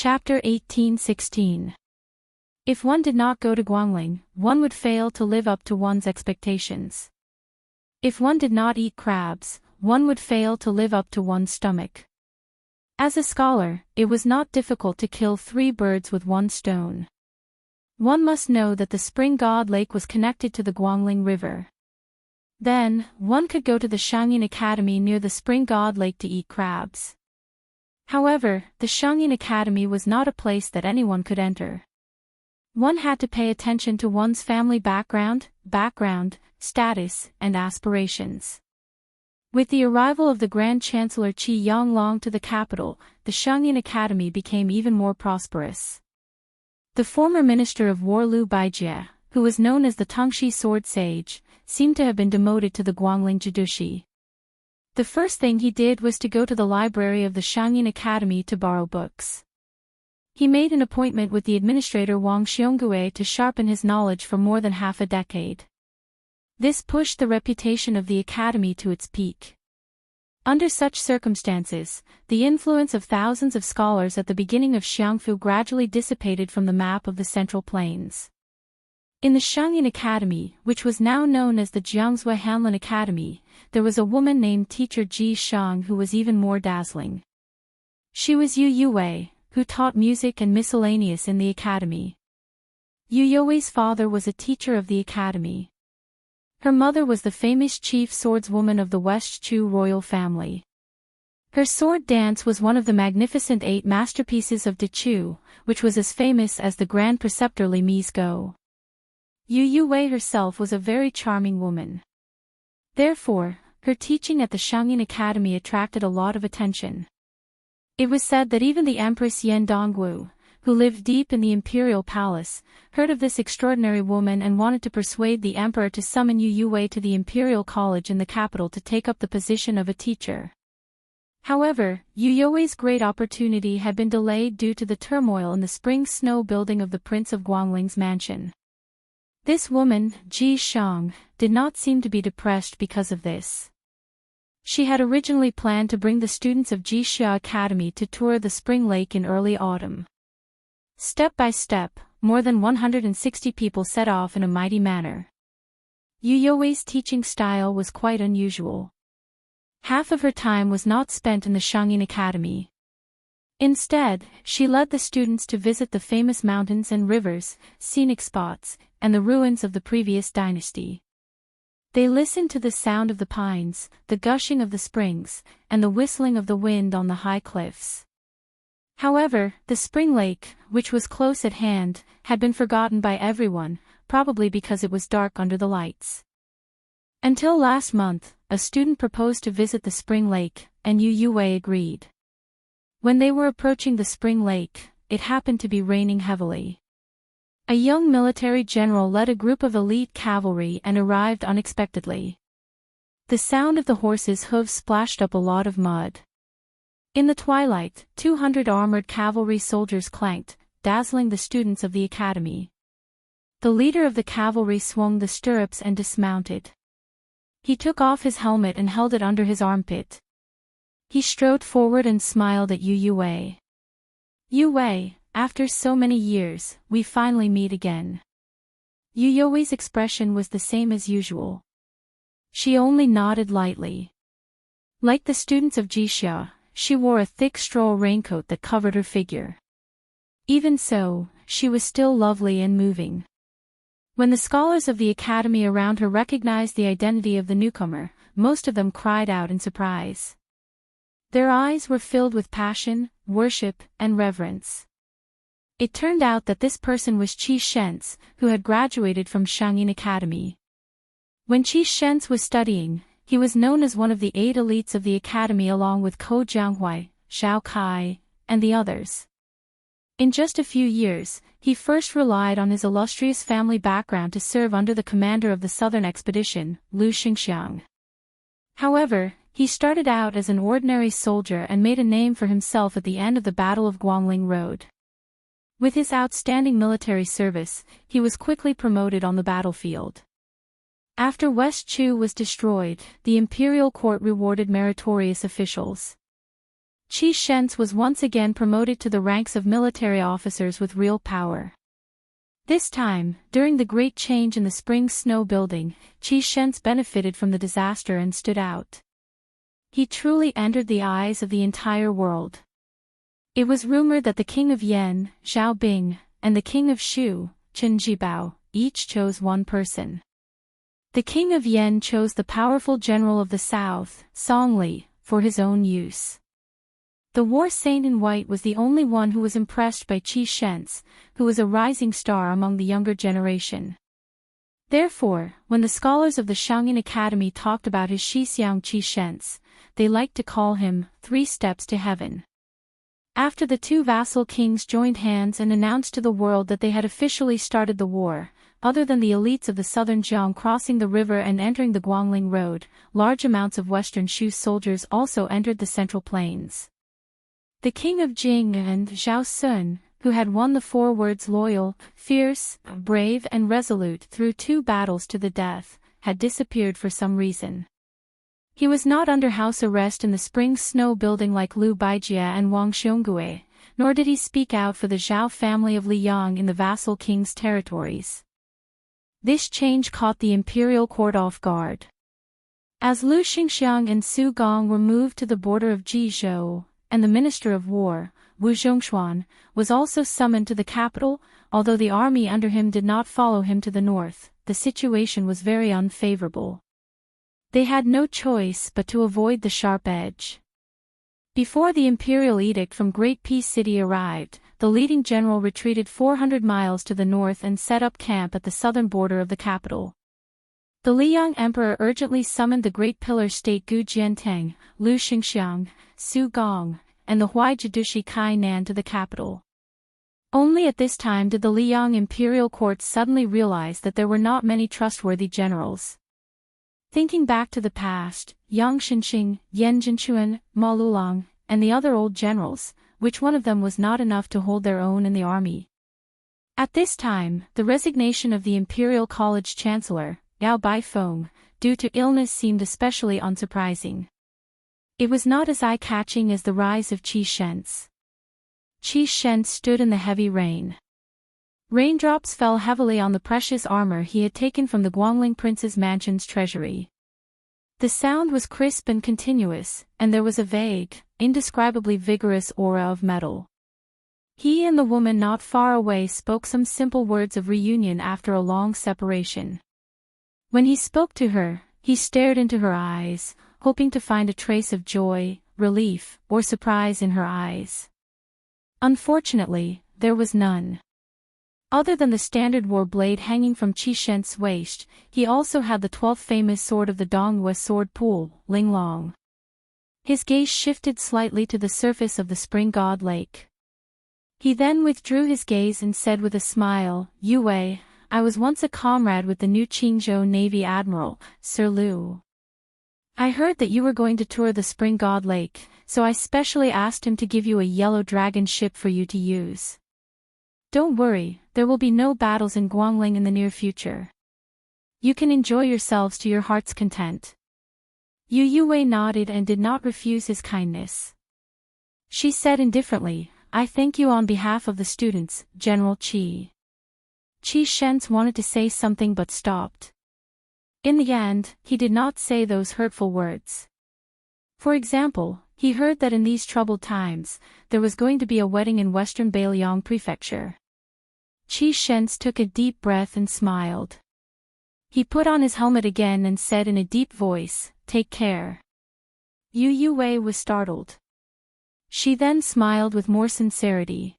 Chapter 18:16. If one did not go to Guangling, one would fail to live up to one's expectations. If one did not eat crabs, one would fail to live up to one's stomach. As a scholar, it was not difficult to kill 3 birds with 1 stone. One must know that the Spring God Lake was connected to the Guangling River. Then, one could go to the Shangyin Academy near the Spring God Lake to eat crabs. However, the Shangyin Academy was not a place that anyone could enter. One had to pay attention to one's family background, status, and aspirations. With the arrival of the Grand Chancellor Qi Yanglong to the capital, the Shangyin Academy became even more prosperous. The former Minister of War Liu Baijie, who was known as the Tongxi Sword Sage, seemed to have been demoted to the Guangling Jidushi. The first thing he did was to go to the library of the Shangyin Academy to borrow books. He made an appointment with the administrator Wang Xiongui to sharpen his knowledge for more than half a decade. This pushed the reputation of the academy to its peak. Under such circumstances, the influence of thousands of scholars at the beginning of Xiangfu gradually dissipated from the map of the Central Plains. In the Shangyin Academy, which was now known as the Jiangzhou Hanlin Academy, there was a woman named Teacher Ji Shang who was even more dazzling. She was Yu Yue, who taught music and miscellaneous in the academy. Yu Yue's father was a teacher of the academy. Her mother was the famous chief swordswoman of the West Chu royal family. Her sword dance was one of the magnificent 8 masterpieces of De Chu, which was as famous as the Grand Preceptor Li Mi's Go. Yu Yue herself was a very charming woman. Therefore, her teaching at the Shangyin Academy attracted a lot of attention. It was said that even the Empress Yan Dongwu, who lived deep in the imperial palace, heard of this extraordinary woman and wanted to persuade the emperor to summon Yu Yue to the imperial college in the capital to take up the position of a teacher. However, Yu Yue's great opportunity had been delayed due to the turmoil in the spring snow building of the Prince of Guangling's mansion. This woman, Ji Shang, did not seem to be depressed because of this. She had originally planned to bring the students of Jixia Academy to tour the spring lake in early autumn. Step by step, more than 160 people set off in a mighty manner. Yu Yue's teaching style was quite unusual. Half of her time was not spent in the Shangyin Academy. Instead, she led the students to visit the famous mountains and rivers, scenic spots, and the ruins of the previous dynasty. They listened to the sound of the pines, the gushing of the springs, and the whistling of the wind on the high cliffs. However, the spring lake, which was close at hand, had been forgotten by everyone, probably because it was dark under the lights. Until last month, a student proposed to visit the spring lake, and Yu Yue agreed. When they were approaching the spring lake, it happened to be raining heavily. A young military general led a group of elite cavalry and arrived unexpectedly. The sound of the horses' hooves splashed up a lot of mud. In the twilight, 200 armored cavalry soldiers clanked, dazzling the students of the academy. The leader of the cavalry swung the stirrups and dismounted. He took off his helmet and held it under his armpit. He strode forward and smiled at Yu Yue. Yue, after so many years, we finally meet again. Yu Yue's expression was the same as usual. She only nodded lightly. Like the students of Jixia, she wore a thick straw raincoat that covered her figure. Even so, she was still lovely and moving. When the scholars of the academy around her recognized the identity of the newcomer, most of them cried out in surprise. Their eyes were filled with passion, worship, and reverence. It turned out that this person was Qi Shentz, who had graduated from Shangyin Academy. When Qi Shentz was studying, he was known as one of the 8 elites of the academy along with Ko Jianghui, Xiao Kai, and the others. In just a few years, he first relied on his illustrious family background to serve under the commander of the southern expedition, Lu Xingxiang. However, he started out as an ordinary soldier and made a name for himself at the end of the Battle of Guangling Road. With his outstanding military service, he was quickly promoted on the battlefield. After West Chu was destroyed, the imperial court rewarded meritorious officials. Qi Shentz was once again promoted to the ranks of military officers with real power. This time, during the Great Change in the Spring Snow Building, Qi Shentz benefited from the disaster and stood out. He truly entered the eyes of the entire world. It was rumored that the king of Yan, Zhao Bing, and the king of Shu, Chen Jibao, each chose one person. The king of Yan chose the powerful general of the south, Song Li, for his own use. The war saint in white was the only one who was impressed by Qi Shentz, who was a rising star among the younger generation. Therefore, when the scholars of the Shangyin Academy talked about his Shixiang Qi Shentz, they liked to call him 3 steps to heaven. After the 2 vassal kings joined hands and announced to the world that they had officially started the war, other than the elites of the southern Jiang crossing the river and entering the Guangling Road, large amounts of western Shu soldiers also entered the central plains. The king of Jing and Zhao Sun, who had won the 4 words loyal, fierce, brave and resolute through 2 battles to the death, had disappeared for some reason. He was not under house arrest in the Spring Snow Building like Liu Baijie and Wang Xiongui, nor did he speak out for the Zhao family of Liyang in the vassal king's territories. This change caught the imperial court off guard. As Lu Xingxiang and Su Gong were moved to the border of Jizhou, and the Minister of War, Wu Zhongshuan, was also summoned to the capital, although the army under him did not follow him to the north, the situation was very unfavorable. They had no choice but to avoid the sharp edge. Before the imperial edict from Great Peace City arrived, the leading general retreated 400 miles to the north and set up camp at the southern border of the capital. The Liyang emperor urgently summoned the great pillar state Gu Jianteng, Lu Xingxiang, Su Gong, and the Huai Jidushi Kai Nan to the capital. Only at this time did the Liyang imperial court suddenly realize that there were not many trustworthy generals. Thinking back to the past, Yang Xinxing, Yan Jinchuan, Ma Lulang, and the other old generals, which one of them was not enough to hold their own in the army? At this time, the resignation of the Imperial College Chancellor, Yao Baifeng, due to illness seemed especially unsurprising. It was not as eye-catching as the rise of Qi Shentz. Qi Shentz stood in the heavy rain. Raindrops fell heavily on the precious armor he had taken from the Guangling Prince's mansion's treasury. The sound was crisp and continuous, and there was a vague, indescribably vigorous aura of metal. He and the woman not far away spoke some simple words of reunion after a long separation. When he spoke to her, he stared into her eyes, hoping to find a trace of joy, relief, or surprise in her eyes. Unfortunately, there was none. Other than the standard war blade hanging from Qi Shentz's waist, he also had the 12th famous sword of the Dongyue sword pool, Ling Long. His gaze shifted slightly to the surface of the Spring God Lake. He then withdrew his gaze and said with a smile, "Yue, I was once a comrade with the new Qingzhou Navy Admiral, Sir Liu. I heard that you were going to tour the Spring God Lake, so I specially asked him to give you a yellow dragon ship for you to use. Don't worry, there will be no battles in Guangling in the near future. You can enjoy yourselves to your heart's content." Yu Yue nodded and did not refuse his kindness. She said indifferently, "I thank you on behalf of the students, General Qi." Qi Shentz wanted to say something but stopped. In the end, he did not say those hurtful words. For example, he heard that in these troubled times, there was going to be a wedding in western Beiliang Prefecture. Qi Shentz took a deep breath and smiled. He put on his helmet again and said in a deep voice, "Take care." Yu Yue was startled. She then smiled with more sincerity.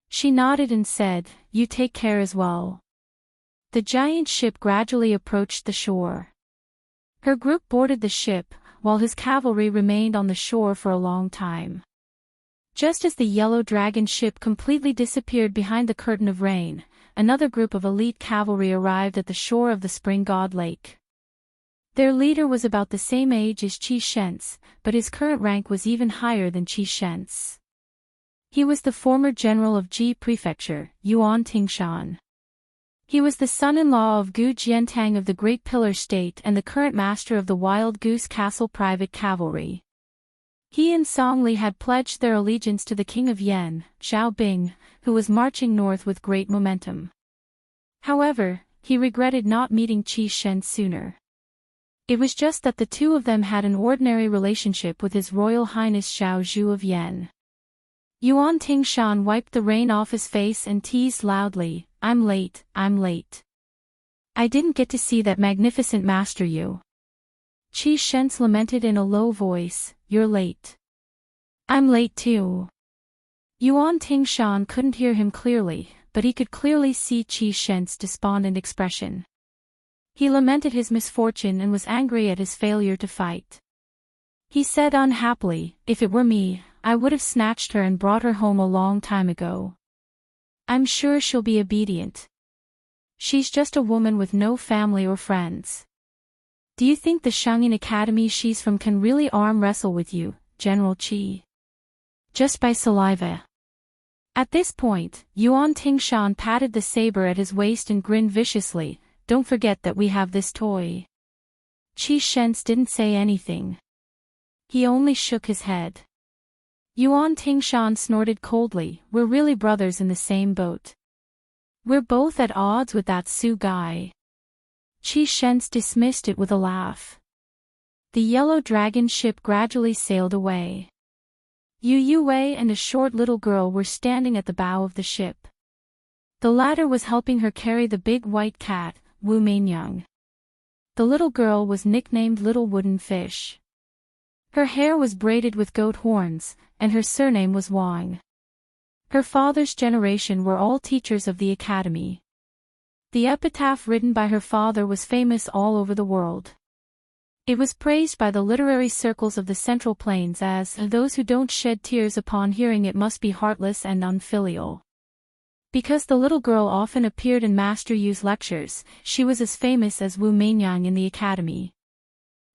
She nodded and said, "You take care as well." The giant ship gradually approached the shore. Her group boarded the ship, while his cavalry remained on the shore for a long time. Just as the yellow dragon ship completely disappeared behind the curtain of rain, another group of elite cavalry arrived at the shore of the Spring God Lake. Their leader was about the same age as Qi Shentz, but his current rank was even higher than Qi Shentz. He was the former general of Ji Prefecture, Yuan Tingshan. He was the son-in-law of Gu Jiantang of the Great Pillar State and the current master of the Wild Goose Castle Private Cavalry. He and Song Li had pledged their allegiance to the king of Yan, Xiao Bing, who was marching north with great momentum. However, he regretted not meeting Qi Shen sooner. It was just that the two of them had an ordinary relationship with His Royal Highness Xiao Zhu of Yan. Yuan Tingshan wiped the rain off his face and teased loudly, I'm late, I'm late. I didn't get to see that magnificent master Yu. Qi Shen lamented in a low voice, you're late. I'm late too. Yuan Tingshan couldn't hear him clearly, but he could clearly see Qi Shen's despondent expression. He lamented his misfortune and was angry at his failure to fight. He said unhappily, if it were me, I would have snatched her and brought her home a long time ago. I'm sure she'll be obedient. She's just a woman with no family or friends. Do you think the Shangyin Academy she's from can really arm wrestle with you, General Qi? Just by saliva. At this point, Yuan Tingshan patted the saber at his waist and grinned viciously, don't forget that we have this toy. Qi Shen didn't say anything. He only shook his head. Yuan Tingshan snorted coldly, we're really brothers in the same boat. We're both at odds with that Su guy. Qi Shen dismissed it with a laugh. The yellow dragon ship gradually sailed away. Yu Yue and a short little girl were standing at the bow of the ship. The latter was helping her carry the big white cat, Wu Meinyang. The little girl was nicknamed Little Wooden Fish. Her hair was braided with goat horns, and her surname was Wang. Her father's generation were all teachers of the academy. The epitaph written by her father was famous all over the world. It was praised by the literary circles of the Central Plains as, those who don't shed tears upon hearing it must be heartless and unfilial. Because the little girl often appeared in Master Yu's lectures, she was as famous as Wu Meinyang in the academy.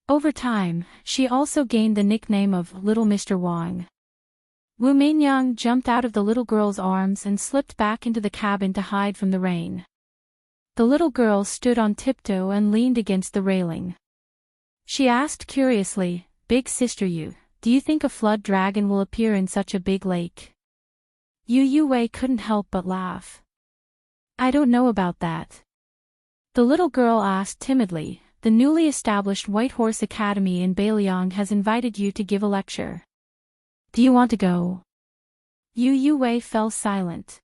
Over time, she also gained the nickname of Little Mr. Wang. Wu Meinyang jumped out of the little girl's arms and slipped back into the cabin to hide from the rain. The little girl stood on tiptoe and leaned against the railing. She asked curiously, Big Sister Yu, do you think a flood dragon will appear in such a big lake? Yu Yue couldn't help but laugh. I don't know about that. The little girl asked timidly, the newly established White Horse Academy in Beiliang has invited you to give a lecture. Do you want to go? Yu Yue fell silent.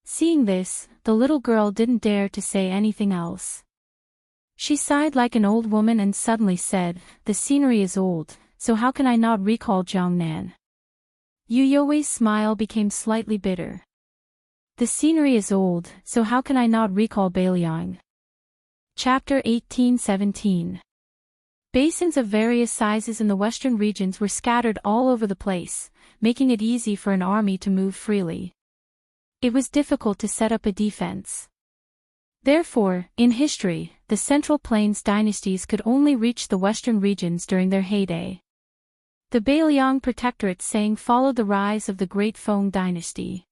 Seeing this, the little girl didn't dare to say anything else. She sighed like an old woman and suddenly said, the scenery is old, so how can I not recall Jiangnan? Yu Yue's smile became slightly bitter. The scenery is old, so how can I not recall Beiliang? Chapter 1817. Basins of various sizes in the western regions were scattered all over the place, making it easy for an army to move freely. It was difficult to set up a defense. Therefore, in history, the Central Plains dynasties could only reach the western regions during their heyday. The Beiliang Protectorate saying followed the rise of the Great Feng dynasty.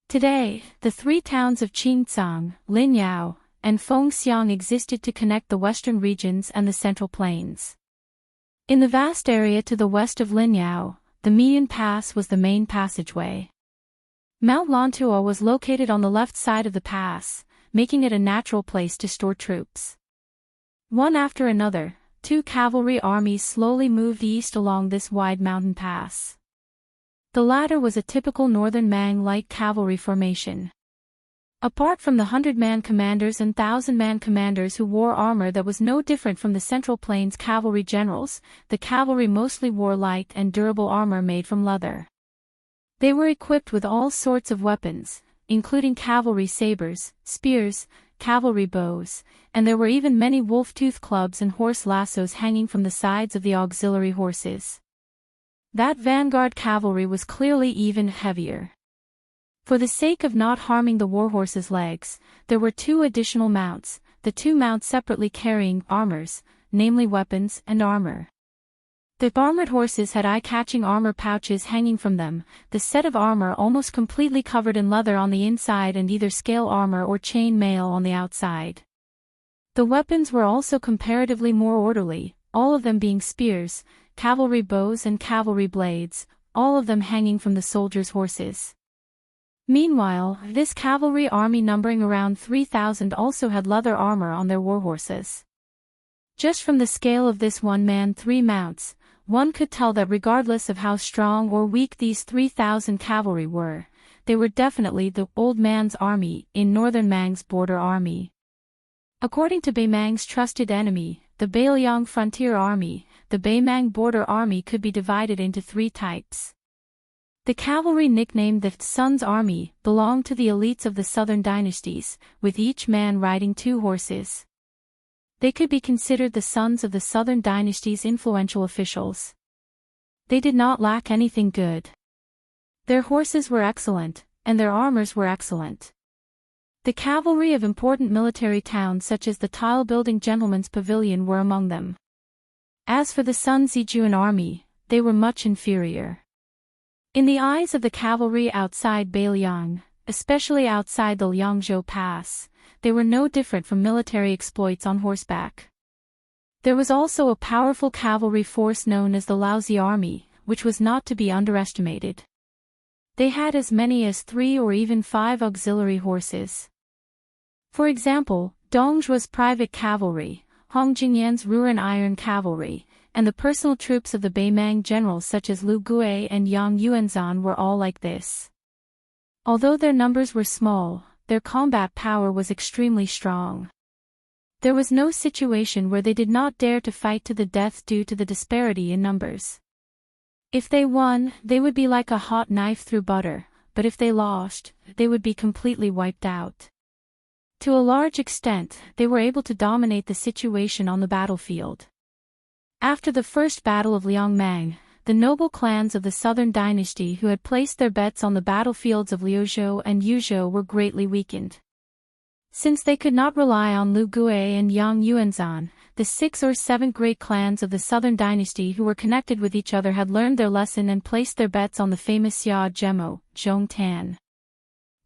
Today, the three towns of Qingcang, Linyao, and Fengxiang existed to connect the western regions and the Central Plains. In the vast area to the west of Linyao, the Mian Pass was the main passageway. Mount Lantua was located on the left side of the pass, making it a natural place to store troops. One after another, two cavalry armies slowly moved east along this wide mountain pass. The latter was a typical northern Mang light cavalry formation. Apart from the 100-man commanders and 1,000-man commanders who wore armor that was no different from the Central Plains cavalry generals, the cavalry mostly wore light and durable armor made from leather. They were equipped with all sorts of weapons, including cavalry sabers, spears, cavalry bows, and there were even many wolf-tooth clubs and horse lassos hanging from the sides of the auxiliary horses. That vanguard cavalry was clearly even heavier. For the sake of not harming the warhorse's legs, there were two additional mounts, the two mounts separately carrying armors, namely weapons and armor. The armored horses had eye-catching armor pouches hanging from them, the set of armor almost completely covered in leather on the inside and either scale armor or chain mail on the outside. The weapons were also comparatively more orderly, all of them being spears, cavalry bows and cavalry blades, all of them hanging from the soldiers' horses. Meanwhile, this cavalry army numbering around 3,000 also had leather armor on their warhorses. Just from the scale of this one man 3 mounts, one could tell that regardless of how strong or weak these 3,000 cavalry were, they were definitely the old man's army in northern Mang's border army. According to Baimang's trusted enemy, the Bailiang frontier army, the Baimang border army could be divided into 3 types. The cavalry nicknamed the Sun's Army belonged to the elites of the southern dynasties, with each man riding 2 horses. They could be considered the sons of the southern dynasty's influential officials. They did not lack anything good. Their horses were excellent, and their armors were excellent. The cavalry of important military towns such as the tile-building gentleman's pavilion were among them. As for the Sun Zijuan army, they were much inferior. In the eyes of the cavalry outside Bailiang, especially outside the Liangzhou Pass, they were no different from military exploits on horseback. There was also a powerful cavalry force known as the Laozi Army, which was not to be underestimated. They had as many as 3 or even 5 auxiliary horses. For example, Dongzhuo's private cavalry, Hong Jingyan's Ruan Iron Cavalry, and the personal troops of the Baimang generals such as Lu Gui and Yang Yuanzhan were all like this. Although their numbers were small, their combat power was extremely strong. There was no situation where they did not dare to fight to the death due to the disparity in numbers. If they won, they would be like a hot knife through butter, but if they lost, they would be completely wiped out. To a large extent, they were able to dominate the situation on the battlefield. After the first battle of Liangmang, the noble clans of the southern dynasty who had placed their bets on the battlefields of Liuzhou and Yuzhou were greatly weakened. Since they could not rely on Lu Gui and Yang Yuanzhan, the 6 or 7 great clans of the southern dynasty who were connected with each other had learned their lesson and placed their bets on the famous Xia Zhemo, Zhong Tan.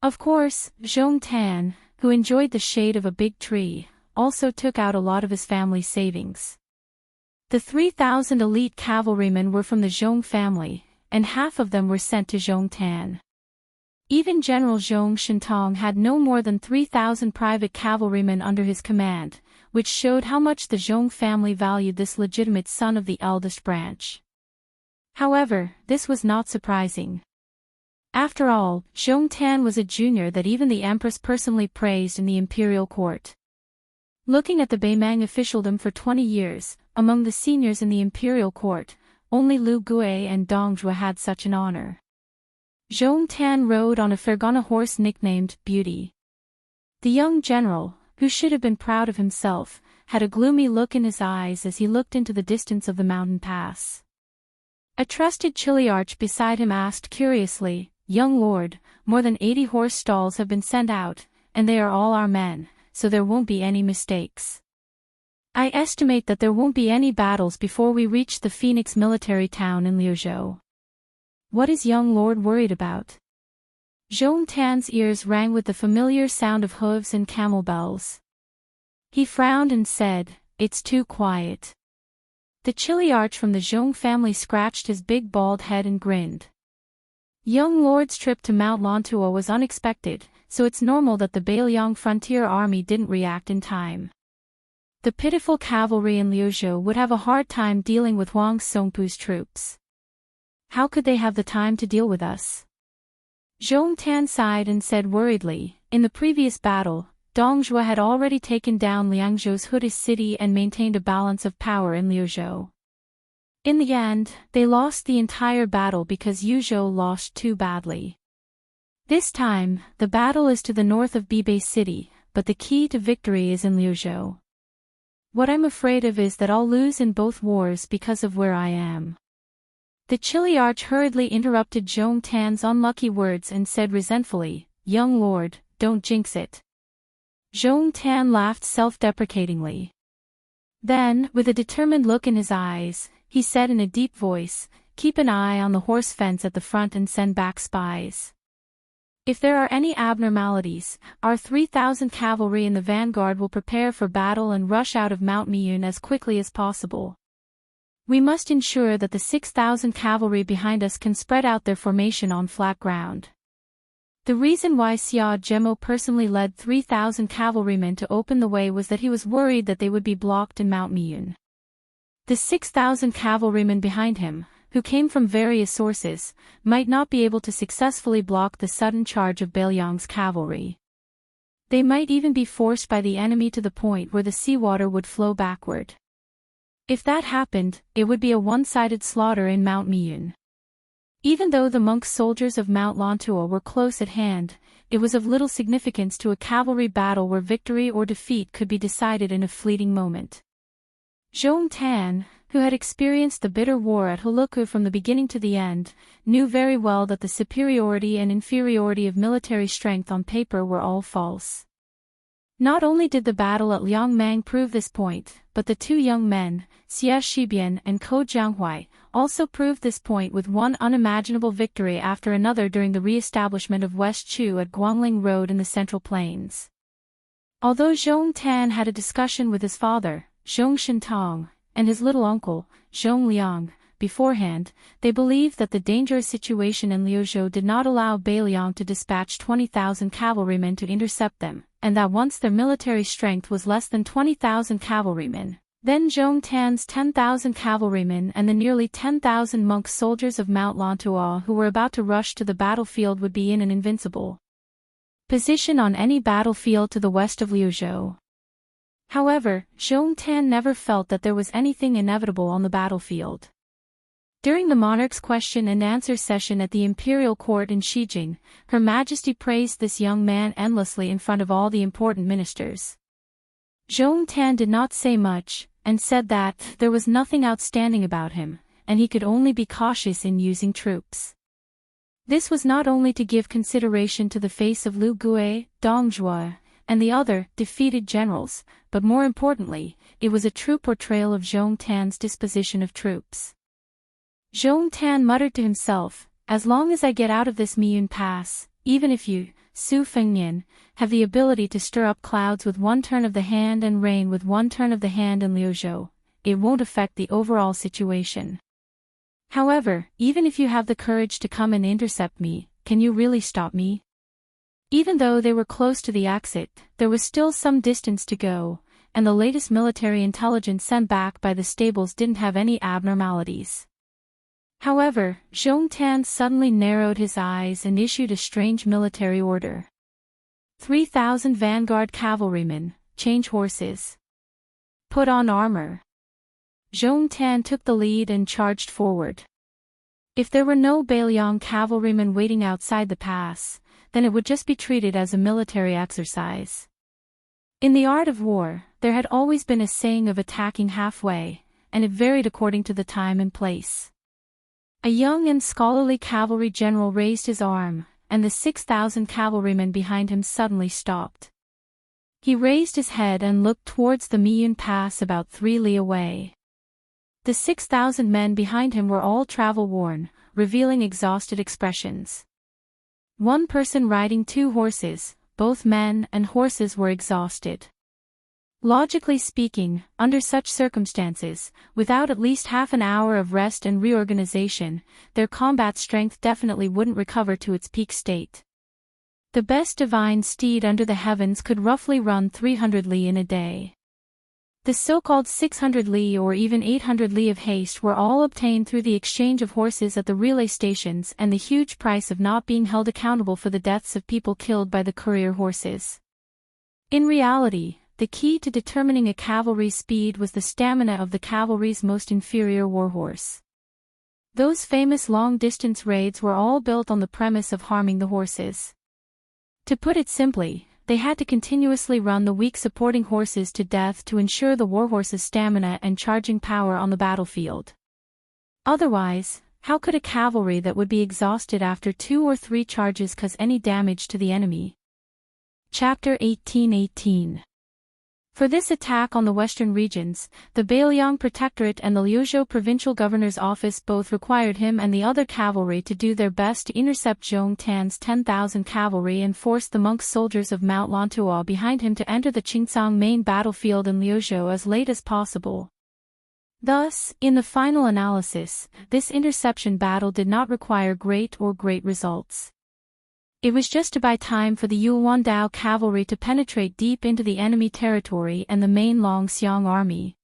Of course, Zhong Tan, who enjoyed the shade of a big tree, also took out a lot of his family's savings. The 3,000 elite cavalrymen were from the Zhong family, and half of them were sent to Zhong Tan. Even General Zhong Shintong had no more than 3,000 private cavalrymen under his command, which showed how much the Zhong family valued this legitimate son of the eldest branch. However, this was not surprising. After all, Zhong Tan was a junior that even the empress personally praised in the imperial court. Looking at the Baimang officialdom for 20 years, among the seniors in the imperial court, only Lu Gui and Dongzhuo had such an honor. Zhong Tan rode on a Fergana horse nicknamed Beauty. The young general, who should have been proud of himself, had a gloomy look in his eyes as he looked into the distance of the mountain pass. A trusted chiliarch beside him asked curiously, "Young lord, more than 80 horse stalls have been sent out, and they are all our men, so there won't be any mistakes. I estimate that there won't be any battles before we reach the Phoenix military town in Liuzhou. What is young lord worried about?" Zhong Tan's ears rang with the familiar sound of hooves and camel bells. He frowned and said, "It's too quiet." The chiliarch from the Zhong family scratched his big bald head and grinned. Young lord's trip to Mount Lantua was unexpected, so it's normal that the Bailiang frontier army didn't react in time. The pitiful cavalry in Liuzhou would have a hard time dealing with Huang Songpu's troops. How could they have the time to deal with us? Zhong Tan sighed and said worriedly, in the previous battle, Dongzhuo had already taken down Liangzhou's Huda city and maintained a balance of power in Liuzhou. In the end, they lost the entire battle because Yuzhou lost too badly. This time, the battle is to the north of Bibei city, but the key to victory is in Liuzhou. What I'm afraid of is that I'll lose in both wars because of where I am. The chiliarch hurriedly interrupted Zhong Tan's unlucky words and said resentfully, "Young lord, don't jinx it." Zhong Tan laughed self-deprecatingly. Then, with a determined look in his eyes, he said in a deep voice, "Keep an eye on the horse fence at the front and send back spies. If there are any abnormalities, our 3,000 cavalry in the vanguard will prepare for battle and rush out of Mount Miyun as quickly as possible." We must ensure that the 6,000 cavalry behind us can spread out their formation on flat ground. The reason why Xia Zhemo personally led 3,000 cavalrymen to open the way was that he was worried that they would be blocked in Mount Miyun. The 6,000 cavalrymen behind him, who came from various sources, might not be able to successfully block the sudden charge of Beiliang's cavalry. They might even be forced by the enemy to the point where the seawater would flow backward. If that happened, it would be a one-sided slaughter in Mount Miyun. Even though the monk soldiers of Mount Lantua were close at hand, it was of little significance to a cavalry battle where victory or defeat could be decided in a fleeting moment. Zhong Tan, who had experienced the bitter war at Huluku from the beginning to the end, knew very well that the superiority and inferiority of military strength on paper were all false. Not only did the battle at Liangmang prove this point, but the two young men, Xie Shibian and Ko Jianghuai, also proved this point with one unimaginable victory after another during the re-establishment of West Chu at Guangling Road in the Central Plains. Although Zhong Tan had a discussion with his father, Zhong Shintong, and his little uncle, Zhong Liang, beforehand, they believed that the dangerous situation in Liuzhou did not allow Beiliang to dispatch 20,000 cavalrymen to intercept them, and that once their military strength was less than 20,000 cavalrymen, then Zhong Tan's 10,000 cavalrymen and the nearly 10,000 monk soldiers of Mount Lantua who were about to rush to the battlefield would be in an invincible position on any battlefield to the west of Liuzhou. However, Zhong Tan never felt that there was anything inevitable on the battlefield. During the monarch's question and answer session at the imperial court in Xijing, Her Majesty praised this young man endlessly in front of all the important ministers. Zhong Tan did not say much, and said that there was nothing outstanding about him, and he could only be cautious in using troops. This was not only to give consideration to the face of Lu Gui, Dong Zhuo, and the other defeated generals, but more importantly, it was a true portrayal of Zhong Tan's disposition of troops. Zhong Tan muttered to himself, "As long as I get out of this Miyun Pass, even if you, Su Fengnian, have the ability to stir up clouds with one turn of the hand and rain with one turn of the hand in Liuzhou, it won't affect the overall situation. However, even if you have the courage to come and intercept me, can you really stop me?" Even though they were close to the exit, there was still some distance to go, and the latest military intelligence sent back by the stables didn't have any abnormalities. However, Zhong Tan suddenly narrowed his eyes and issued a strange military order. 3,000 vanguard cavalrymen, change horses. Put on armor. Zhong Tan took the lead and charged forward. If there were no Beiliang cavalrymen waiting outside the pass, then it would just be treated as a military exercise. In the art of war, there had always been a saying of attacking halfway, and it varied according to the time and place. A young and scholarly cavalry general raised his arm, and the 6,000 cavalrymen behind him suddenly stopped. He raised his head and looked towards the Miyun Pass about 3 li away. The 6,000 men behind him were all travel-worn, revealing exhausted expressions. One person riding 2 horses, both men and horses were exhausted. Logically speaking, under such circumstances, without at least half an hour of rest and reorganization, their combat strength definitely wouldn't recover to its peak state. The best divine steed under the heavens could roughly run 300 li in a day. The so-called 600 li or even 800 li of haste were all obtained through the exchange of horses at the relay stations and the huge price of not being held accountable for the deaths of people killed by the courier horses. In reality, the key to determining a cavalry's speed was the stamina of the cavalry's most inferior warhorse. Those famous long-distance raids were all built on the premise of harming the horses. To put it simply, they had to continuously run the weak supporting horses to death to ensure the warhorse's stamina and charging power on the battlefield. Otherwise, how could a cavalry that would be exhausted after 2 or 3 charges cause any damage to the enemy? Chapter 18:18. For this attack on the western regions, the Beiliang Protectorate and the Liuzhou Provincial Governor's Office both required him and the other cavalry to do their best to intercept Zhong Tan's 10,000 cavalry and force the monk soldiers of Mount Lantua behind him to enter the Qingcang main battlefield in Liuzhou as late as possible. Thus, in the final analysis, this interception battle did not require great results. It was just to buy time for the Yuan-Dao cavalry to penetrate deep into the enemy territory and the main Long-Xiang army.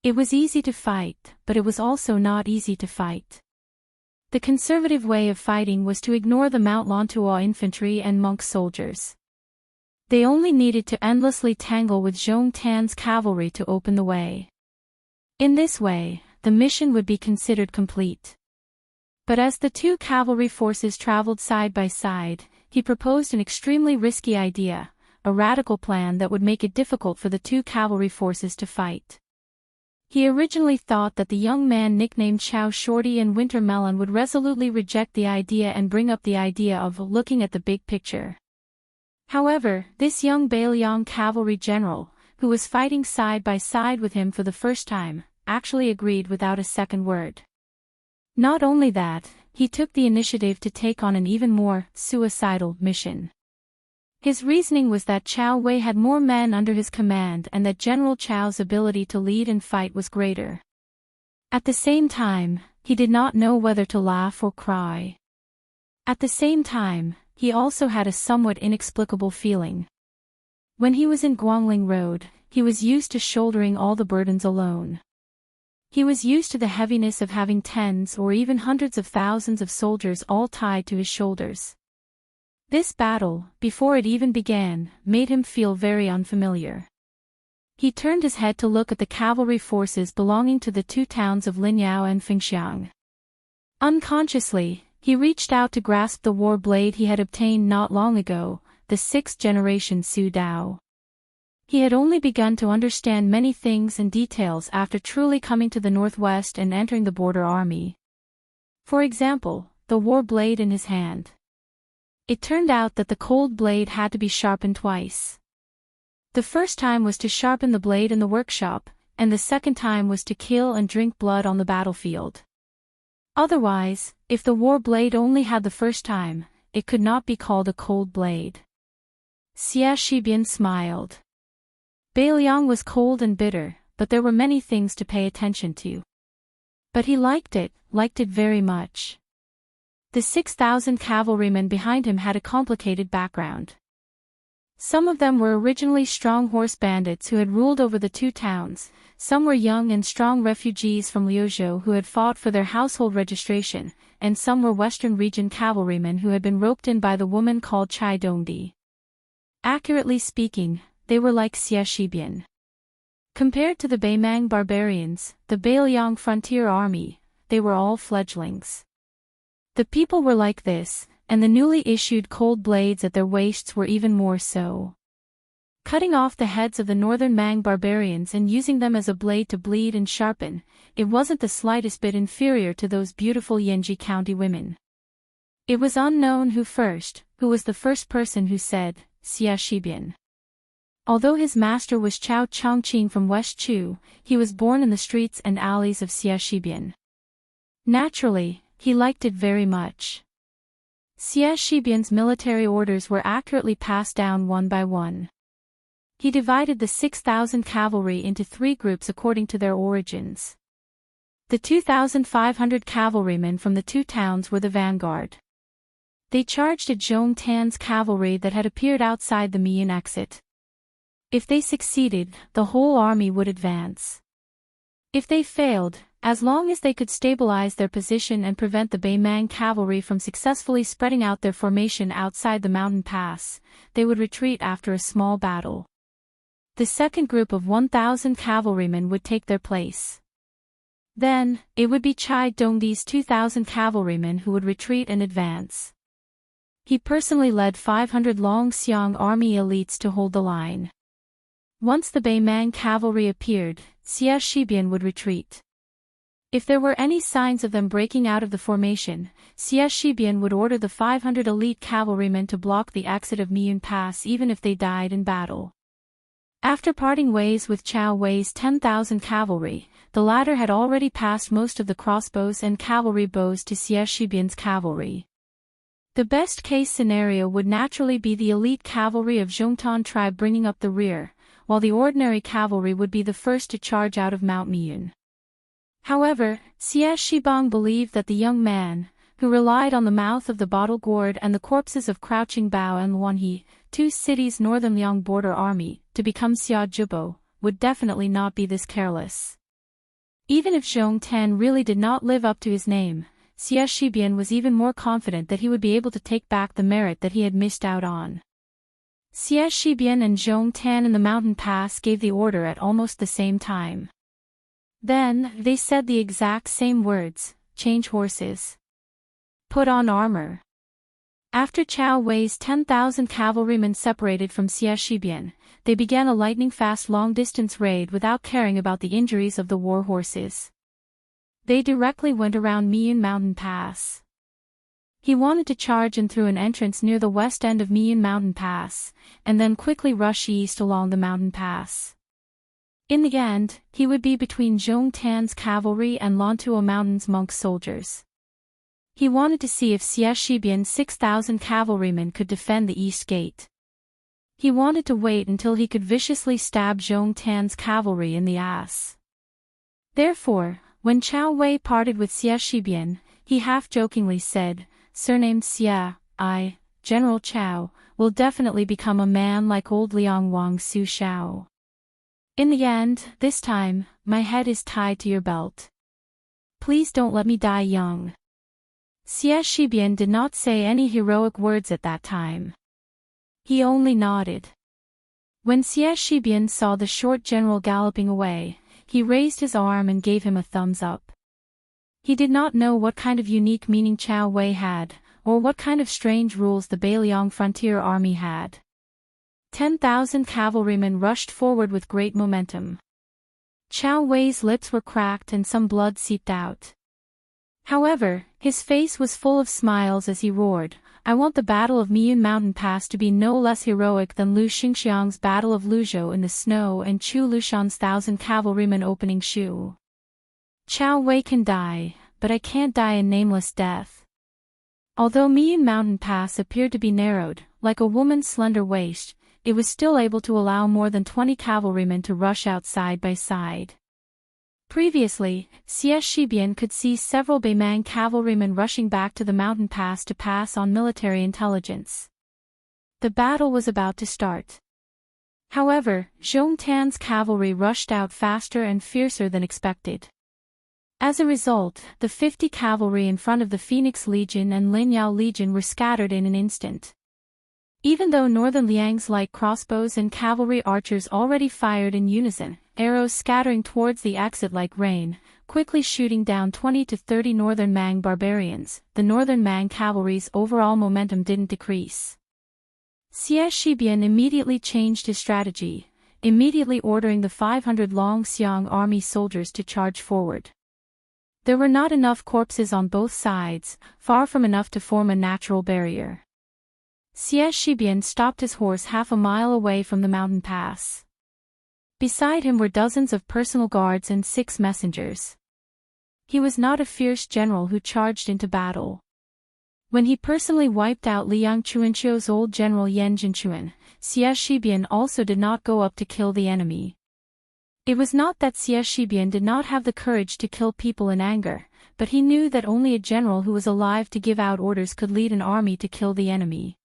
It was easy to fight, but it was also not easy to fight. The conservative way of fighting was to ignore the Mount Lantua infantry and monk soldiers. They only needed to endlessly tangle with Zhong Tan's cavalry to open the way. In this way, the mission would be considered complete. But as the two cavalry forces traveled side by side, he proposed an extremely risky idea, a radical plan that would make it difficult for the two cavalry forces to fight. He originally thought that the young man nicknamed Chow Shorty and Winter Melon would resolutely reject the idea and bring up the idea of looking at the big picture. However, this young Bailiang cavalry general, who was fighting side by side with him for the first time, actually agreed without a second word. Not only that, he took the initiative to take on an even more suicidal mission. His reasoning was that Chow Wei had more men under his command and that General Chow's ability to lead and fight was greater. At the same time, he did not know whether to laugh or cry. At the same time, he also had a somewhat inexplicable feeling. When he was in Guangling Road, he was used to shouldering all the burdens alone. He was used to the heaviness of having tens or even hundreds of thousands of soldiers all tied to his shoulders. This battle, before it even began, made him feel very unfamiliar. He turned his head to look at the cavalry forces belonging to the two towns of Linyao and Fengxiang. Unconsciously, he reached out to grasp the war blade he had obtained not long ago, the sixth-generation Su Dao. He had only begun to understand many things and details after truly coming to the northwest and entering the border army. For example, the war blade in his hand. It turned out that the cold blade had to be sharpened twice. The first time was to sharpen the blade in the workshop, and the second time was to kill and drink blood on the battlefield. Otherwise, if the war blade only had the first time, it could not be called a cold blade. Xia Shibian smiled. Bailiang was cold and bitter, but there were many things to pay attention to. But he liked it very much. The 6,000 cavalrymen behind him had a complicated background. Some of them were originally strong horse bandits who had ruled over the two towns, some were young and strong refugees from Liuzhou who had fought for their household registration, and some were Western region cavalrymen who had been roped in by the woman called Chai Dongdi. Accurately speaking, they were like Xia Shibian. Compared to the Beimang barbarians, the Bailiang frontier army, they were all fledglings. The people were like this, and the newly issued cold blades at their waists were even more so. Cutting off the heads of the northern Mang barbarians and using them as a blade to bleed and sharpen, it wasn't the slightest bit inferior to those beautiful Yanji County women. It was unknown who was the first person who said, Xia Shibian. Although his master was Chao Chongqing from West Chu, he was born in the streets and alleys of Xia Shibian. Naturally, he liked it very much. Xia Shibian's military orders were accurately passed down one by one. He divided the 6,000 cavalry into three groups according to their origins. The 2,500 cavalrymen from the two towns were the vanguard. They charged at Zhong Tan's cavalry that had appeared outside the Miyun exit. If they succeeded, the whole army would advance. If they failed, as long as they could stabilize their position and prevent the Beimang cavalry from successfully spreading out their formation outside the mountain pass, they would retreat after a small battle. The second group of 1,000 cavalrymen would take their place. Then, it would be Chai Dongdi's 2,000 cavalrymen who would retreat and advance. He personally led 500 Long-Xiang army elites to hold the line. Once the Beimang cavalry appeared, Xia Shibian would retreat. If there were any signs of them breaking out of the formation, Xia Shibian would order the 500 elite cavalrymen to block the exit of Miyun Pass even if they died in battle. After parting ways with Chow Wei's 10,000 cavalry, the latter had already passed most of the crossbows and cavalry bows to Xia Shibian's cavalry. The best-case scenario would naturally be the elite cavalry of Zhongtan tribe bringing up the rear, while the ordinary cavalry would be the first to charge out of Mount Miyun. However, Xie Shibang believed that the young man, who relied on the mouth of the bottle gourd and the corpses of Crouching Bao and Luanhe, two cities' northern Liang border army, to become Xia Zhibo, would definitely not be this careless. Even if Zhong Tan really did not live up to his name, Xie Shibian was even more confident that he would be able to take back the merit that he had missed out on. Xie Shibian and Zhong Tan in the mountain pass gave the order at almost the same time. Then, they said the exact same words: change horses. Put on armor. After Chao Wei's 10,000 cavalrymen separated from Xie Shibian, they began a lightning-fast long-distance raid without caring about the injuries of the war horses. They directly went around Miyun Mountain Pass. He wanted to charge in through an entrance near the west end of Miyun Mountain Pass, and then quickly rush east along the mountain pass. In the end, he would be between Zhong Tan's cavalry and Lantuo Mountain's monk soldiers. He wanted to see if Xie Shibian's 6,000 cavalrymen could defend the east gate. He wanted to wait until he could viciously stab Zhong Tan's cavalry in the ass. Therefore, when Chao Wei parted with Xie Shibian, he half-jokingly said, "Surnamed Xie, I, General Chao, will definitely become a man like old Liang Wang Su Shao. In the end, this time, my head is tied to your belt. Please don't let me die young." Xie Shibian did not say any heroic words at that time. He only nodded. When Xie Shibian saw the short general galloping away, he raised his arm and gave him a thumbs up. He did not know what kind of unique meaning Chao Wei had, or what kind of strange rules the Beiliang frontier army had. 10,000 cavalrymen rushed forward with great momentum. Chao Wei's lips were cracked and some blood seeped out. However, his face was full of smiles as he roared, "I want the Battle of Miyun Mountain Pass to be no less heroic than Lu Xingxiang's Battle of Luzhou in the snow and Chu Lushan's 1,000 cavalrymen opening Shu. Chao Wei can die, but I can't die a nameless death." Although Miyun Mountain Pass appeared to be narrowed, like a woman's slender waist, it was still able to allow more than 20 cavalrymen to rush out side by side. Previously, Xie Shibian could see several Beimang cavalrymen rushing back to the mountain pass to pass on military intelligence. The battle was about to start. However, Zhong Tan's cavalry rushed out faster and fiercer than expected. As a result, the 50 cavalry in front of the Phoenix Legion and Linyao Legion were scattered in an instant. Even though Northern Liang's light crossbows and cavalry archers already fired in unison, arrows scattering towards the exit like rain, quickly shooting down 20 to 30 Northern Mang barbarians, the Northern Mang cavalry's overall momentum didn't decrease. Xie Shibian immediately changed his strategy, immediately ordering the 500 Long Xiang army soldiers to charge forward. There were not enough corpses on both sides, far from enough to form a natural barrier. Xie Shibian stopped his horse half a mile away from the mountain pass. Beside him were dozens of personal guards and 6 messengers. He was not a fierce general who charged into battle. When he personally wiped out Liang Chuanqiu's old general Yan Jinchuan, Xie Shibian also did not go up to kill the enemy. It was not that Xie Shibian did not have the courage to kill people in anger, but he knew that only a general who was alive to give out orders could lead an army to kill the enemy.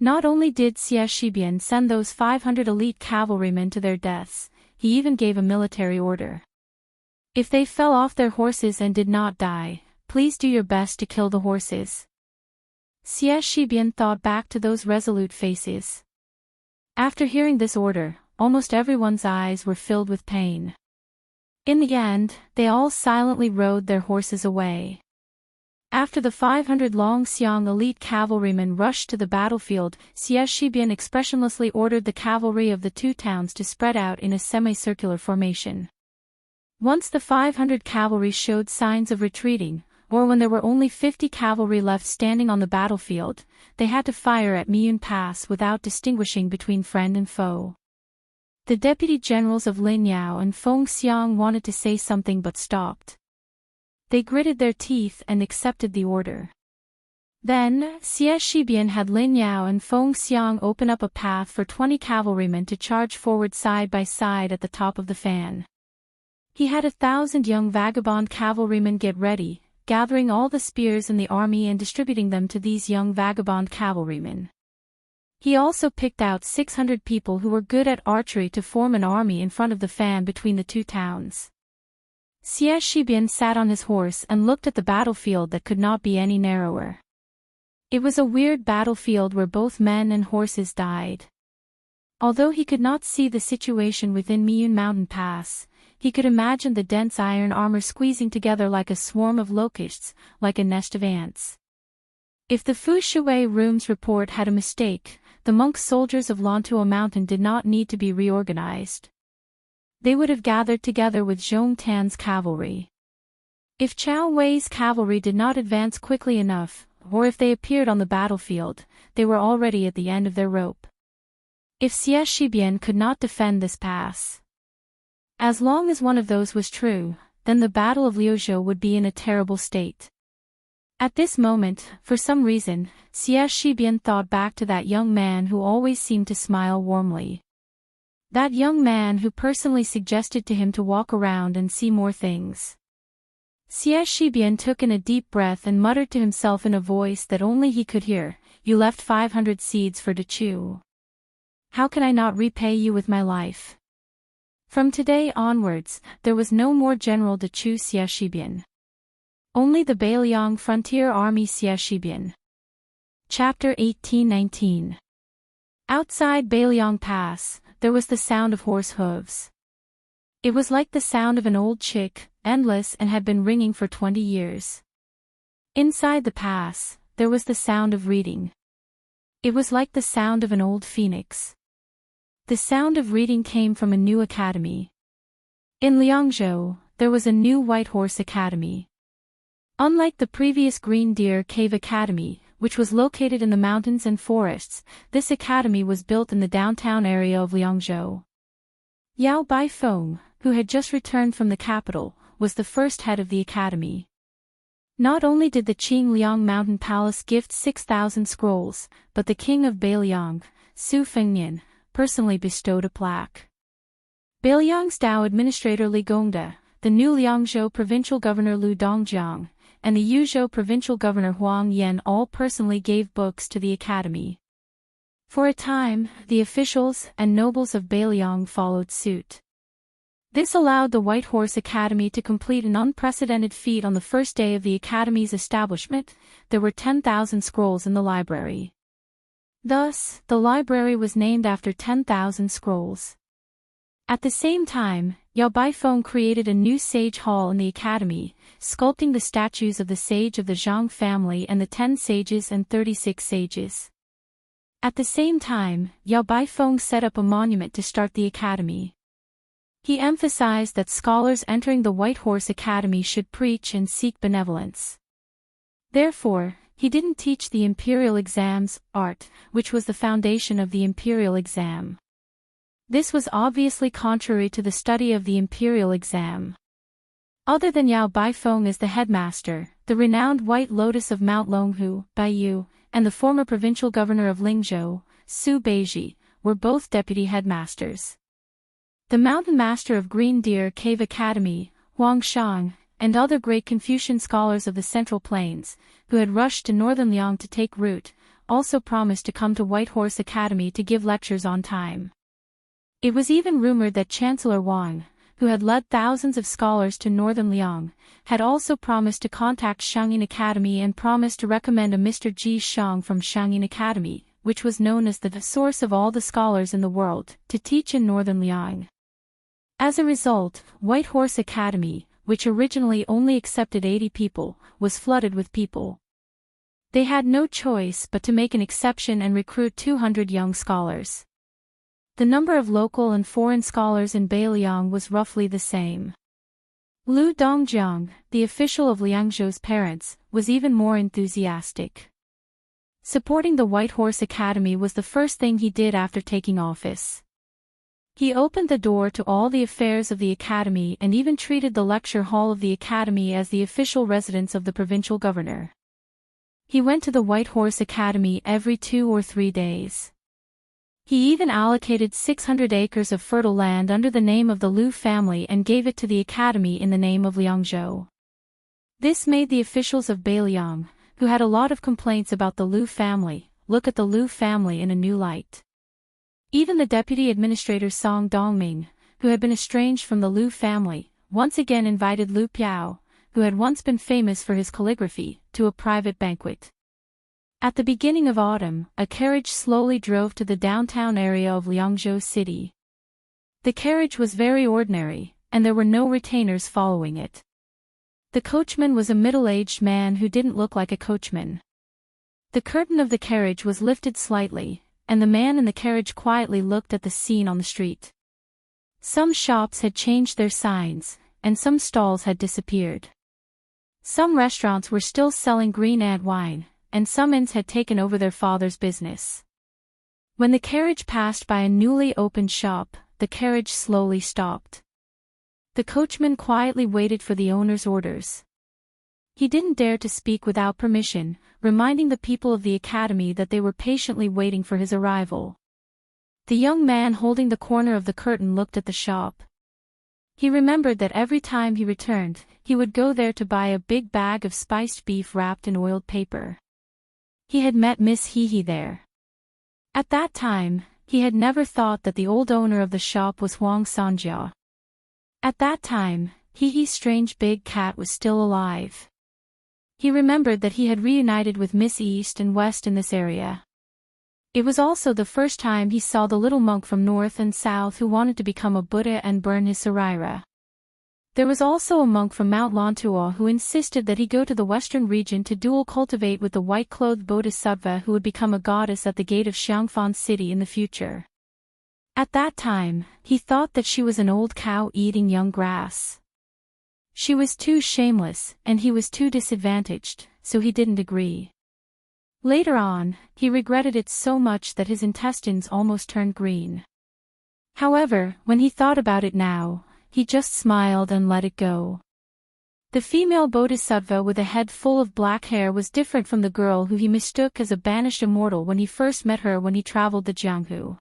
Not only did Xie Shibian send those 500 elite cavalrymen to their deaths, he even gave a military order. If they fell off their horses and did not die, please do your best to kill the horses. Xie Shibian thought back to those resolute faces. After hearing this order, almost everyone's eyes were filled with pain. In the end, they all silently rode their horses away. After the 500 Long Xiang elite cavalrymen rushed to the battlefield, Xie Shibian expressionlessly ordered the cavalry of the 2 towns to spread out in a semicircular formation. Once the 500 cavalry showed signs of retreating, or when there were only 50 cavalry left standing on the battlefield, they had to fire at Miyun Pass without distinguishing between friend and foe. The deputy generals of Linyao and Feng Xiang wanted to say something but stopped. They gritted their teeth and accepted the order. Then, Xie Shibian had Linyao and Feng Xiang open up a path for 20 cavalrymen to charge forward side by side at the top of the fan. He had 1,000 young vagabond cavalrymen get ready, gathering all the spears in the army and distributing them to these young vagabond cavalrymen. He also picked out 600 people who were good at archery to form an army in front of the fan between the two towns. Xie Shibian sat on his horse and looked at the battlefield that could not be any narrower. It was a weird battlefield where both men and horses died. Although he could not see the situation within Miyun Mountain Pass, he could imagine the dense iron armor squeezing together like a swarm of locusts, like a nest of ants. If the Fu Shui Room's report had a mistake, the monk soldiers of Lantuo Mountain did not need to be reorganized. They would have gathered together with Zhong Tan's cavalry. If Chao Wei's cavalry did not advance quickly enough, or if they appeared on the battlefield, they were already at the end of their rope. If Xie Shibian could not defend this pass, as long as one of those was true, then the Battle of Liuzhou would be in a terrible state. At this moment, for some reason, Xie Shibian thought back to that young man who always seemed to smile warmly. That young man who personally suggested to him to walk around and see more things. Xie Shibian took in a deep breath and muttered to himself in a voice that only he could hear, "You left 500 seeds for to chew. How can I not repay you with my life?" From today onwards, there was no more General de Chu Xie Shibian. Only the Beiliang Frontier Army Xie Shibian. Chapter 18-19. Outside Beiliang Pass, there was the sound of horse hooves. It was like the sound of an old chick, endless and had been ringing for 20 years. Inside the pass, there was the sound of reading. It was like the sound of an old phoenix. The sound of reading came from a new academy. In Liangzhou, there was a new White Horse Academy. Unlike the previous Green Deer Cave Academy, which was located in the mountains and forests, this academy was built in the downtown area of Liangzhou. Yao Baifeng, who had just returned from the capital, was the first head of the academy. Not only did the Qingliang Mountain Palace gift 6,000 scrolls, but the king of Beiliang, Su Fengnian, personally bestowed a plaque. Beiliang's Dao administrator Li Gongda, the new Liangzhou provincial governor Lu Dongjiang, and the Yuzhou provincial governor Huang Yan all personally gave books to the academy. For a time, the officials and nobles of Beiliang followed suit. This allowed the White Horse Academy to complete an unprecedented feat on the first day of the academy's establishment. There were 10,000 scrolls in the library. Thus, the library was named after 10,000 scrolls. At the same time, Yao Baifeng created a new sage hall in the academy, sculpting the statues of the sage of the Zhang family and the 10 sages and 36 sages. At the same time, Yao Baifeng set up a monument to start the academy. He emphasized that scholars entering the White Horse Academy should preach and seek benevolence. Therefore, he didn't teach the imperial exams, art, which was the foundation of the imperial exam. This was obviously contrary to the study of the imperial exam. Other than Yao Baifeng as the headmaster, the renowned White Lotus of Mount Longhu, Baiyu, and the former provincial governor of Lingzhou, Su Beiji, were both deputy headmasters. The mountain master of Green Deer Cave Academy, Huang Shang, and other great Confucian scholars of the Central Plains, who had rushed to northern Liang to take root, also promised to come to White Horse Academy to give lectures on time. It was even rumored that Chancellor Wang, who had led thousands of scholars to northern Liang, had also promised to contact Shangyin Academy and promised to recommend a Mr. Ji Shang from Shangyin Academy, which was known as the source of all the scholars in the world, to teach in northern Liang. As a result, White Horse Academy, which originally only accepted 80 people, was flooded with people. They had no choice but to make an exception and recruit 200 young scholars. The number of local and foreign scholars in Beiliang was roughly the same. Lu Dongjiang, the official of Liangzhou's parents, was even more enthusiastic. Supporting the White Horse Academy was the first thing he did after taking office. He opened the door to all the affairs of the academy and even treated the lecture hall of the academy as the official residence of the provincial governor. He went to the White Horse Academy every 2 or 3 days. He even allocated 600 acres of fertile land under the name of the Liu family and gave it to the academy in the name of Liangzhou. This made the officials of Beiliang, who had a lot of complaints about the Liu family, look at the Liu family in a new light. Even the deputy administrator Song Dongming, who had been estranged from the Liu family, once again invited Liu Piao, who had once been famous for his calligraphy, to a private banquet. At the beginning of autumn, a carriage slowly drove to the downtown area of Liangzhou City. The carriage was very ordinary, and there were no retainers following it. The coachman was a middle-aged man who didn't look like a coachman. The curtain of the carriage was lifted slightly, and the man in the carriage quietly looked at the scene on the street. Some shops had changed their signs, and some stalls had disappeared. Some restaurants were still selling green ant wine, and some inns had taken over their father's business. When the carriage passed by a newly opened shop, the carriage slowly stopped. The coachman quietly waited for the owner's orders. He didn't dare to speak without permission, reminding the people of the academy that they were patiently waiting for his arrival. The young man holding the corner of the curtain looked at the shop. He remembered that every time he returned, he would go there to buy a big bag of spiced beef wrapped in oiled paper. He had met Miss Hehe there. At that time, he had never thought that the old owner of the shop was Huang Sanjia. At that time, Hehe's strange big cat was still alive. He remembered that he had reunited with Miss East and West in this area. It was also the first time he saw the little monk from North and South who wanted to become a Buddha and burn his saraira. There was also a monk from Mount Lantua who insisted that he go to the western region to dual cultivate with the white-clothed bodhisattva who would become a goddess at the gate of Xiangfan City in the future. At that time, he thought that she was an old cow eating young grass. She was too shameless, and he was too disadvantaged, so he didn't agree. Later on, he regretted it so much that his intestines almost turned green. However, when he thought about it now, he just smiled and let it go. The female bodhisattva with a head full of black hair was different from the girl who he mistook as a banished immortal when he first met her when he traveled the Jianghu.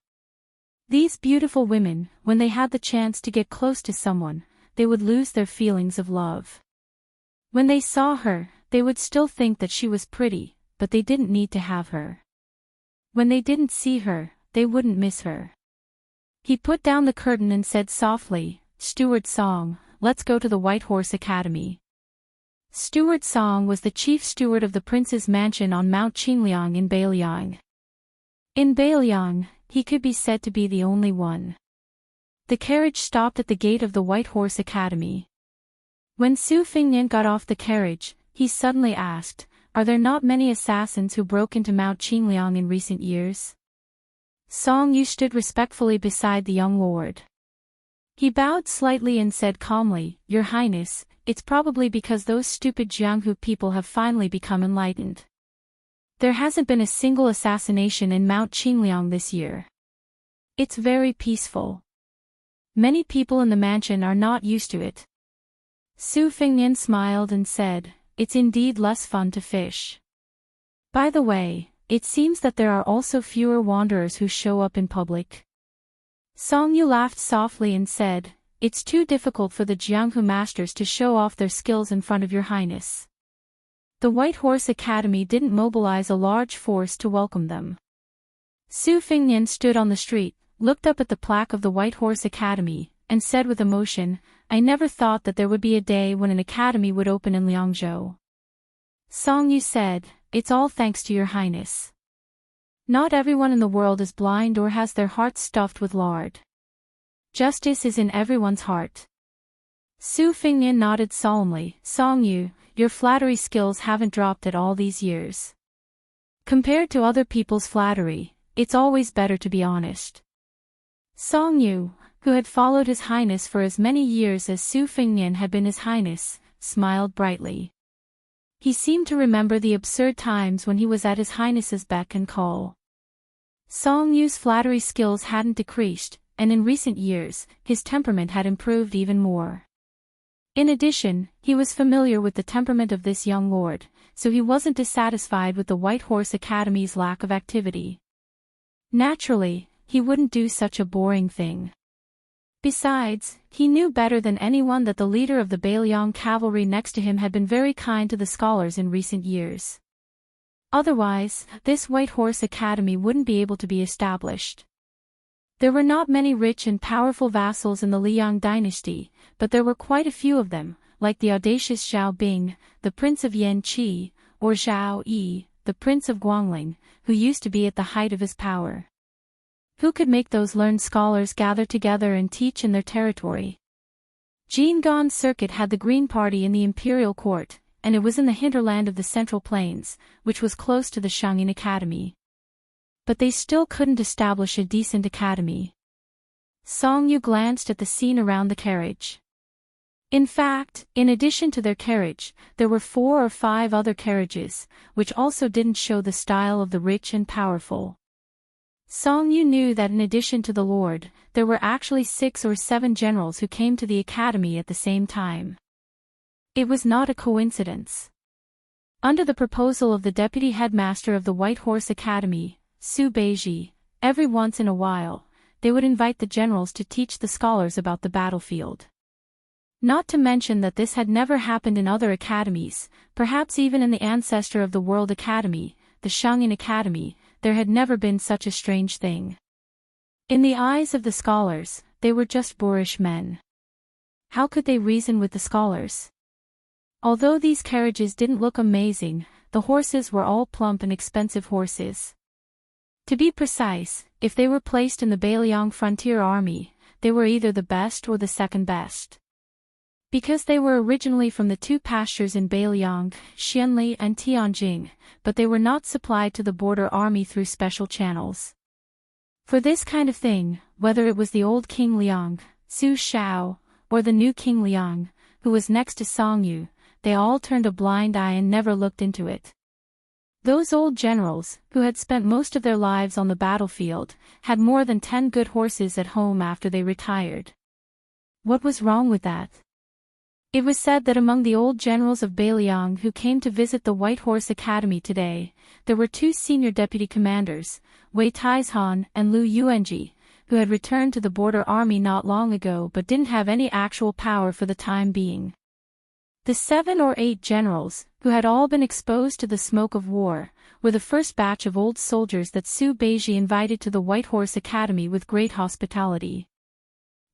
These beautiful women, when they had the chance to get close to someone, they would lose their feelings of love. When they saw her, they would still think that she was pretty, but they didn't need to have her. When they didn't see her, they wouldn't miss her. He put down the curtain and said softly, "Steward Song, let's go to the White Horse Academy." Steward Song was the chief steward of the prince's mansion on Mount Qingliang in Beiliang. In Beiliang, he could be said to be the only one. The carriage stopped at the gate of the White Horse Academy. When Su Fingnian got off the carriage, he suddenly asked, "Are there not many assassins who broke into Mount Qingliang in recent years?" Song Yu stood respectfully beside the young lord. He bowed slightly and said calmly, "Your Highness, it's probably because those stupid Jianghu people have finally become enlightened. There hasn't been a single assassination in Mount Qingliang this year. It's very peaceful. Many people in the mansion are not used to it." Su Fingnian smiled and said, "It's indeed less fun to fish. By the way, it seems that there are also fewer wanderers who show up in public." Song Yu laughed softly and said, "It's too difficult for the Jianghu masters to show off their skills in front of your highness." The White Horse Academy didn't mobilize a large force to welcome them. Su Fingnian stood on the street, looked up at the plaque of the White Horse Academy, and said with emotion, "I never thought that there would be a day when an academy would open in Liangzhou." Song Yu said, "It's all thanks to your highness. Not everyone in the world is blind or has their hearts stuffed with lard. Justice is in everyone's heart." Su Fingnian nodded solemnly. "Song Yu, your flattery skills haven't dropped at all these years. Compared to other people's flattery, it's always better to be honest." Song Yu, who had followed his highness for as many years as Su Fingnian had been his highness, smiled brightly. He seemed to remember the absurd times when he was at his highness's beck and call. Song Yu's flattery skills hadn't decreased, and in recent years, his temperament had improved even more. In addition, he was familiar with the temperament of this young lord, so he wasn't dissatisfied with the White Horse Academy's lack of activity. Naturally, he wouldn't do such a boring thing. Besides, he knew better than anyone that the leader of the Bailiang cavalry next to him had been very kind to the scholars in recent years. Otherwise, this White Horse Academy wouldn't be able to be established. There were not many rich and powerful vassals in the Liang dynasty, but there were quite a few of them, like the audacious Zhao Bing, the Prince of Yanqi, or Zhao Yi, the Prince of Guangling, who used to be at the height of his power. Who could make those learned scholars gather together and teach in their territory? Jing'an Circuit had the Green Party in the imperial court, and it was in the hinterland of the Central Plains, which was close to the Shangyin Academy. But they still couldn't establish a decent academy. Song Yu glanced at the scene around the carriage. In fact, in addition to their carriage, there were 4 or 5 other carriages, which also didn't show the style of the rich and powerful. Song Yu knew that in addition to the Lord, there were actually 6 or 7 generals who came to the academy at the same time. It was not a coincidence. Under the proposal of the deputy headmaster of the White Horse Academy, Su Beiji, every once in a while, they would invite the generals to teach the scholars about the battlefield. Not to mention that this had never happened in other academies, perhaps even in the ancestor of the World Academy, the Shangyin Academy, there had never been such a strange thing. In the eyes of the scholars, they were just boorish men. How could they reason with the scholars? Although these carriages didn't look amazing, the horses were all plump and expensive horses. To be precise, if they were placed in the Bailiang frontier army, they were either the best or the second best. Because they were originally from the 2 pastures in Bailiang, Xianli and Tianjing, but they were not supplied to the border army through special channels. For this kind of thing, whether it was the old King Liang, Su Shao, or the new King Liang, who was next to Song Yu, they all turned a blind eye and never looked into it. Those old generals, who had spent most of their lives on the battlefield, had more than 10 good horses at home after they retired. What was wrong with that? It was said that among the old generals of Bailiang who came to visit the White Horse Academy today, there were 2 senior deputy commanders, Wei Taizhan and Lu Yuanji, who had returned to the border army not long ago but didn't have any actual power for the time being. The 7 or 8 generals, who had all been exposed to the smoke of war, were the first batch of old soldiers that Su Beiji invited to the White Horse Academy with great hospitality.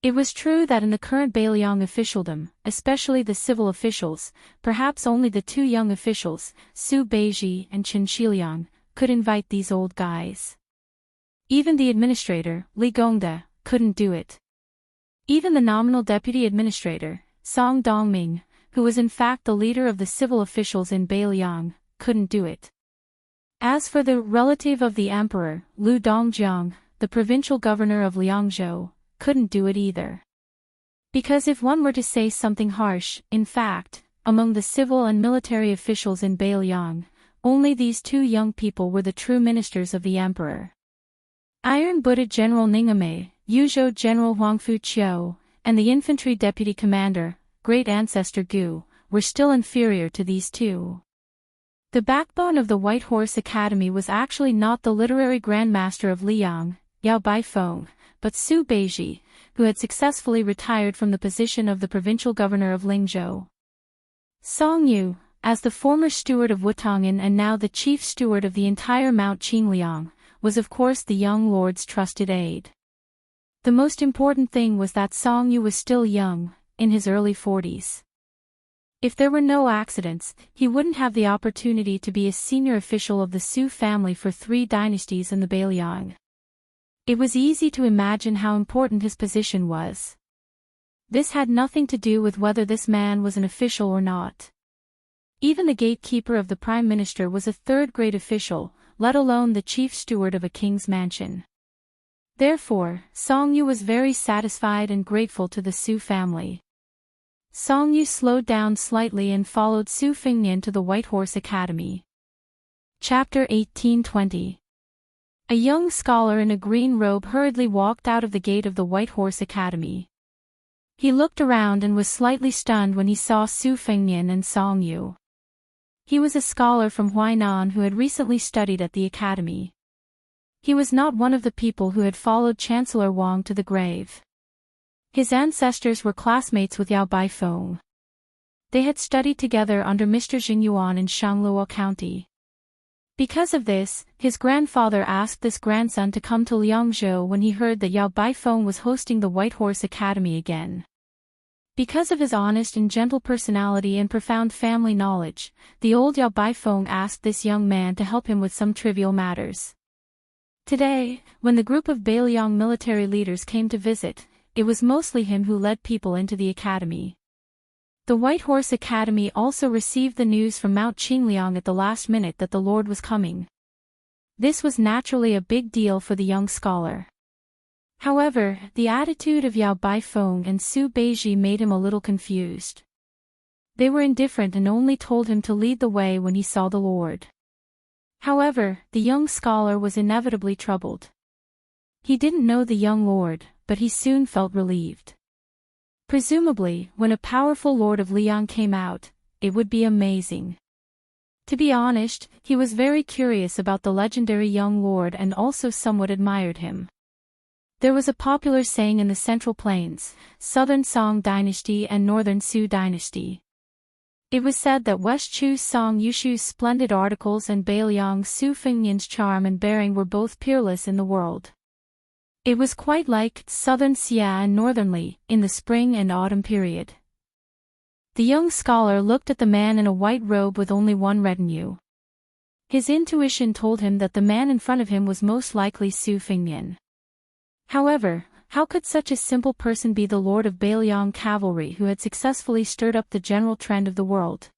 It was true that in the current Bailiang officialdom, especially the civil officials, perhaps only the 2 young officials, Su Beiji and Chen Shiliang, could invite these old guys. Even the administrator, Li Gongde, couldn't do it. Even the nominal deputy administrator, Song Dongming, who was in fact the leader of the civil officials in Bailiang, couldn't do it. As for the relative of the emperor, Lu Dongjiang, the provincial governor of Liangzhou, couldn't do it either. Because if one were to say something harsh, in fact, among the civil and military officials in Bailiang, only these 2 young people were the true ministers of the emperor. Iron Buddha General Ningame, Yuzhou General Huangfu Qiu, and the infantry deputy commander, great ancestor Gu, were still inferior to these 2. The backbone of the White Horse Academy was actually not the literary grandmaster of Liang, Yao Baifeng, but Su Beiji, who had successfully retired from the position of the provincial governor of Lingzhou. Song Yu, as the former steward of Wutong'an and now the chief steward of the entire Mount Qingliang, was of course the young lord's trusted aide. The most important thing was that Song Yu was still young, in his early 40s. If there were no accidents, he wouldn't have the opportunity to be a senior official of the Su family for 3 dynasties in the Bailiang. It was easy to imagine how important his position was. This had nothing to do with whether this man was an official or not. Even the gatekeeper of the prime minister was a 3rd-grade official, let alone the chief steward of a king's mansion. Therefore, Song Yu was very satisfied and grateful to the Su family. Song Yu slowed down slightly and followed Su Fengnian to the White Horse Academy. Chapter 1820. A young scholar in a green robe hurriedly walked out of the gate of the White Horse Academy. He looked around and was slightly stunned when he saw Su Fengnian and Song Yu. He was a scholar from Huainan who had recently studied at the academy. He was not one of the people who had followed Chancellor Wang to the grave. His ancestors were classmates with Yao Baifeng. They had studied together under Mr. Jingyuan in Shangluo County. Because of this, his grandfather asked this grandson to come to Liangzhou when he heard that Yao Baifeng was hosting the White Horse Academy again. Because of his honest and gentle personality and profound family knowledge, the old Yao Baifeng asked this young man to help him with some trivial matters. Today, when the group of Beiliang military leaders came to visit, it was mostly him who led people into the academy. The White Horse Academy also received the news from Mount Qingliang at the last minute that the Lord was coming. This was naturally a big deal for the young scholar. However, the attitude of Yao Baifeng and Su Beiji made him a little confused. They were indifferent and only told him to lead the way when he saw the Lord. However, the young scholar was inevitably troubled. He didn't know the young Lord, but he soon felt relieved. Presumably, when a powerful Lord of Liang came out, it would be amazing. To be honest, he was very curious about the legendary young Lord and also somewhat admired him. There was a popular saying in the Central Plains, Southern Song Dynasty and Northern Su Dynasty. It was said that West Chu Song Yushu's splendid articles and Beiliang Su Fengnian's charm and bearing were both peerless in the world. It was quite like Southern Xia and Northern Li in the spring and autumn period. The young scholar looked at the man in a white robe with only one retinue. His intuition told him that the man in front of him was most likely Su Fengnian. However, how could such a simple person be the lord of Beiliang cavalry who had successfully stirred up the general trend of the world?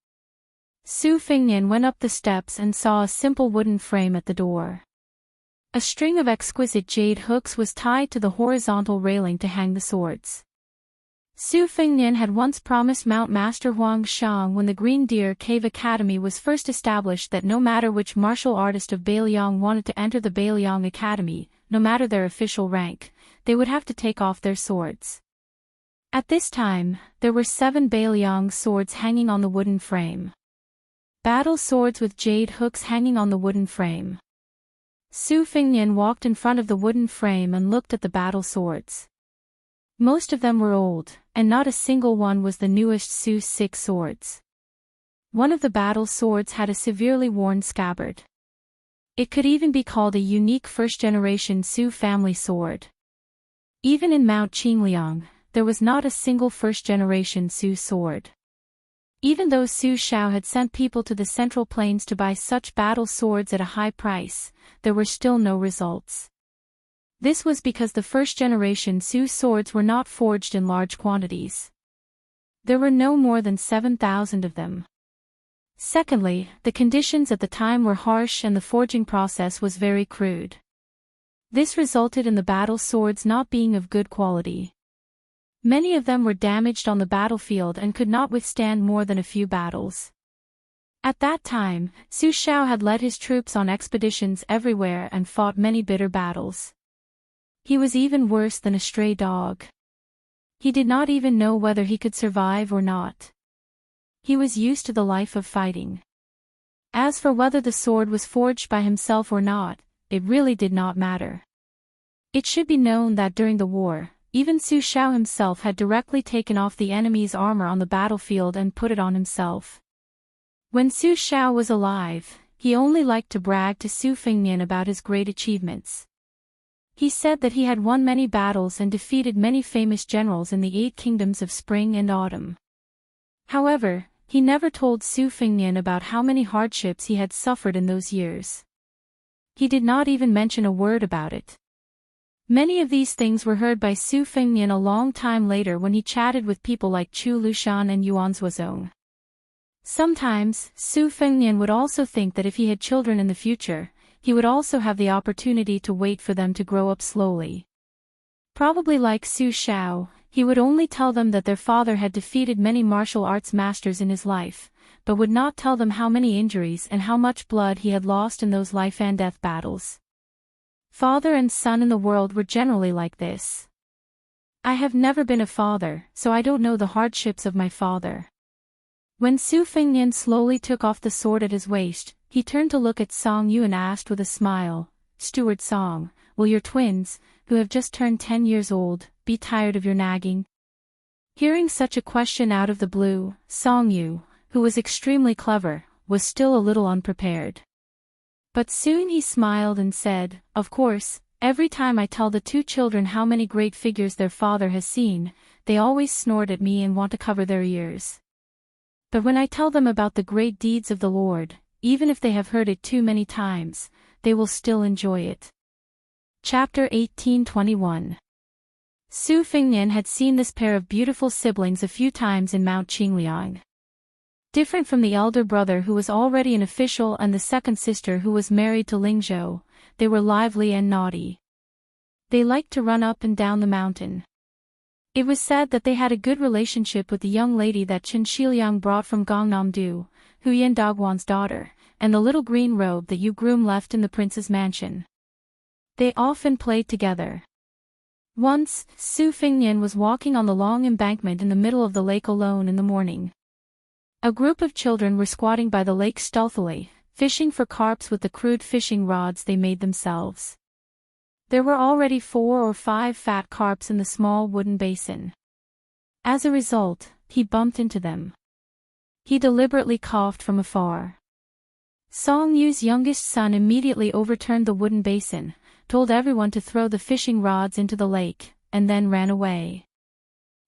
Su Fengnian went up the steps and saw a simple wooden frame at the door. A string of exquisite jade hooks was tied to the horizontal railing to hang the swords. Su Fengnian had once promised Mount Master Huang Shang when the Green Deer Cave Academy was first established that no matter which martial artist of Beiliang wanted to enter the Beiliang Academy, no matter their official rank, they would have to take off their swords. At this time, there were 7 Beiliang swords hanging on the wooden frame. Battle swords with jade hooks hanging on the wooden frame. Su Fengnian walked in front of the wooden frame and looked at the battle swords. Most of them were old, and not a single one was the newest Su 6 swords. One of the battle swords had a severely worn scabbard. It could even be called a unique first-generation Su family sword. Even in Mount Qingliang, there was not a single first-generation Su sword. Even though Su Shao had sent people to the Central Plains to buy such battle swords at a high price, there were still no results. This was because the first-generation Su swords were not forged in large quantities. There were no more than 7,000 of them. Secondly, the conditions at the time were harsh and the forging process was very crude. This resulted in the battle swords not being of good quality. Many of them were damaged on the battlefield and could not withstand more than a few battles. At that time, Su Shao had led his troops on expeditions everywhere and fought many bitter battles. He was even worse than a stray dog. He did not even know whether he could survive or not. He was used to the life of fighting. As for whether the sword was forged by himself or not, it really did not matter. It should be known that during the war, even Su Shao himself had directly taken off the enemy's armor on the battlefield and put it on himself. When Su Shao was alive, he only liked to brag to Su Fengnian about his great achievements. He said that he had won many battles and defeated many famous generals in the 8 kingdoms of spring and autumn. However, he never told Su Fengnian about how many hardships he had suffered in those years. He did not even mention a word about it. Many of these things were heard by Su Fengnian a long time later when he chatted with people like Chu Lushan and Yuan Zuozong. Sometimes, Su Fengnian would also think that if he had children in the future, he would also have the opportunity to wait for them to grow up slowly. Probably like Su Shao, he would only tell them that their father had defeated many martial arts masters in his life, but would not tell them how many injuries and how much blood he had lost in those life and death battles. Father and son in the world were generally like this. I have never been a father, so I don't know the hardships of my father. When Su Fengnian slowly took off the sword at his waist, he turned to look at Song Yu and asked with a smile, Steward Song, will your twins, who have just turned 10 years old, be tired of your nagging? Hearing such a question out of the blue, Song Yu, who was extremely clever, was still a little unprepared. But soon he smiled and said, of course, every time I tell the two children how many great figures their father has seen, they always snort at me and want to cover their ears. But when I tell them about the great deeds of the Lord, even if they have heard it too many times, they will still enjoy it. Chapter 1821. Su Fengnian had seen this pair of beautiful siblings a few times in Mount Qingliang. Different from the elder brother who was already an official and the second sister who was married to Lingzhou, they were lively and naughty. They liked to run up and down the mountain. It was said that they had a good relationship with the young lady that Chen Shiliang brought from Gangnam-do, Hu Yan Dagwan's daughter, and the little green robe that Yu Groom left in the prince's mansion. They often played together. Once, Su Fengnian was walking on the long embankment in the middle of the lake alone in the morning. A group of children were squatting by the lake stealthily, fishing for carps with the crude fishing rods they made themselves. There were already 4 or 5 fat carps in the small wooden basin. As a result, he bumped into them. He deliberately coughed from afar. Song Yu's youngest son immediately overturned the wooden basin, told everyone to throw the fishing rods into the lake, and then ran away.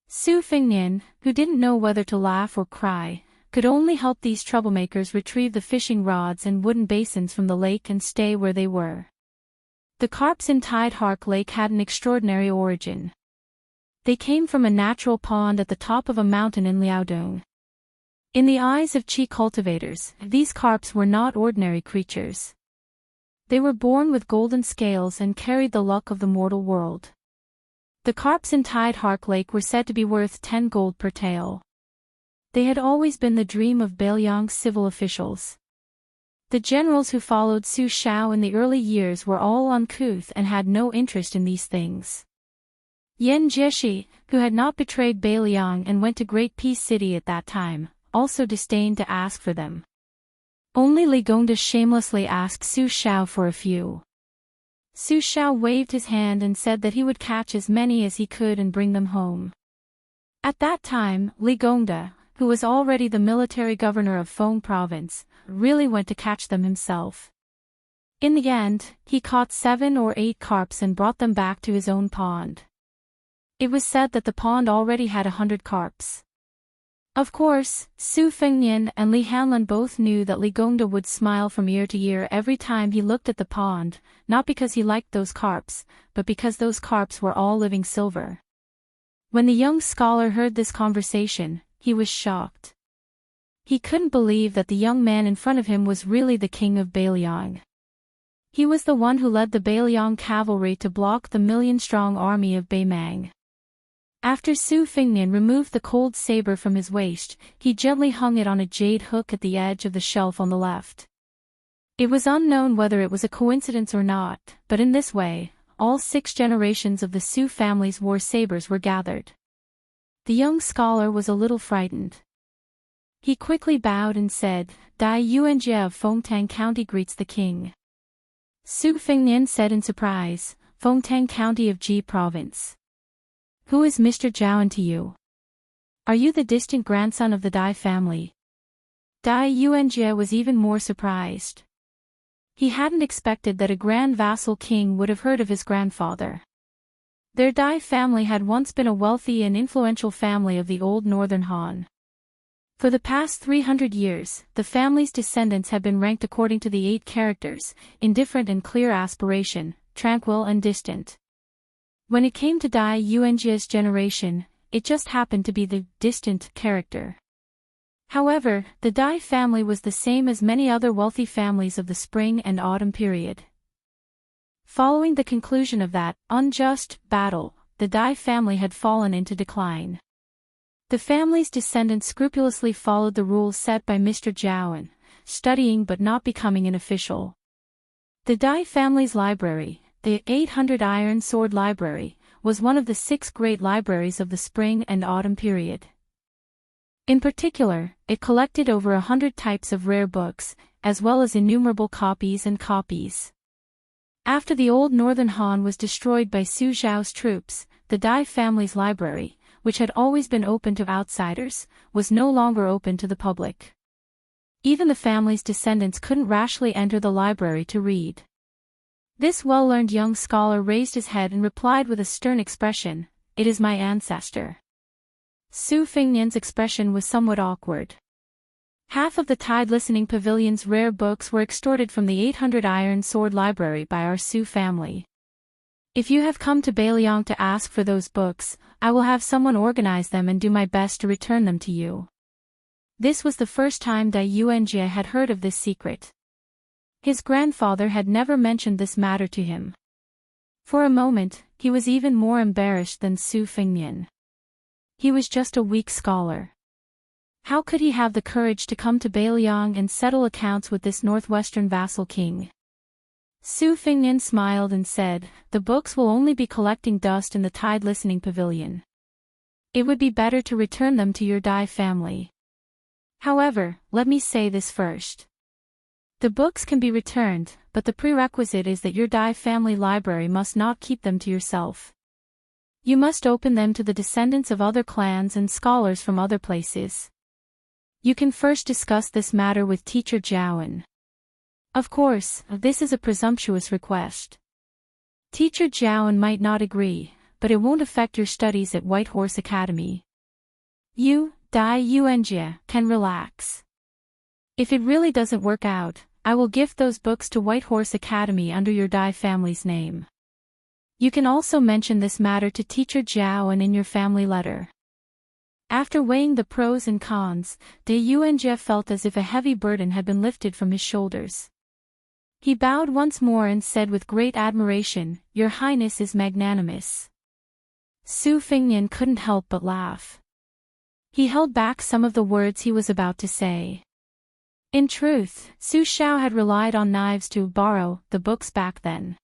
Su Fengnian, who didn't know whether to laugh or cry, could only help these troublemakers retrieve the fishing rods and wooden basins from the lake and stay where they were. The carps in Tide Hark Lake had an extraordinary origin. They came from a natural pond at the top of a mountain in Liaodong. In the eyes of Qi cultivators, these carps were not ordinary creatures. They were born with golden scales and carried the luck of the mortal world. The carps in Tide Hark Lake were said to be worth 10 gold per tael. They had always been the dream of Beiliang's civil officials. The generals who followed Su Shao in the early years were all uncouth and had no interest in these things. Yan Jieshi, who had not betrayed Beiliang and went to Great Peace City at that time, also disdained to ask for them. Only Li Gongda shamelessly asked Su Shao for a few. Su Shao waved his hand and said that he would catch as many as he could and bring them home. At that time, Li Gongda, who was already the military governor of Feng province, really went to catch them himself. In the end, he caught 7 or 8 carps and brought them back to his own pond. It was said that the pond already had 100 carps. Of course, Su Fengnian and Li Hanlun both knew that Li Gongda would smile from ear to ear every time he looked at the pond, not because he liked those carps, but because those carps were all living silver. When the young scholar heard this conversation, he was shocked. He couldn't believe that the young man in front of him was really the king of Beiliang. He was the one who led the Beiliang cavalry to block the million-strong army of Beimang. After Su Fengnian removed the cold saber from his waist, he gently hung it on a jade hook at the edge of the shelf on the left. It was unknown whether it was a coincidence or not, but in this way, all 6 generations of the Su family's war sabers were gathered. The young scholar was a little frightened. He quickly bowed and said, Dai Yuanjie of Fengtang County greets the king. Su Fengnian said in surprise, Fengtang County of Ji Province. Who is Mr. Zhaoan to you? Are you the distant grandson of the Dai family? Dai Yuanjie was even more surprised. He hadn't expected that a grand vassal king would have heard of his grandfather. Their Dai family had once been a wealthy and influential family of the old northern Han. For the past 300 years, the family's descendants have been ranked according to the 8 characters, indifferent and clear aspiration, tranquil and distant. When it came to Dai Yuanjie's generation, it just happened to be the distant character. However, the Dai family was the same as many other wealthy families of the spring and autumn period. Following the conclusion of that unjust battle, the Dai family had fallen into decline. The family's descendants scrupulously followed the rules set by Mr. Zhaoan, studying but not becoming an official. The Dai family's library, the 800 Iron Sword Library, was one of the 6 great libraries of the spring and autumn period. In particular, it collected over 100 types of rare books, as well as innumerable copies and copies. After the old northern Han was destroyed by Su Zhao's troops, the Dai family's library, which had always been open to outsiders, was no longer open to the public. Even the family's descendants couldn't rashly enter the library to read. This well-learned young scholar raised his head and replied with a stern expression, "It is my ancestor." Su Fengnian's expression was somewhat awkward. Half of the Tide Listening Pavilion's rare books were extorted from the 800 Iron Sword Library by our Su family. If you have come to Bailiang to ask for those books, I will have someone organize them and do my best to return them to you. This was the first time Dai Yuanjie had heard of this secret. His grandfather had never mentioned this matter to him. For a moment, he was even more embarrassed than Su Fengnian. He was just a weak scholar. How could he have the courage to come to Bailiang and settle accounts with this northwestern vassal king? Su Fengnian smiled and said, "The books will only be collecting dust in the Tide Listening Pavilion. It would be better to return them to your Dai family. However, let me say this first. The books can be returned, but the prerequisite is that your Dai family library must not keep them to yourself. You must open them to the descendants of other clans and scholars from other places. You can first discuss this matter with teacher Jiaowen. Of course, this is a presumptuous request. Teacher Jiaowen might not agree, but it won't affect your studies at White Horse Academy. You, Dai Yuanjie, can relax. If it really doesn't work out, I will gift those books to White Horse Academy under your Dai family's name. You can also mention this matter to teacher Jiaowen in your family letter." After weighing the pros and cons, Dai Yuanjie felt as if a heavy burden had been lifted from his shoulders. He bowed once more and said with great admiration, "Your Highness is magnanimous." Su Fengnian couldn't help but laugh. He held back some of the words he was about to say. In truth, Su Xiao had relied on knives to borrow the books back then.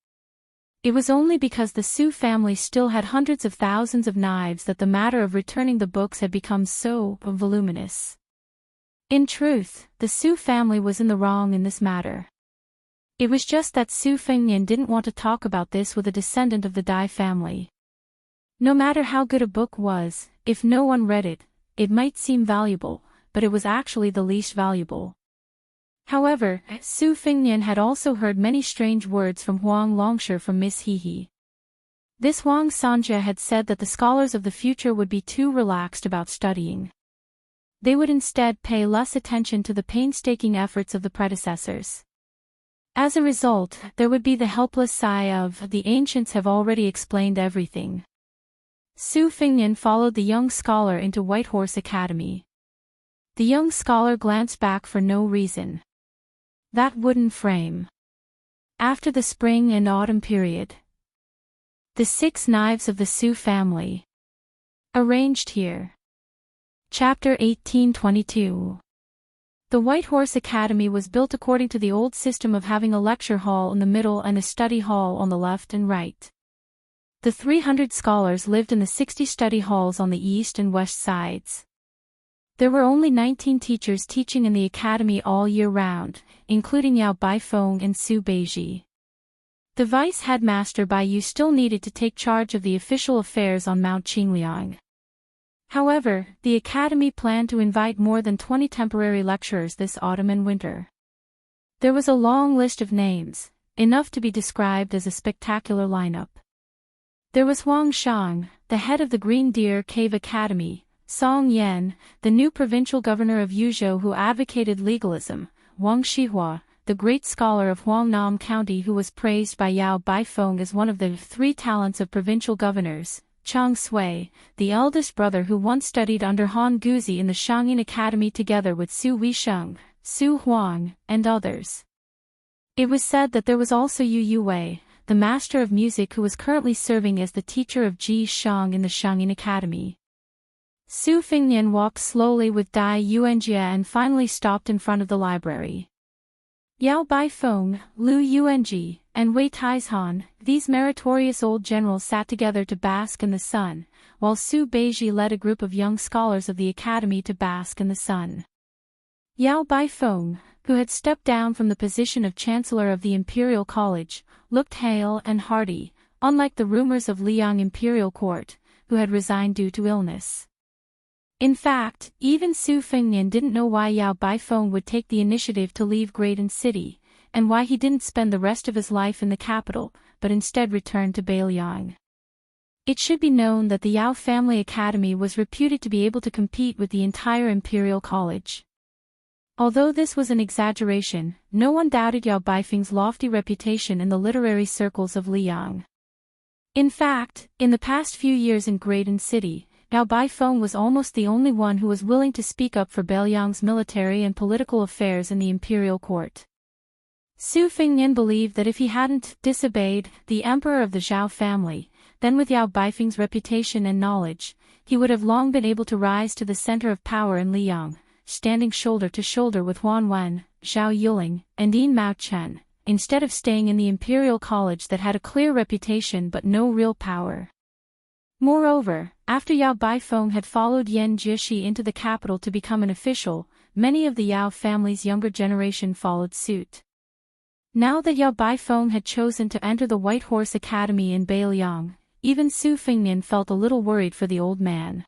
It was only because the Su family still had hundreds of thousands of knives that the matter of returning the books had become so voluminous. In truth, the Su family was in the wrong in this matter. It was just that Su Fengnian didn't want to talk about this with a descendant of the Dai family. No matter how good a book was, if no one read it, it might seem valuable, but it was actually the least valuable. However, Su Fengnian had also heard many strange words from Huang Longshi from Miss Hehe. This Huang Sanja had said that the scholars of the future would be too relaxed about studying. They would instead pay less attention to the painstaking efforts of the predecessors. As a result, there would be the helpless sigh of, "The ancients have already explained everything." Su Fengnian followed the young scholar into White Horse Academy. The young scholar glanced back for no reason. That wooden frame. After the spring and autumn period. The 6 knives of the Su family. Arranged here. Chapter 1822. The White Horse Academy was built according to the old system of having a lecture hall in the middle and a study hall on the left and right. The 300 scholars lived in the 60 study halls on the east and west sides. There were only 19 teachers teaching in the academy all year round, including Yao Baifeng and Su Beiji. The vice headmaster Bai Yu still needed to take charge of the official affairs on Mount Qingliang. However, the academy planned to invite more than 20 temporary lecturers this autumn and winter. There was a long list of names, enough to be described as a spectacular lineup. There was Huang Shang, the head of the Green Deer Cave Academy, Song Yan, the new provincial governor of Yuzhou who advocated legalism, Wang Shihua, the great scholar of Huangnam County who was praised by Yao Baifeng as one of the 3 talents of provincial governors, Chang Sui, the eldest brother who once studied under Han Guzi in the Shangyin Academy together with Su Weisheng, Su Huang, and others. It was said that there was also Yu Yuwei, the master of music who was currently serving as the teacher of Ji Shang in the Shangyin Academy. Su Fengnian walked slowly with Dai Yuanjie and finally stopped in front of the library. Yao Baifeng, Lu Yuanji, and Wei Taizhan, these meritorious old generals sat together to bask in the sun, while Su Beiji led a group of young scholars of the academy to bask in the sun. Yao Baifeng, who had stepped down from the position of Chancellor of the Imperial College, looked hale and hearty, unlike the rumors of Liang Imperial Court, who had resigned due to illness. In fact, even Su Fengnian didn't know why Yao Baifeng would take the initiative to leave Graydon City, and why he didn't spend the rest of his life in the capital, but instead returned to Beiliang. It should be known that the Yao family academy was reputed to be able to compete with the entire Imperial College. Although this was an exaggeration, no one doubted Yao Baifeng's lofty reputation in the literary circles of Liang. In fact, in the past few years in Graydon City, Yao Baifeng was almost the only one who was willing to speak up for Beiliang's military and political affairs in the imperial court. Su Fengnian believed that if he hadn't disobeyed the emperor of the Zhao family, then with Yao Baifeng's reputation and knowledge, he would have long been able to rise to the center of power in Liang, standing shoulder to shoulder with Huan Wen, Zhao Yuling, and Yin Mao Chen, instead of staying in the imperial college that had a clear reputation but no real power. Moreover, after Yao Baifeng had followed Yan Jieshi into the capital to become an official, many of the Yao family's younger generation followed suit. Now that Yao Baifeng had chosen to enter the White Horse Academy in Beiliang, even Su Fengnian felt a little worried for the old man.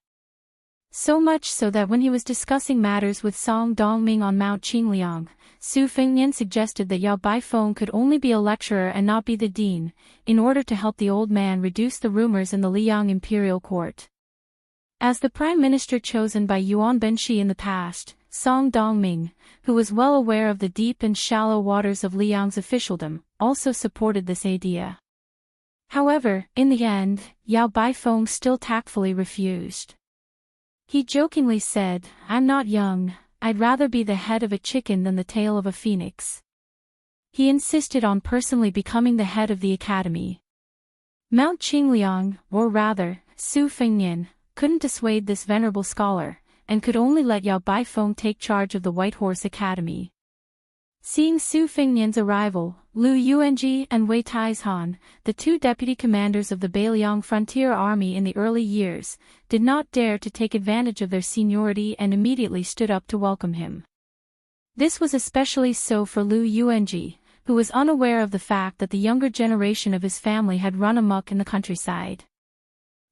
So much so that when he was discussing matters with Song Dongming on Mount Qingliang, Su Fengnian suggested that Yao Baifeng could only be a lecturer and not be the dean, in order to help the old man reduce the rumors in the Liang imperial court. As the prime minister chosen by Yuan Benshi in the past, Song Dongming, who was well aware of the deep and shallow waters of Liang's officialdom, also supported this idea. However, in the end, Yao Baifeng still tactfully refused. He jokingly said, "I'm not young, I'd rather be the head of a chicken than the tail of a phoenix." He insisted on personally becoming the head of the academy. Mount Qingliang, or rather, Su Fengnian, couldn't dissuade this venerable scholar, and could only let Yao Baifeng take charge of the White Horse Academy. Seeing Su Fengnian's arrival, Lu Yuanji and Wei Taizhan, the two deputy commanders of the Beiliang frontier army in the early years, did not dare to take advantage of their seniority and immediately stood up to welcome him. This was especially so for Lu Yuanji, who was unaware of the fact that the younger generation of his family had run amok in the countryside.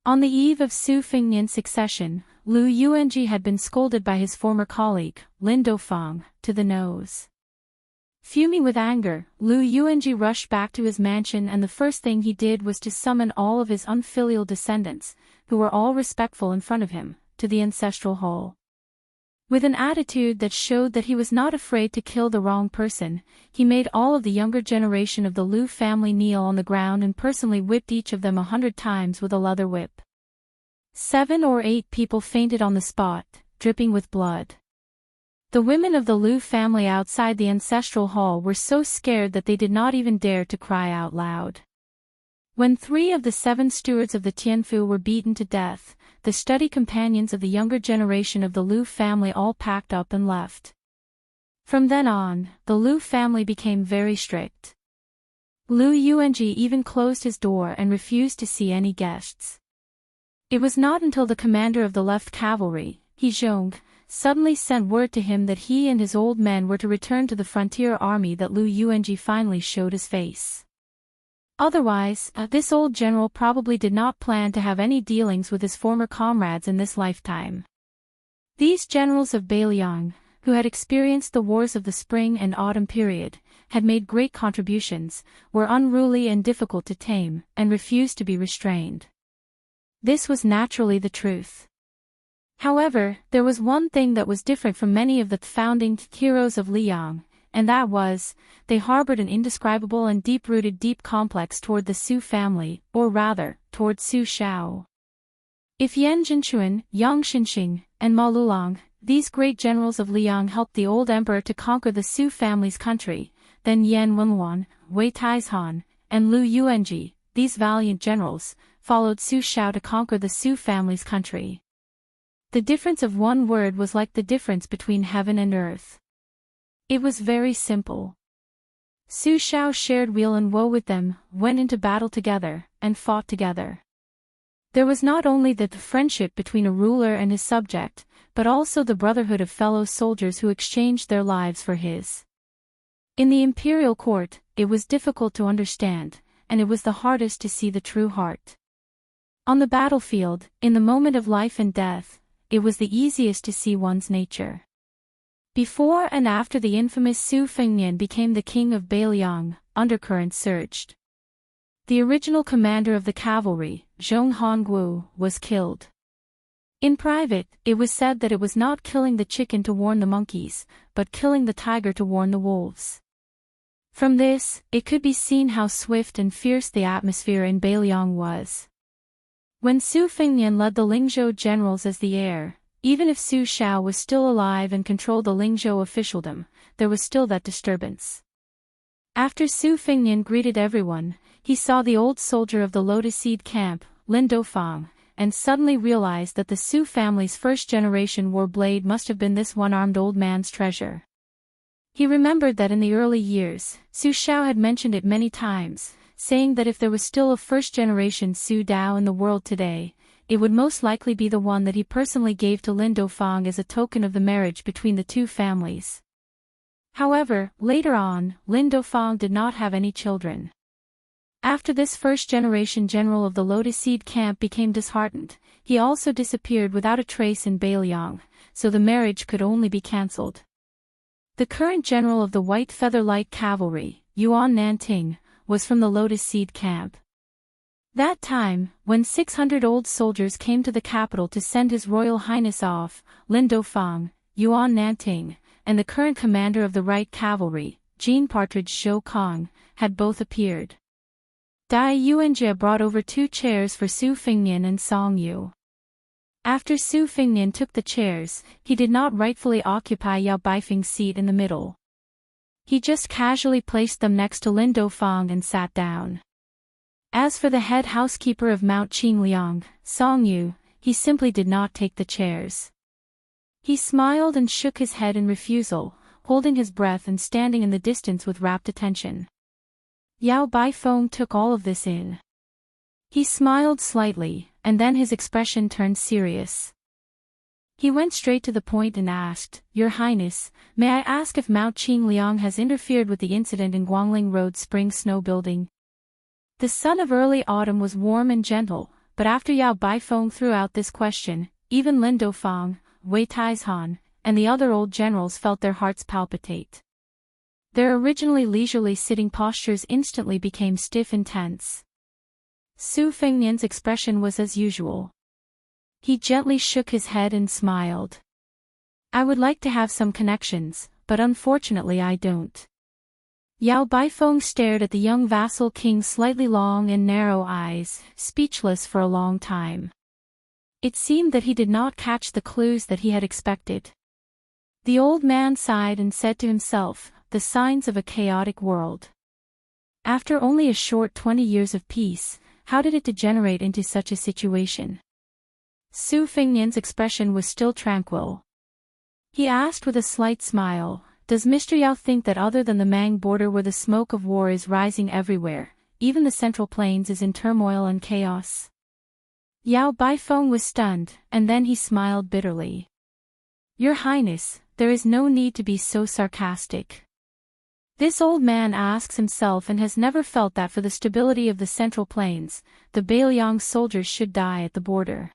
On the eve of Su Fengnian's succession, Lu Yuanji had been scolded by his former colleague, Lin Dofang, to the nose. Fuming with anger, Lu Yuanji rushed back to his mansion, and the first thing he did was to summon all of his unfilial descendants, who were all respectful in front of him, to the ancestral hall. With an attitude that showed that he was not afraid to kill the wrong person, he made all of the younger generation of the Lu family kneel on the ground and personally whipped each of them 100 times with a leather whip. 7 or 8 people fainted on the spot, dripping with blood. The women of the Lu family outside the ancestral hall were so scared that they did not even dare to cry out loud. When 3 of the 7 stewards of the Tianfu were beaten to death, the study companions of the younger generation of the Lu family all packed up and left. From then on, the Lu family became very strict. Lu Yuanji even closed his door and refused to see any guests. It was not until the commander of the left cavalry, He Zhong, suddenly sent word to him that he and his old men were to return to the frontier army that Lu Yuanji finally showed his face. Otherwise, this old general probably did not plan to have any dealings with his former comrades in this lifetime. These generals of Beiliang, who had experienced the wars of the spring and autumn period, had made great contributions, were unruly and difficult to tame, and refused to be restrained. This was naturally the truth. However, there was one thing that was different from many of the founding heroes of Liang, and that was, they harbored an indescribable and deep-rooted deep complex toward the Su family, or rather, toward Su Shao. If Yan Jinchuan, Yang Xinxing, and Ma Lulang, these great generals of Liang helped the old emperor to conquer the Su family's country, then Yan Wenluan, Wei Taizhan, and Lu Yuanji, these valiant generals, followed Su Shao to conquer the Su family's country. The difference of one word was like the difference between heaven and earth. It was very simple. Su Shao shared weal and woe with them, went into battle together, and fought together. There was not only the friendship between a ruler and his subject, but also the brotherhood of fellow soldiers who exchanged their lives for his. In the imperial court, it was difficult to understand, and it was the hardest to see the true heart. On the battlefield, in the moment of life and death, it was the easiest to see one's nature. Before and after the infamous Su Fengnian became the king of Beiliang, undercurrents surged. The original commander of the cavalry, Zhong Hongwu, was killed. In private, it was said that it was not killing the chicken to warn the monkeys, but killing the tiger to warn the wolves. From this, it could be seen how swift and fierce the atmosphere in Beiliang was. When Su Fengnian led the Lingzhou generals as the heir, even if Su Shao was still alive and controlled the Lingzhou officialdom, there was still that disturbance. After Su Fengnian greeted everyone, he saw the old soldier of the Lotus Seed camp, Lin Dofang, and suddenly realized that the Su family's first-generation war blade must have been this one-armed old man's treasure. He remembered that in the early years, Su Shao had mentioned it many times, saying that if there was still a first-generation Su Dao in the world today, it would most likely be the one that he personally gave to Lin Dofang as a token of the marriage between the two families. However, later on, Lin Dofang did not have any children. After this first-generation general of the Lotus Seed camp became disheartened, he also disappeared without a trace in Beiliang, so the marriage could only be cancelled. The current general of the White Feather Light Cavalry, Yuan Nanting, was from the Lotus Seed camp. That time, when 600 old soldiers came to the capital to send His Royal Highness off, Lin Dofang, Yuan Nanting, and the current commander of the Right Cavalry, Jean Partridge Zhou Kong, had both appeared. Dai Yuanjie brought over 2 chairs for Su Fengnian and Song Yu. After Su Fengnian took the chairs, he did not rightfully occupy Yao Baifeng's seat in the middle. He just casually placed them next to Lin Dofang and sat down. As for the head housekeeper of Mount Qingliang, Song Yu, he simply did not take the chairs. He smiled and shook his head in refusal, holding his breath and standing in the distance with rapt attention. Yao Baifeng took all of this in. He smiled slightly, and then his expression turned serious. He went straight to the point and asked, "Your Highness, may I ask if Mount Qingliang has interfered with the incident in Guangling Road spring snow building?" The sun of early autumn was warm and gentle, but after Yao Baifeng threw out this question, even Lin Dofang, Wei Taizhan, and the other old generals felt their hearts palpitate. Their originally leisurely sitting postures instantly became stiff and tense. Su Fengnian's expression was as usual. He gently shook his head and smiled. "I would like to have some connections, but unfortunately I don't." Yao Baifeng stared at the young vassal king's slightly long and narrow eyes, speechless for a long time. It seemed that he did not catch the clues that he had expected. The old man sighed and said to himself, "The signs of a chaotic world." After only a short 20 years of peace, how did it degenerate into such a situation? Su Fengnian's expression was still tranquil. He asked with a slight smile, "Does Mr. Yao think that other than the Mang border where the smoke of war is rising everywhere, even the Central Plains is in turmoil and chaos?" Yao Baifeng was stunned, and then he smiled bitterly. "Your Highness, there is no need to be so sarcastic. This old man asks himself and has never felt that for the stability of the Central Plains, the Beiliang soldiers should die at the border."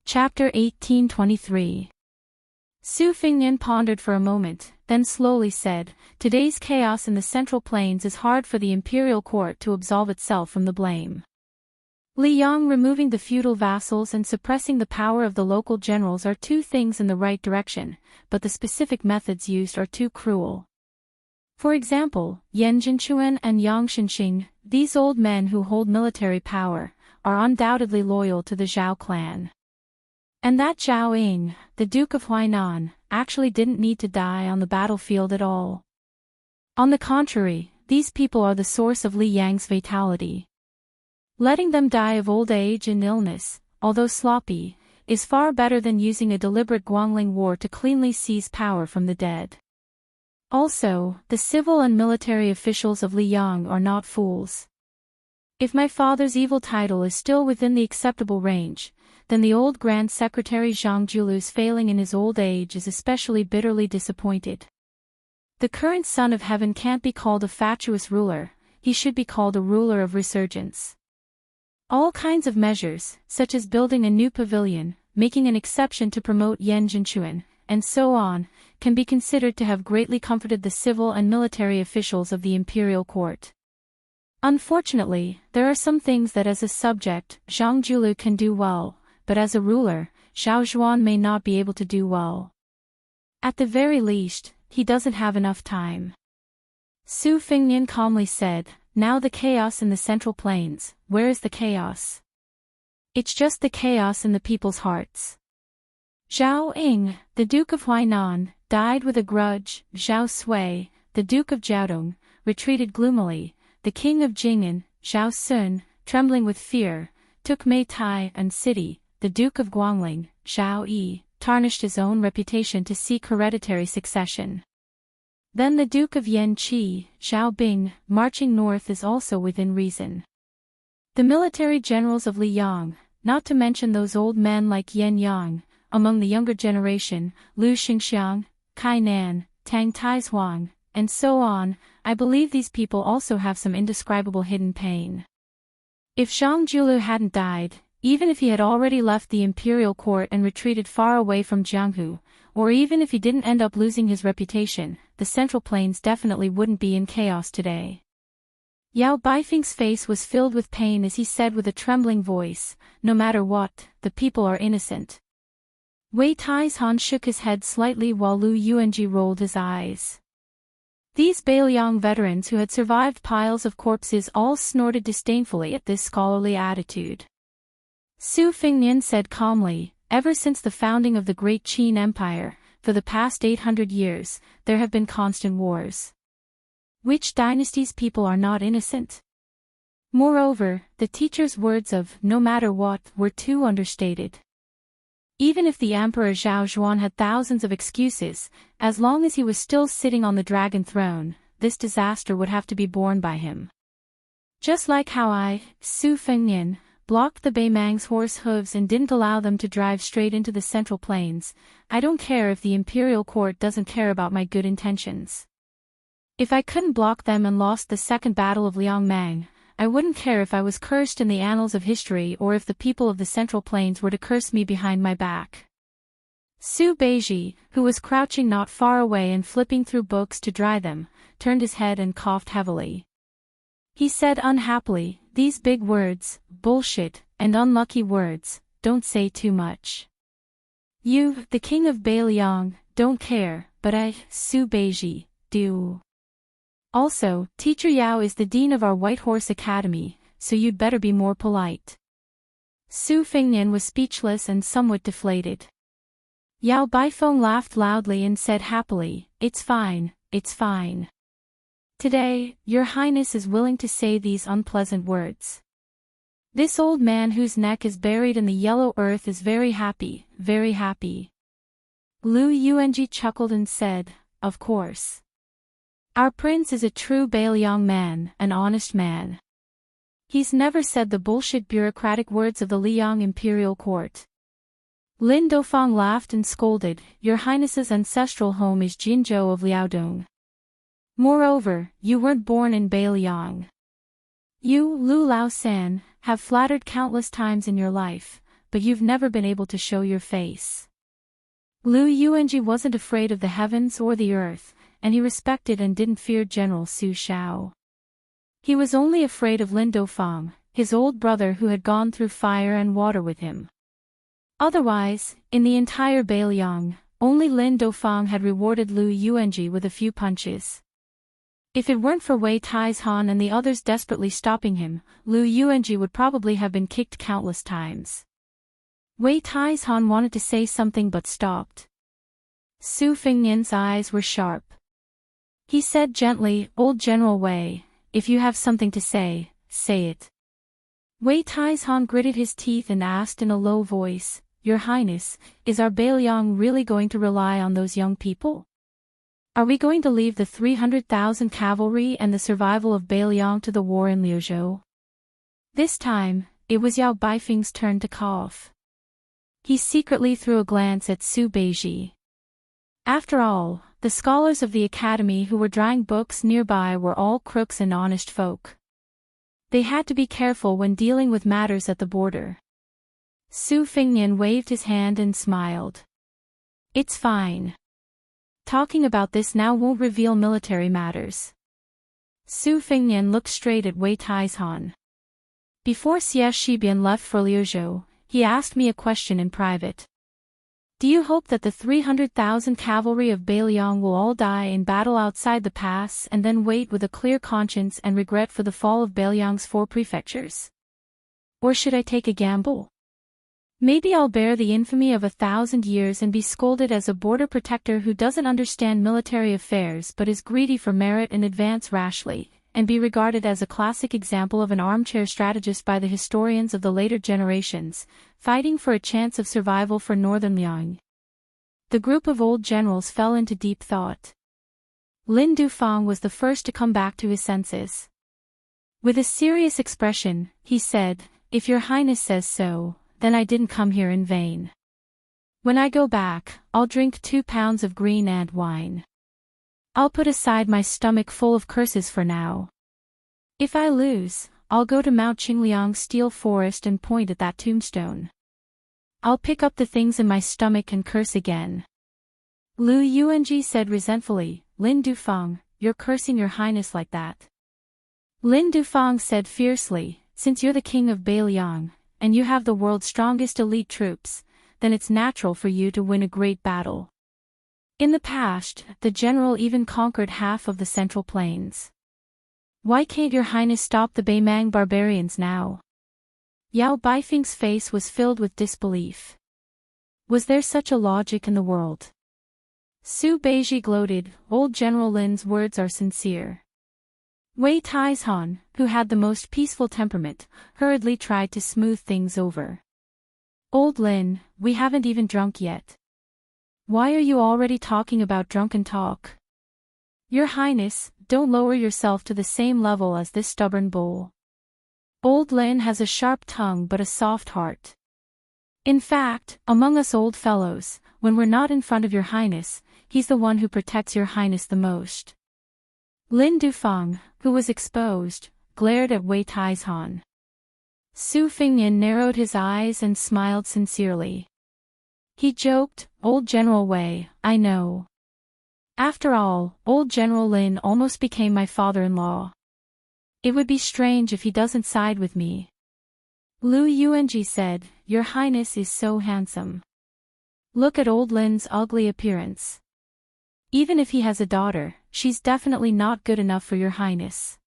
Chapter 1823. Su Fengnian pondered for a moment, then slowly said, "Today's chaos in the Central Plains is hard for the imperial court to absolve itself from the blame. Li Yang removing the feudal vassals and suppressing the power of the local generals are 2 things in the right direction, but the specific methods used are too cruel. For example, Yan Jinchuan and Yang Shenxing, these old men who hold military power, are undoubtedly loyal to the Zhao clan. And that Zhao Ying, the Duke of Huainan, actually didn't need to die on the battlefield at all. On the contrary, these people are the source of Li Yang's vitality. Letting them die of old age and illness, although sloppy, is far better than using a deliberate Guangling war to cleanly seize power from the dead. Also, the civil and military officials of Li Yang are not fools. If my father's evil title is still within the acceptable range, then the old Grand Secretary Zhang Julu's failing in his old age is especially bitterly disappointed. The current son of heaven can't be called a fatuous ruler, he should be called a ruler of resurgence. All kinds of measures, such as building a new pavilion, making an exception to promote Yan Zhenchuan, and so on, can be considered to have greatly comforted the civil and military officials of the imperial court. Unfortunately, there are some things that as a subject, Zhang Julu can do well, but as a ruler, Zhao Zhuan may not be able to do well. At the very least, he doesn't have enough time. Su Fengnian calmly said, now the chaos in the Central Plains, where is the chaos? It's just the chaos in the people's hearts. Zhao Ying, the Duke of Huainan, died with a grudge. Zhao Sui, the Duke of Jiaodong, retreated gloomily. The King of Jing'an, Zhao Sun, trembling with fear, took Meitai and City. The Duke of Guangling, Zhao Yi, tarnished his own reputation to seek hereditary succession. Then the Duke of Yanqi, Zhao Bing, marching north is also within reason. The military generals of Liyang, not to mention those old men like Yan Yang, among the younger generation, Lu Xingxiang, Kai Nan, Tang Taizuang, and so on, I believe these people also have some indescribable hidden pain. If Zhang Julu hadn't died, even if he had already left the imperial court and retreated far away from Jianghu, or even if he didn't end up losing his reputation, the Central Plains definitely wouldn't be in chaos today. Yao Baifeng's face was filled with pain as he said with a trembling voice, no matter what, the people are innocent. Wei Taizhan shook his head slightly while Lu Yuanji rolled his eyes. These Bailiang veterans who had survived piles of corpses all snorted disdainfully at this scholarly attitude. Su Fengnian said calmly, ever since the founding of the Great Qin Empire, for the past 800 years, there have been constant wars. Which dynasty's people are not innocent? Moreover, the teacher's words of no matter what were too understated. Even if the Emperor Zhao Zhuan had thousands of excuses, as long as he was still sitting on the dragon throne, this disaster would have to be borne by him. Just like how I, Su Fengnian, blocked the Beimang's horse hooves and didn't allow them to drive straight into the Central Plains, I don't care if the imperial court doesn't care about my good intentions. If I couldn't block them and lost the Second Battle of Liangmang, I wouldn't care if I was cursed in the annals of history or if the people of the Central Plains were to curse me behind my back. Su Beiji, who was crouching not far away and flipping through books to dry them, turned his head and coughed heavily. He said unhappily, these big words, bullshit, and unlucky words, don't say too much. You, the king of Bailiang, don't care, but I, Su Beiji, do. Also, Teacher Yao is the dean of our White Horse Academy, so you'd better be more polite. Su Fengnian was speechless and somewhat deflated. Yao Baifeng laughed loudly and said happily, it's fine, it's fine. Today, your highness is willing to say these unpleasant words. This old man whose neck is buried in the yellow earth is very happy, very happy. Lu Yuanji chuckled and said, of course. Our prince is a true Bailiang man, an honest man. He's never said the bullshit bureaucratic words of the Liang imperial court. Lin Dofang laughed and scolded, your highness's ancestral home is Jinzhou of Liaodong. Moreover, you weren't born in Bailiang. You, Lu Laosan, have flattered countless times in your life, but you've never been able to show your face. Lu Yuanji wasn't afraid of the heavens or the earth, and he respected and didn't fear General Su Shao. He was only afraid of Lin Dofang, his old brother who had gone through fire and water with him. Otherwise, in the entire Bailiang, only Lin Dofang had rewarded Lu Yuanji with a few punches. If it weren't for Wei Taizhan and the others desperately stopping him, Lu Yuanji would probably have been kicked countless times. Wei Taizhan wanted to say something but stopped. Su Fengnian's eyes were sharp. He said gently, Old General Wei, if you have something to say, say it. Wei Taizhan gritted his teeth and asked in a low voice, Your Highness, is our Bailiang really going to rely on those young people? Are we going to leave the 300,000 cavalry and the survival of Bailiang to the war in Liuzhou? This time, it was Yao Baifeng's turn to cough. He secretly threw a glance at Su Beiji. After all, the scholars of the academy who were drying books nearby were all crooks and honest folk. They had to be careful when dealing with matters at the border. Su Fengnian waved his hand and smiled. It's fine. Talking about this now won't reveal military matters. Su Fengnian looked straight at Wei Taizhan. Before Xie Shibian left for Liuzhou, he asked me a question in private. Do you hope that the 300,000 cavalry of Beiliang will all die in battle outside the pass and then wait with a clear conscience and regret for the fall of Beiliang's 4 prefectures? Or should I take a gamble? Maybe I'll bear the infamy of 1,000 years and be scolded as a border protector who doesn't understand military affairs but is greedy for merit and advance rashly, and be regarded as a classic example of an armchair strategist by the historians of the later generations, fighting for a chance of survival for northern Liang. The group of old generals fell into deep thought. Lin Dufang was the first to come back to his senses. With a serious expression, he said, "If your highness says so, then I didn't come here in vain. When I go back, I'll drink 2 pounds of green ant wine. I'll put aside my stomach full of curses for now. If I lose, I'll go to Mount Qingliang's steel forest and point at that tombstone. I'll pick up the things in my stomach and curse again." Lu Yuanji said resentfully, "Lin Dufang, you're cursing your highness like that." Lin Dufang said fiercely, "Since you're the king of Beiliang, and you have the world's strongest elite troops, then it's natural for you to win a great battle. In the past, the general even conquered half of the Central Plains. Why can't your highness stop the Beimang barbarians now?" Yao Baifeng's face was filled with disbelief. Was there such a logic in the world? Su Beiji gloated, "Old General Lin's words are sincere." Wei Taizhan, who had the most peaceful temperament, hurriedly tried to smooth things over. "Old Lin, we haven't even drunk yet. Why are you already talking about drunken talk? Your highness, don't lower yourself to the same level as this stubborn bull. Old Lin has a sharp tongue but a soft heart. In fact, among us old fellows, when we're not in front of your highness, he's the one who protects your highness the most." Lin Dufang, who was exposed, glared at Wei Taizhan. Su Fengnian narrowed his eyes and smiled sincerely. He joked, "Old General Wei, I know. After all, old General Lin almost became my father-in-law. It would be strange if he doesn't side with me." Lu Yuanji said, "Your highness is so handsome. Look at old Lin's ugly appearance. Even if he has a daughter, she's definitely not good enough for your highness."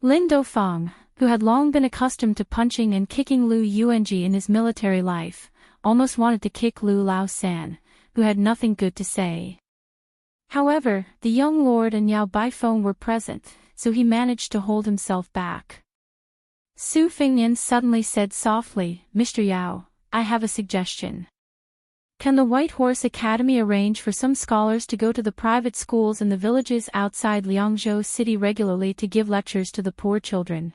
Lin Dofang, who had long been accustomed to punching and kicking Lu Yuanji in his military life, almost wanted to kick Lu Laosan, who had nothing good to say. However, the young lord and Yao Baifeng were present, so he managed to hold himself back. Su Fengnian suddenly said softly, "Mr. Yao, I have a suggestion. Can the White Horse Academy arrange for some scholars to go to the private schools in the villages outside Liangzhou city regularly to give lectures to the poor children?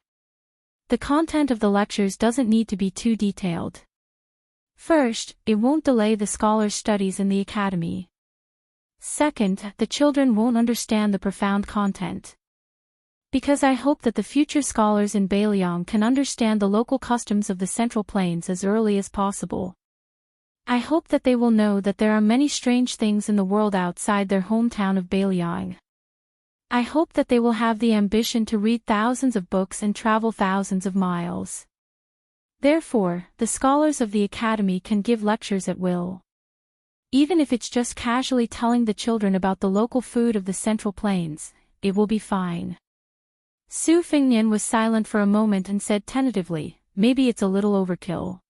The content of the lectures doesn't need to be too detailed. First, it won't delay the scholars' studies in the academy. Second, the children won't understand the profound content. Because I hope that the future scholars in Beiliang can understand the local customs of the Central Plains as early as possible. I hope that they will know that there are many strange things in the world outside their hometown of Beiliang. I hope that they will have the ambition to read thousands of books and travel thousands of miles. Therefore, the scholars of the academy can give lectures at will. Even if it's just casually telling the children about the local food of the Central Plains, it will be fine." Su Fengnian was silent for a moment and said tentatively, "Maybe it's a little overkill.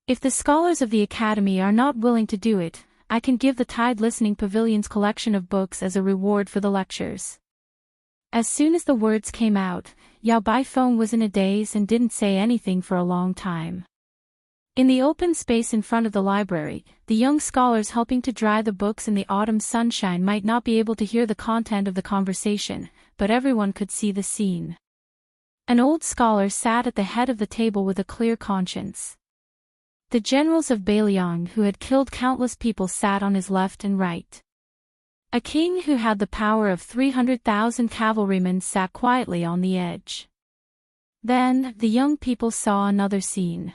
If the scholars of the academy are not willing to do it, I can give the Tide Listening Pavilion's collection of books as a reward for the lectures." As soon as the words came out, Yao Baifeng was in a daze and didn't say anything for a long time. In the open space in front of the library, the young scholars helping to dry the books in the autumn sunshine might not be able to hear the content of the conversation, but everyone could see the scene. An old scholar sat at the head of the table with a clear conscience. The generals of Beiliang who had killed countless people sat on his left and right. A king who had the power of 300,000 cavalrymen sat quietly on the edge. Then, the young people saw another scene.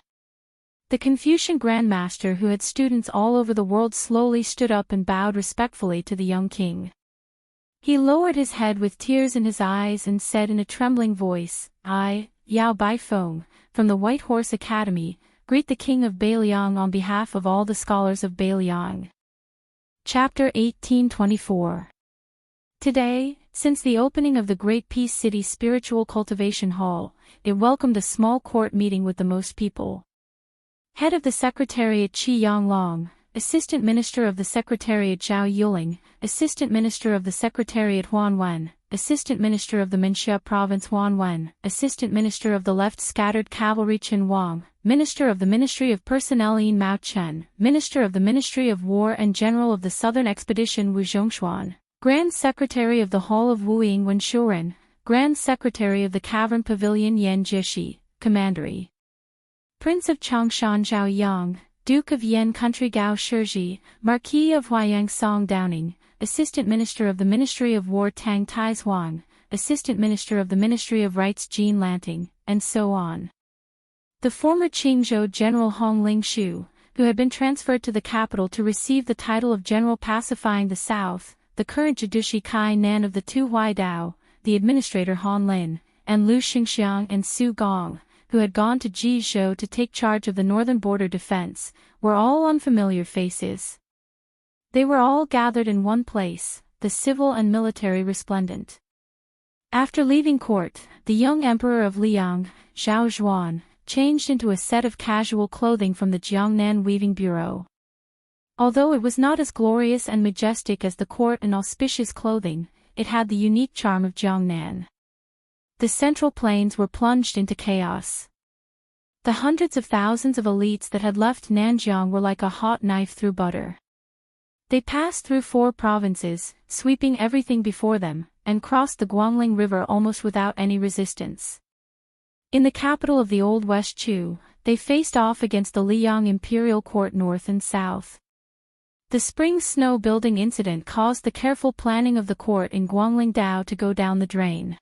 The Confucian grandmaster who had students all over the world slowly stood up and bowed respectfully to the young king. He lowered his head with tears in his eyes and said in a trembling voice, "I, Yao Baifeng, from the White Horse Academy, greet the king of Beiliang on behalf of all the scholars of Beiliang." Chapter 1824. Today, since the opening of the Great Peace City Spiritual Cultivation Hall, it welcomed a small court meeting with the most people. Head of the Secretariat Qi Yanglong, Assistant Minister of the Secretariat Zhao Yuling, Assistant Minister of the Secretariat Huan Wen, Assistant Minister of the Minxia Province Huan Wen, Assistant Minister of the Left Scattered Cavalry Chen Wang, Minister of the Ministry of Personnel Yin Mao Chen, Minister of the Ministry of War and General of the Southern Expedition Wu Zhongshuan, Grand Secretary of the Hall of Wuying Wen Shuren, Grand Secretary of the Cavern Pavilion Yan Jieshi, Commandery. Prince of Changshan Zhao Yang, Duke of Yan Country Gao Shizhi, Marquis of Huayang Song Downing, Assistant Minister of the Ministry of War Tang Tais Huang, Assistant Minister of the Ministry of Rights Jean Lanting, and so on. The former Qingzhou General Hong Lingshu, who had been transferred to the capital to receive the title of General Pacifying the South, the current Jidushi Kai Nan of the Tu Huaidao, the Administrator Han Lin, and Lu Xingxiang and Su Gong, who had gone to Jizhou to take charge of the northern border defense, were all unfamiliar faces. They were all gathered in one place, the civil and military resplendent. After leaving court, the young emperor of Liang, Zhao Zhuan, changed into a set of casual clothing from the Jiangnan Weaving Bureau. Although it was not as glorious and majestic as the court and auspicious clothing, it had the unique charm of Jiangnan. The central plains were plunged into chaos. The hundreds of thousands of elites that had left Nanjiang were like a hot knife through butter. They passed through 4 provinces, sweeping everything before them, and crossed the Guangling River almost without any resistance. In the capital of the Old West Chu, they faced off against the Liang Imperial Court north and south. The spring snow building incident caused the careful planning of the court in Guanglingdao to go down the drain.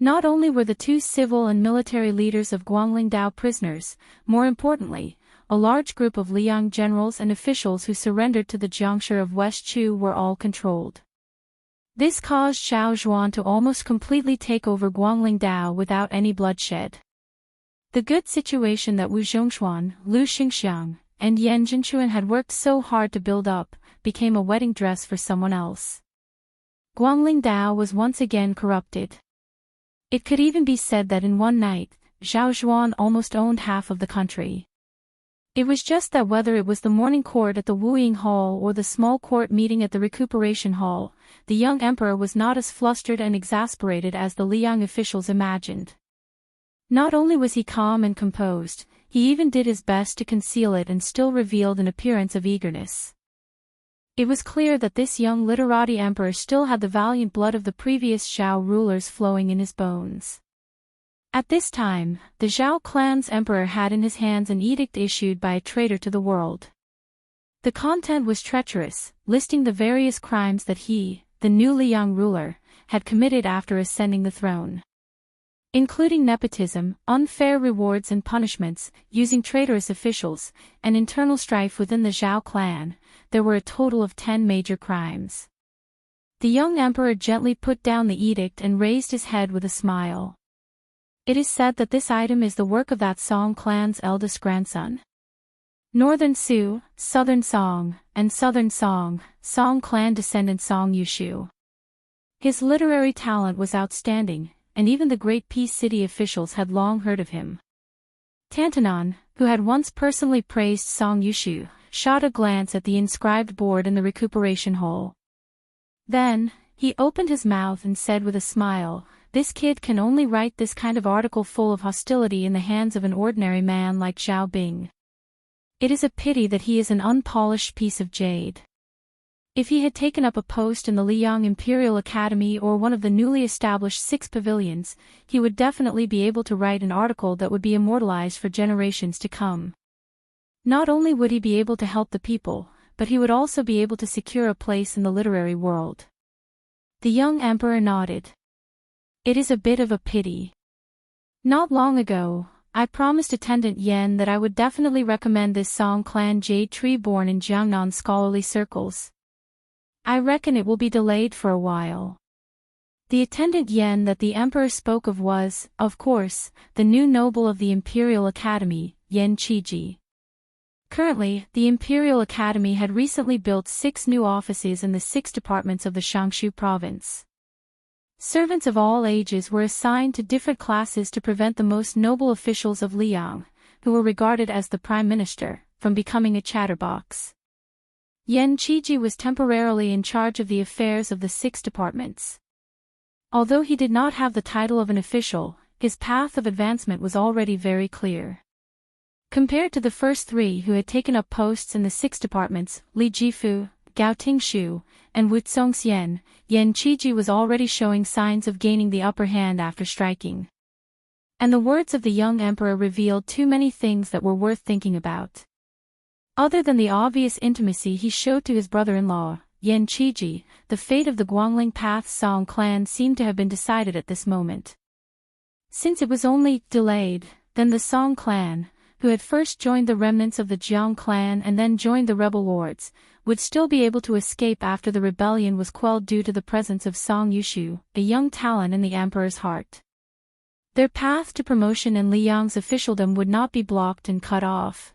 Not only were the 2 civil and military leaders of Guanglingdao prisoners, more importantly, a large group of Liang generals and officials who surrendered to the Jiangshi of West Chu were all controlled. This caused Zhao Zhuan to almost completely take over Guanglingdao without any bloodshed. The good situation that Wu Zhongshuan, Lu Xingxiang, and Yan Jinchuan had worked so hard to build up, became a wedding dress for someone else. Guanglingdao was once again corrupted. It could even be said that in one night, Zhao Zhuan almost owned half of the country. It was just that whether it was the morning court at the Wuying Hall or the small court meeting at the Recuperation Hall, the young emperor was not as flustered and exasperated as the Liang officials imagined. Not only was he calm and composed, he even did his best to conceal it and still revealed an appearance of eagerness. It was clear that this young literati emperor still had the valiant blood of the previous Zhao rulers flowing in his bones. At this time, the Zhao clan's emperor had in his hands an edict issued by a traitor to the world. The content was treacherous, listing the various crimes that he, the new Liang ruler, had committed after ascending the throne. Including nepotism, unfair rewards and punishments, using traitorous officials, and internal strife within the Zhao clan, there were a total of 10 major crimes. The young emperor gently put down the edict and raised his head with a smile. It is said that this item is the work of that Song clan's eldest grandson. Northern Su, Southern Song, and Southern Song, Song clan descendant Song Yushu. His literary talent was outstanding, and even the Great Peace City officials had long heard of him. Tantanan, who had once personally praised Song Yushu, shot a glance at the inscribed board in the Recuperation Hall. Then, he opened his mouth and said with a smile, "This kid can only write this kind of article full of hostility in the hands of an ordinary man like Zhao Bing. It is a pity that he is an unpolished piece of jade. If he had taken up a post in the Liang Imperial Academy or one of the newly established 6 pavilions, he would definitely be able to write an article that would be immortalized for generations to come. Not only would he be able to help the people, but he would also be able to secure a place in the literary world. The young emperor nodded. It is a bit of a pity. Not long ago, I promised Attendant Yen that I would definitely recommend this Song Clan Jade Tree born in Jiangnan scholarly circles. I reckon it will be delayed for a while. The Attendant Yen that the emperor spoke of was, of course, the new noble of the Imperial Academy, Yen Qiji. Currently, the Imperial Academy had recently built 6 new offices in the 6 departments of the Shangshu province. Servants of all ages were assigned to different classes to prevent the most noble officials of Liang, who were regarded as the prime minister, from becoming a chatterbox. Yen Qiji was temporarily in charge of the affairs of the 6 departments. Although he did not have the title of an official, his path of advancement was already very clear. Compared to the first 3 who had taken up posts in the 6 departments, Li Jifu, Gao Tingshu, and Wu Tsongxian, Yen Qiji was already showing signs of gaining the upper hand after striking. And the words of the young emperor revealed too many things that were worth thinking about. Other than the obvious intimacy he showed to his brother-in-law, Yen Qiji, the fate of the Guangling Path Song clan seemed to have been decided at this moment. Since it was only delayed, then the Song clan, who had first joined the remnants of the Jiang clan and then joined the rebel lords, would still be able to escape after the rebellion was quelled due to the presence of Song Yushu, a young talent in the emperor's heart. Their path to promotion in Liang's officialdom would not be blocked and cut off.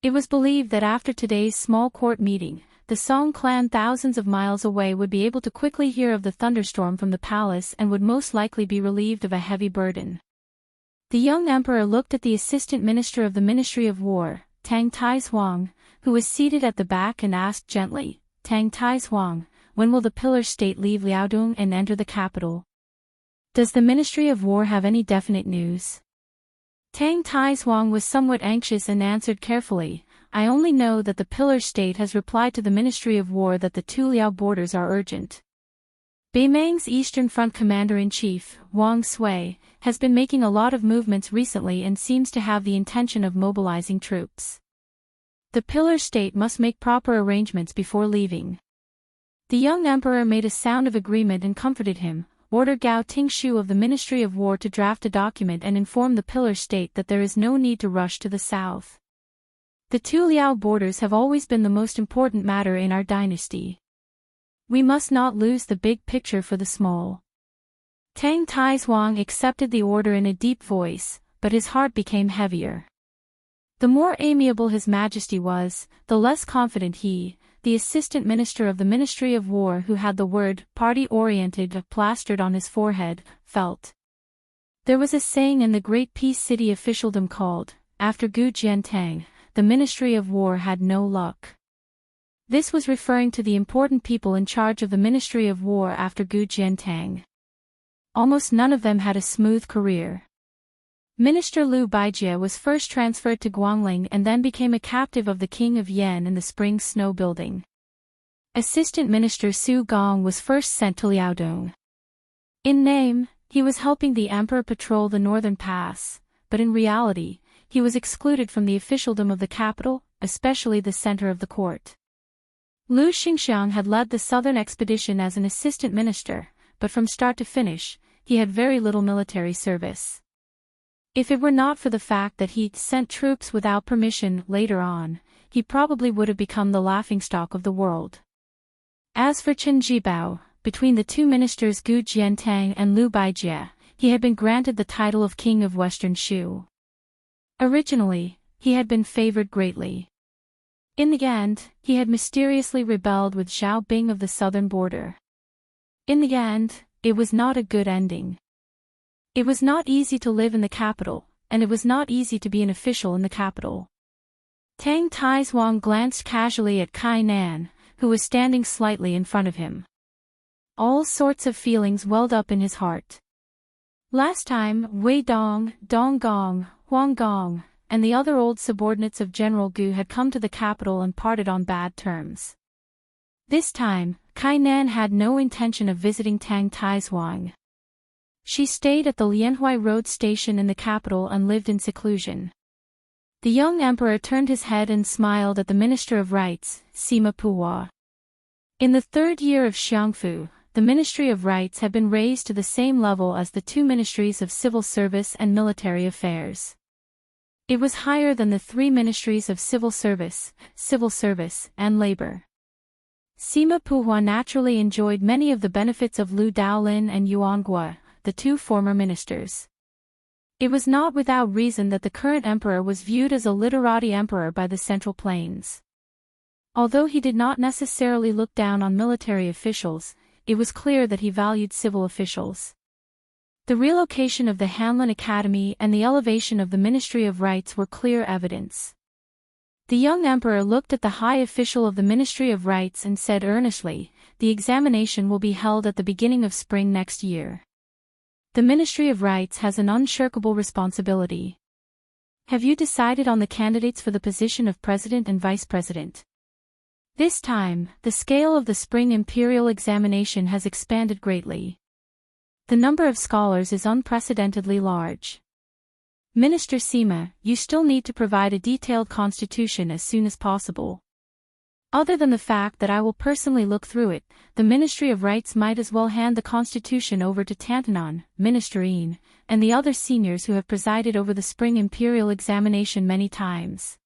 It was believed that after today's small court meeting, the Song clan thousands of miles away would be able to quickly hear of the thunderstorm from the palace and would most likely be relieved of a heavy burden. The young emperor looked at the assistant minister of the Ministry of War, Tang Taizhuang, who was seated at the back and asked gently, Tang Taizhuang, when will the Pillar State leave Liaodong and enter the capital? Does the Ministry of War have any definite news? Tang Taizhuang was somewhat anxious and answered carefully, I only know that the Pillar State has replied to the Ministry of War that the 2 Liao borders are urgent. Beimang's Eastern Front Commander-in-Chief, Wang Sui, has been making a lot of movements recently and seems to have the intention of mobilizing troops. The Pillar State must make proper arrangements before leaving. The young emperor made a sound of agreement and comforted him, ordered Gao Tingshu of the Ministry of War to draft a document and inform the Pillar State that there is no need to rush to the south. The 2 Liao borders have always been the most important matter in our dynasty. We must not lose the big picture for the small. Tang Taizhuang accepted the order in a deep voice, but his heart became heavier. The more amiable His Majesty was, the less confident he, the assistant minister of the Ministry of War who had the word party-oriented plastered on his forehead, felt. There was a saying in the great peace city officialdom called, after Gu Jiantang, the Ministry of War had no luck. This was referring to the important people in charge of the Ministry of War after Gu Jiantang. Almost none of them had a smooth career. Minister Liu Baijie was first transferred to Guangling and then became a captive of the King of Yan in the Spring Snow Building. Assistant Minister Su Gong was first sent to Liaodong. In name, he was helping the emperor patrol the northern pass, but in reality, he was excluded from the officialdom of the capital, especially the center of the court. Lu Xingxiang had led the southern expedition as an assistant minister, but from start to finish, he had very little military service. If it were not for the fact that he sent troops without permission later on, he probably would have become the laughingstock of the world. As for Chen Jibao, between the 2 ministers Gu Jiantang and Liu Baijie, he had been granted the title of King of Western Shu. Originally, he had been favored greatly. In the end, he had mysteriously rebelled with Zhao Bing of the southern border. In the end, it was not a good ending. It was not easy to live in the capital, and it was not easy to be an official in the capital. Tang Taizhuang glanced casually at Kai Nan, who was standing slightly in front of him. All sorts of feelings welled up in his heart. Last time, Wei Dong, Dong Gong, Huang Gong, and the other old subordinates of General Gu had come to the capital and parted on bad terms. This time, Kai Nan had no intention of visiting Tang Taizhuang. She stayed at the Lianhui Road station in the capital and lived in seclusion. The young emperor turned his head and smiled at the Minister of Rites, Sima Puhua. In the third year of Xiangfu, the Ministry of Rites had been raised to the same level as the two ministries of civil service and military affairs. It was higher than the three ministries of civil service, and labor. Sima Puhua naturally enjoyed many of the benefits of Lu Daolin and Yuan Gua, the two former ministers. It was not without reason that the current emperor was viewed as a literati emperor by the Central Plains. Although he did not necessarily look down on military officials, it was clear that he valued civil officials. The relocation of the Hanlin Academy and the elevation of the Ministry of Rites were clear evidence. The young emperor looked at the high official of the Ministry of Rites and said earnestly, "The examination will be held at the beginning of spring next year. The Ministry of Rites has an unshirkable responsibility. Have you decided on the candidates for the position of president and vice president?" This time, the scale of the spring imperial examination has expanded greatly. The number of scholars is unprecedentedly large. Minister Sima, you still need to provide a detailed constitution as soon as possible. Other than the fact that I will personally look through it, the Ministry of Rites might as well hand the constitution over to Tantanon, Minister Yin, and the other seniors who have presided over the spring imperial examination many times.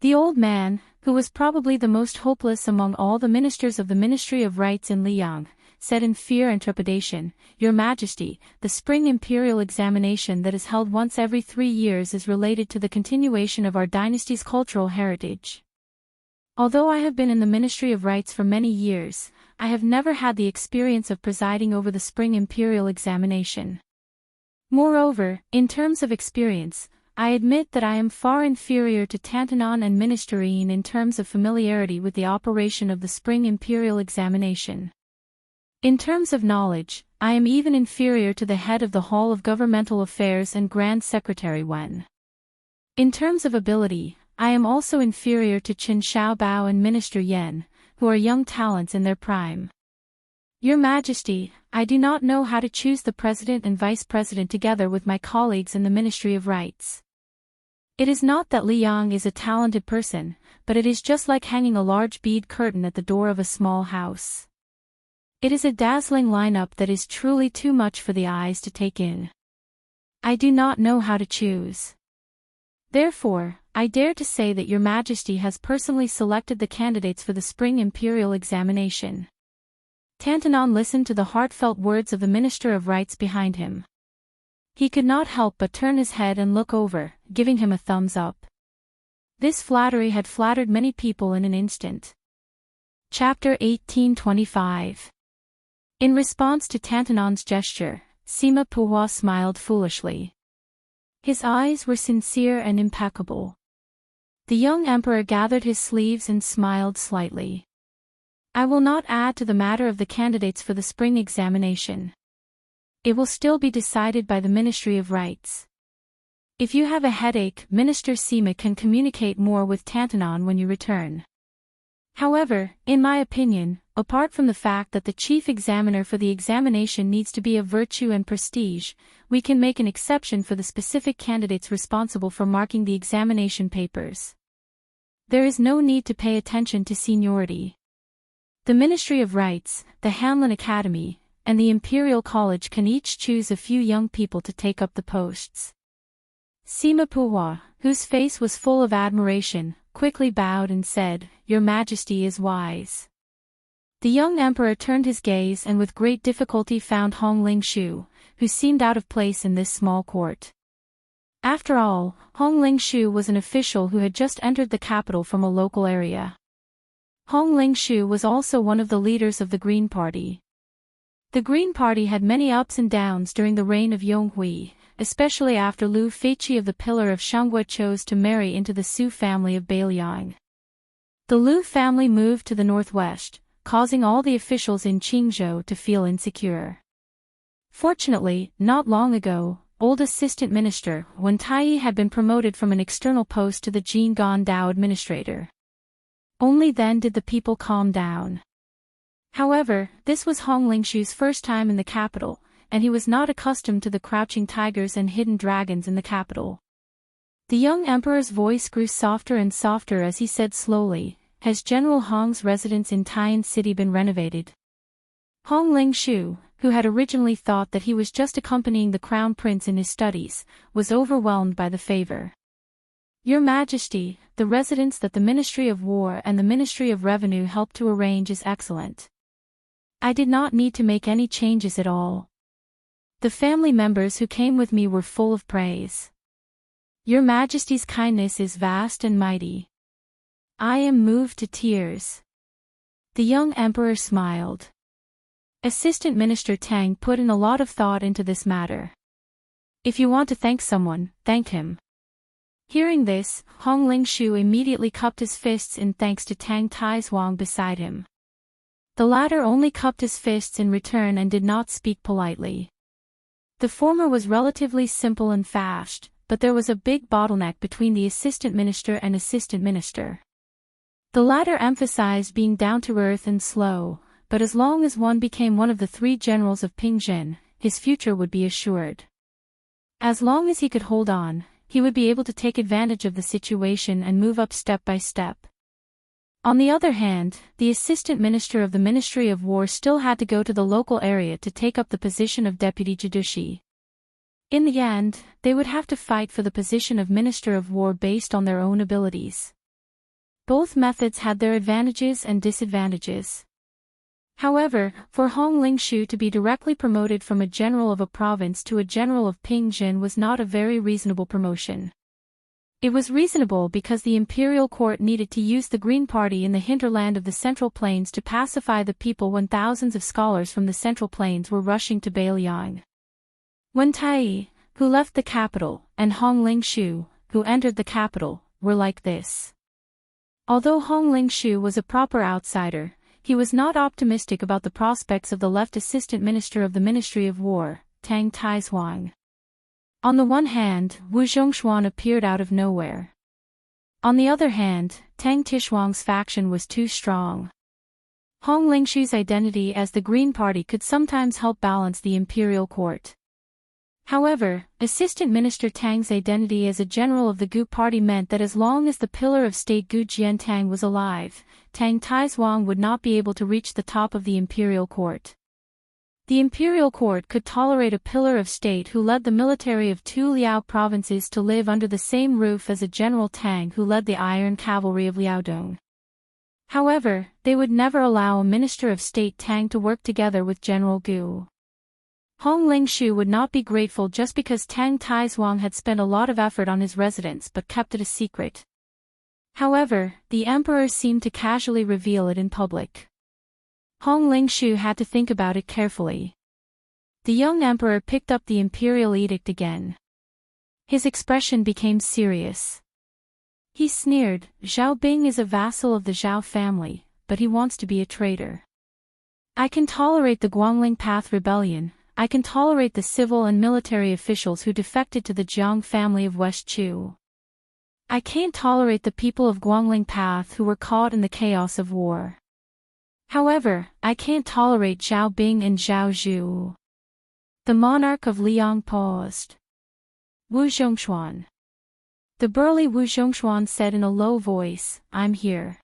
The old man, who was probably the most hopeless among all the ministers of the Ministry of Rites in Liang, said in fear and trepidation, "Your Majesty, the spring imperial examination that is held once every 3 years is related to the continuation of our dynasty's cultural heritage. Although I have been in the Ministry of Rites for many years, I have never had the experience of presiding over the spring imperial examination. Moreover, in terms of experience, I admit that I am far inferior to Tantanon and Minister Yin in terms of familiarity with the operation of the spring imperial examination. In terms of knowledge, I am even inferior to the head of the Hall of Governmental Affairs and Grand Secretary Wen. In terms of ability, I am also inferior to Qin Shaobao and Minister Yen, who are young talents in their prime. Your Majesty, I do not know how to choose the president and vice president together with my colleagues in the Ministry of Rites. It is not that Liang is a talented person, but it is just like hanging a large bead curtain at the door of a small house. It is a dazzling lineup that is truly too much for the eyes to take in. I do not know how to choose. Therefore, I dare to say that Your Majesty has personally selected the candidates for the spring imperial examination." Tantanon listened to the heartfelt words of the Minister of Rites behind him. He could not help but turn his head and look over, giving him a thumbs up. This flattery had flattered many people in an instant. Chapter 1825. In response to Tantanon's gesture, Sima Puhua smiled foolishly. His eyes were sincere and impeccable. The young emperor gathered his sleeves and smiled slightly. "I will not add to the matter of the candidates for the spring examination. It will still be decided by the Ministry of Rites. If you have a headache, Minister Sima can communicate more with Tantanon when you return. However, in my opinion, apart from the fact that the chief examiner for the examination needs to be of virtue and prestige, we can make an exception for the specific candidates responsible for marking the examination papers. There is no need to pay attention to seniority. The Ministry of Rites, the Hanlin Academy, and the Imperial College can each choose a few young people to take up the posts." Sima Puhua, whose face was full of admiration, quickly bowed and said, "Your Majesty is wise." The young emperor turned his gaze and with great difficulty found Hong Lingshu, who seemed out of place in this small court. After all, Hong Lingshu was an official who had just entered the capital from a local area. Hong Lingshu was also one of the leaders of the Green Party. The Green Party had many ups and downs during the reign of Yonghui, especially after Liu Feiqi of the Pillar of Shanghua chose to marry into the Su family of Beiliang. The Liu family moved to the northwest, causing all the officials in Qingzhou to feel insecure. Fortunately, not long ago, old Assistant Minister Wen Taiyi had been promoted from an external post to the Jing'an Dao administrator. Only then did the people calm down. However, this was Hong Lingshu's first time in the capital, and he was not accustomed to the crouching tigers and hidden dragons in the capital. The young emperor's voice grew softer and softer as he said slowly, "Has General Hong's residence in Tian City been renovated?" Hong Lingshu, who had originally thought that he was just accompanying the crown prince in his studies, was overwhelmed by the favor. "Your Majesty, the residence that the Ministry of War and the Ministry of Revenue helped to arrange is excellent. I did not need to make any changes at all. The family members who came with me were full of praise. Your Majesty's kindness is vast and mighty. I am moved to tears." The young emperor smiled. Assistant Minister Tang put in a lot of thought into this matter. "If you want to thank someone, thank him." Hearing this, Hong Lingshu immediately cupped his fists in thanks to Tang Taizhuang beside him. The latter only cupped his fists in return and did not speak politely. The former was relatively simple and fast, but there was a big bottleneck between the assistant minister and assistant minister. The latter emphasized being down-to-earth and slow, but as long as one became one of the three generals of Pingjin, his future would be assured. As long as he could hold on, he would be able to take advantage of the situation and move up step by step. On the other hand, the assistant minister of the Ministry of War still had to go to the local area to take up the position of deputy judici. In the end, they would have to fight for the position of Minister of War based on their own abilities. Both methods had their advantages and disadvantages. However, for Hong Lingshu to be directly promoted from a general of a province to a general of Pingjin was not a very reasonable promotion. It was reasonable because the imperial court needed to use the Green Party in the hinterland of the Central Plains to pacify the people when thousands of scholars from the Central Plains were rushing to Beiliang. Wen Tai, who left the capital, and Hong Lingshu, who entered the capital, were like this. Although Hong Lingshu was a proper outsider, he was not optimistic about the prospects of the left assistant minister of the Ministry of War, Tang Taizhuang. On the one hand, Wu Zhongshuan appeared out of nowhere. On the other hand, Tang Tishuang's faction was too strong. Hong Lingshu's identity as the Green Party could sometimes help balance the imperial court. However, Assistant Minister Tang's identity as a general of the Gu Party meant that as long as the pillar of state Gu Jiantang was alive, Tang Taizhuang would not be able to reach the top of the imperial court. The imperial court could tolerate a pillar of state who led the military of two Liao provinces to live under the same roof as a General Tang who led the iron cavalry of Liaodong. However, they would never allow a minister of state Tang to work together with General Gu. Hong Lingshu would not be grateful just because Tang Taizhuang had spent a lot of effort on his residence but kept it a secret. However, the emperor seemed to casually reveal it in public. Hong Lingshu had to think about it carefully. The young emperor picked up the imperial edict again. His expression became serious. He sneered, "Zhao Bing is a vassal of the Zhao family, but he wants to be a traitor. I can tolerate the Guangling Path rebellion. I can tolerate the civil and military officials who defected to the Jiang family of West Chu. I can't tolerate the people of Guangling Path who were caught in the chaos of war. However, I can't tolerate Zhao Bing and Zhao Zhu." The monarch of Liang paused. "Wu Zhongshuan." The burly Wu Zhongshuan said in a low voice, "I'm here."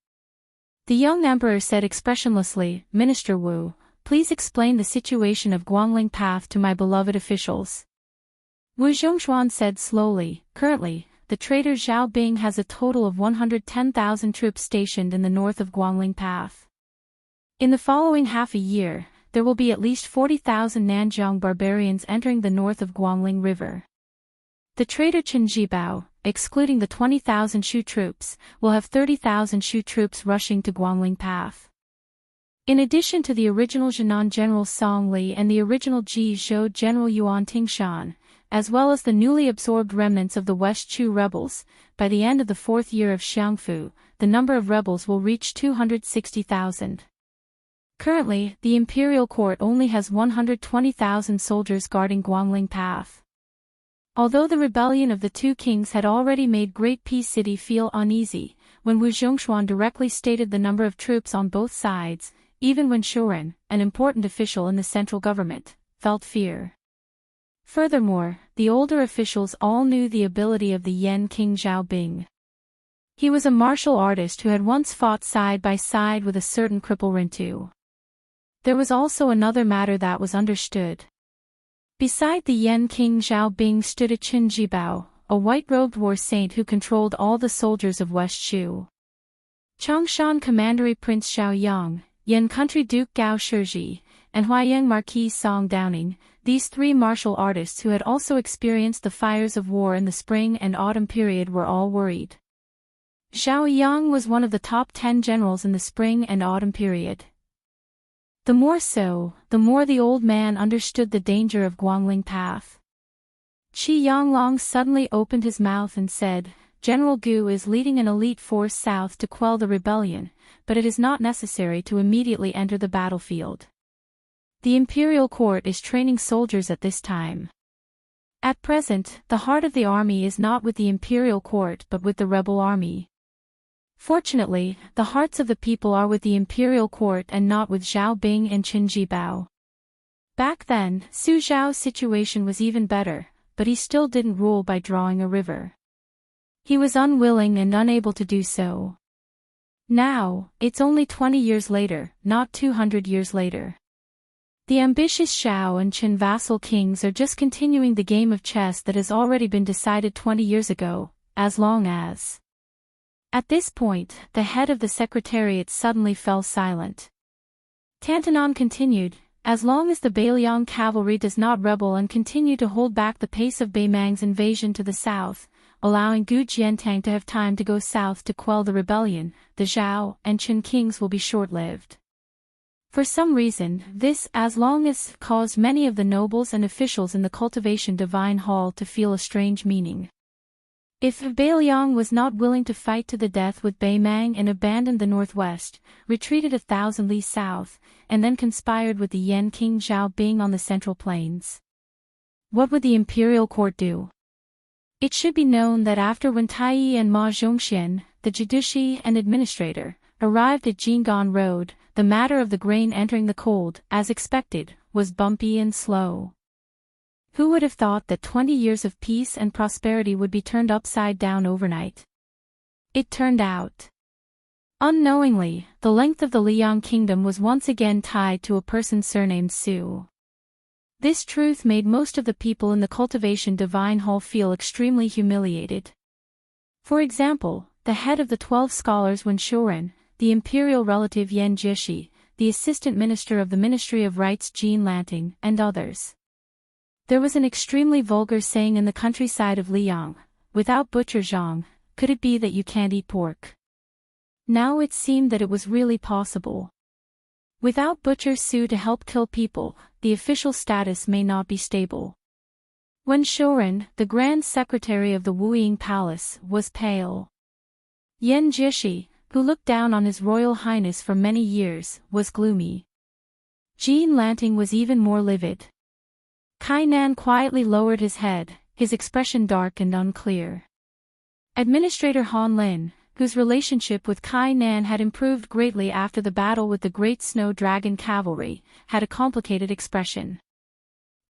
The young emperor said expressionlessly, "Minister Wu, please explain the situation of Guangling Path to my beloved officials." Wu Zhongshuan said slowly, "Currently, the traitor Zhao Bing has a total of 110,000 troops stationed in the north of Guangling Path. In the following half a year, there will be at least 40,000 Nanjiang barbarians entering the north of Guangling River. The traitor Chen Jibao, excluding the 20,000 Shu troops, will have 30,000 Shu troops rushing to Guangling Path. In addition to the original Jinan General Song Li and the original Ji Zhou General Yuan Tingshan, as well as the newly absorbed remnants of the West Chu rebels, by the end of the fourth year of Xiangfu, the number of rebels will reach 260,000. Currently, the imperial court only has 120,000 soldiers guarding Guangling Path. Although the rebellion of the two kings had already made Great Peace City feel uneasy, when Wu Zhongshuan directly stated the number of troops on both sides, even when Shoren, an important official in the central government, felt fear. Furthermore, the older officials all knew the ability of the Yan King Zhao Bing. He was a martial artist who had once fought side by side with a certain cripple Rintu. There was also another matter that was understood. Beside the Yan King Zhao Bing stood a Qin Jibao, a white-robed war saint who controlled all the soldiers of West Shu. Chongshan Commandery Prince Xiao Yang, Yan Country Duke Gao Shizhi, and Huayang Marquis Song Downing, these three martial artists who had also experienced the fires of war in the spring and autumn period were all worried. Xiao Yang was one of the top 10 generals in the spring and autumn period. The more so, the more the old man understood the danger of Guangling Path. Qi Yanglong suddenly opened his mouth and said, General Gu is leading an elite force south to quell the rebellion, but it is not necessary to immediately enter the battlefield. The imperial court is training soldiers at this time. At present, the heart of the army is not with the imperial court but with the rebel army. Fortunately, the hearts of the people are with the imperial court and not with Zhao Bing and Qin Jibao. Back then, Su Zhao's situation was even better, but he still didn't rule by drawing a river. He was unwilling and unable to do so. Now, it's only 20 years later, not 200 years later. The ambitious Xiao and Qin vassal kings are just continuing the game of chess that has already been decided 20 years ago, as long as. At this point, the head of the secretariat suddenly fell silent. Tantanon continued, as long as the Beiliang cavalry does not rebel and continue to hold back the pace of Beimang's invasion to the south, allowing Gu Jiantang to have time to go south to quell the rebellion, the Zhao and Qin kings will be short-lived. For some reason, this as long as caused many of the nobles and officials in the Cultivation Divine Hall to feel a strange meaning. If Beiliang was not willing to fight to the death with Beimang and abandoned the northwest, retreated 1,000 li south, and then conspired with the Yan King Zhao Bing on the central plains, what would the imperial court do? It should be known that after when Taiyi and Ma Zhongxian, the Jidushi and administrator, arrived at Jinggan Road, the matter of the grain entering the cold, as expected, was bumpy and slow. Who would have thought that 20 years of peace and prosperity would be turned upside down overnight? It turned out. Unknowingly, the length of the Liang kingdom was once again tied to a person surnamed Su. This truth made most of the people in the Cultivation Divine Hall feel extremely humiliated. For example, the head of the 12 scholars Wen Shoren, the imperial relative Yan Jieshi, the assistant minister of the Ministry of Rites Jean Lanting, and others. There was an extremely vulgar saying in the countryside of Liang, without butcher Zhang, could it be that you can't eat pork? Now it seemed that it was really possible. Without butcher Su to help kill people, the official status may not be stable. Wen Shoren, the grand secretary of the Wuying Palace, was pale. Yan Jieshi, who looked down on His Royal Highness for many years, was gloomy. Jean Lanting was even more livid. Kainan quietly lowered his head, his expression dark and unclear. Administrator Han Lin, whose relationship with Kainan had improved greatly after the battle with the Great Snow Dragon Cavalry, had a complicated expression.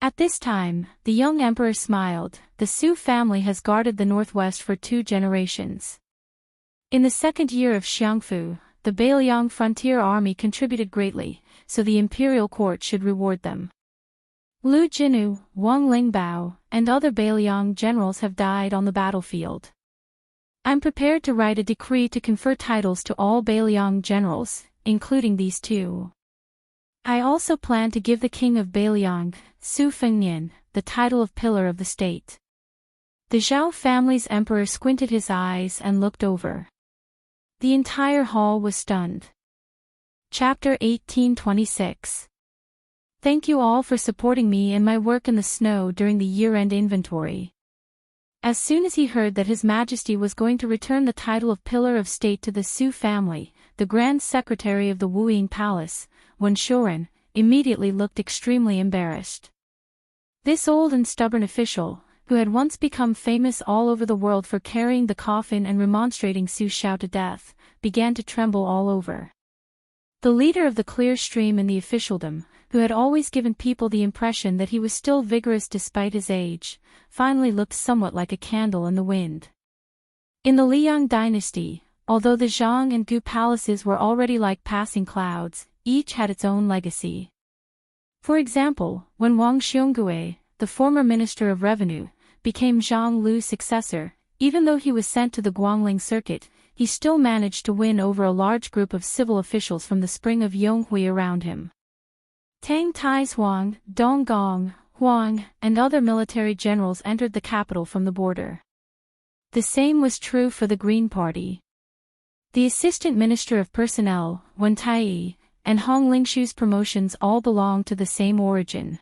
At this time, the young emperor smiled. The Su family has guarded the northwest for 2 generations. In the second year of Xiangfu, the Beiliang frontier army contributed greatly, so the imperial court should reward them. Lu Jinu, Wang Lingbao, and other Beiliang generals have died on the battlefield. I'm prepared to write a decree to confer titles to all Beiliang generals, including these 2. I also plan to give the king of Beiliang, Su Fengnian, the title of Pillar of the State. The Zhao family's emperor squinted his eyes and looked over. The entire hall was stunned. Chapter 1826. Thank you all for supporting me in my work in the snow during the year-end inventory. As soon as he heard that His Majesty was going to return the title of Pillar of State to the Su family, the Grand Secretary of the Wuying Palace, Wen Shoren, immediately looked extremely embarrassed. This old and stubborn official, who had once become famous all over the world for carrying the coffin and remonstrating Su Xiao to death, began to tremble all over. The leader of the clear stream in the officialdom, who had always given people the impression that he was still vigorous despite his age, finally looked somewhat like a candle in the wind. In the Liang dynasty, although the Zhang and Gu palaces were already like passing clouds, each had its own legacy. For example, when Wang Xiongui, the former Minister of Revenue, became Zhang Lu's successor, even though he was sent to the Guangling circuit, he still managed to win over a large group of civil officials from the spring of Yonghui around him. Tang Taizhuang, Dong Gong, Huang, and other military generals entered the capital from the border. The same was true for the Green Party. The Assistant Minister of Personnel, Wen Tai, and Hong Lingshu's promotions all belonged to the same origin.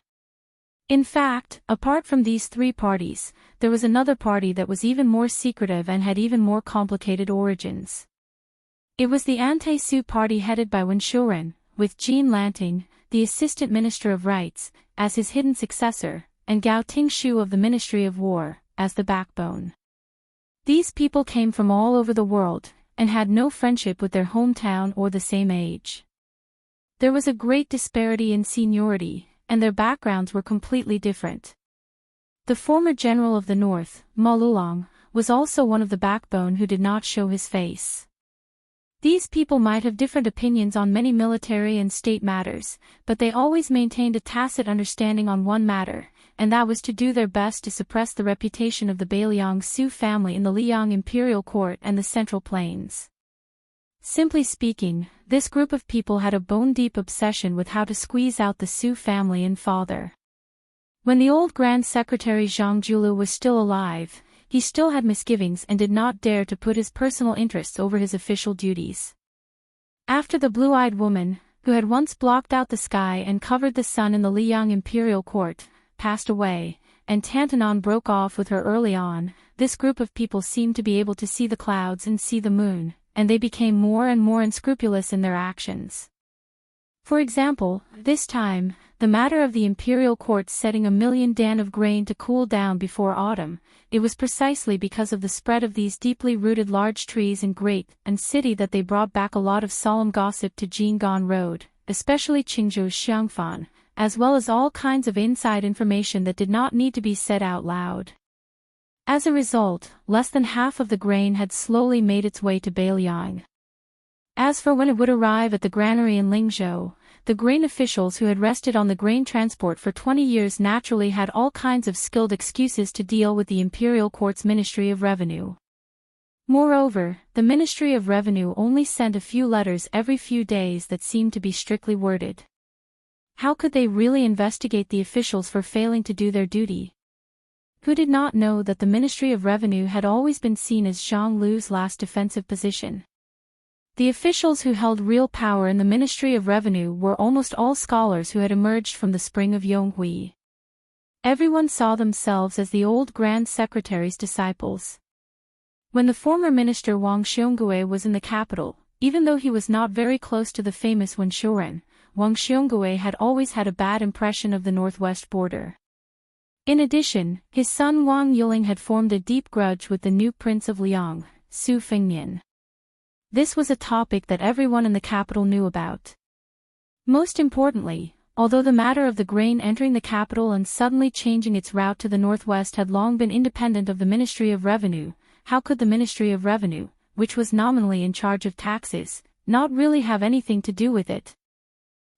In fact, apart from these three parties, there was another party that was even more secretive and had even more complicated origins. It was the Anti-Su party headed by Wen Shuren, with Jean Lanting, the Assistant Minister of Rights, as his hidden successor, and Gao Tingshu of the Ministry of War, as the backbone. These people came from all over the world, and had no friendship with their hometown or the same age. There was a great disparity in seniority, and their backgrounds were completely different. The former general of the north, Ma Lulong, was also one of the backbone who did not show his face. These people might have different opinions on many military and state matters, but they always maintained a tacit understanding on one matter, and that was to do their best to suppress the reputation of the Bailiang Su family in the Liang imperial court and the Central Plains. Simply speaking, this group of people had a bone-deep obsession with how to squeeze out the Su family and father. When the old Grand Secretary Zhang Julu was still alive, he still had misgivings and did not dare to put his personal interests over his official duties. After the blue-eyed woman, who had once blocked out the sky and covered the sun in the Liang imperial court, passed away, and Tantanon broke off with her early on, this group of people seemed to be able to see the clouds and see the moon, and they became more and more unscrupulous in their actions. For example, this time, the matter of the imperial court setting 1,000,000 dan of grain to cool down before autumn, it was precisely because of the spread of these deeply rooted large trees in great and city that they brought back a lot of solemn gossip to Jinggan Road, especially Qingzhou's Xiangfan, as well as all kinds of inside information that did not need to be said out loud. As a result, less than half of the grain had slowly made its way to Bailiang. As for when it would arrive at the granary in Lingzhou, the grain officials who had rested on the grain transport for 20 years naturally had all kinds of skilled excuses to deal with the imperial court's Ministry of Revenue. Moreover, the Ministry of Revenue only sent a few letters every few days that seemed to be strictly worded. How could they really investigate the officials for failing to do their duty? Who did not know that the Ministry of Revenue had always been seen as Zhang Lu's last defensive position? The officials who held real power in the Ministry of Revenue were almost all scholars who had emerged from the spring of Yonghui. Everyone saw themselves as the old Grand Secretary's disciples. When the former minister Wang Xiongui was in the capital, even though he was not very close to the famous Wen Shuren, Wang Xiongui had always had a bad impression of the northwest border. In addition, his son Wang Yuling had formed a deep grudge with the new prince of Liang, Su Fengnian. This was a topic that everyone in the capital knew about. Most importantly, although the matter of the grain entering the capital and suddenly changing its route to the northwest had long been independent of the Ministry of Revenue, how could the Ministry of Revenue, which was nominally in charge of taxes, not really have anything to do with it?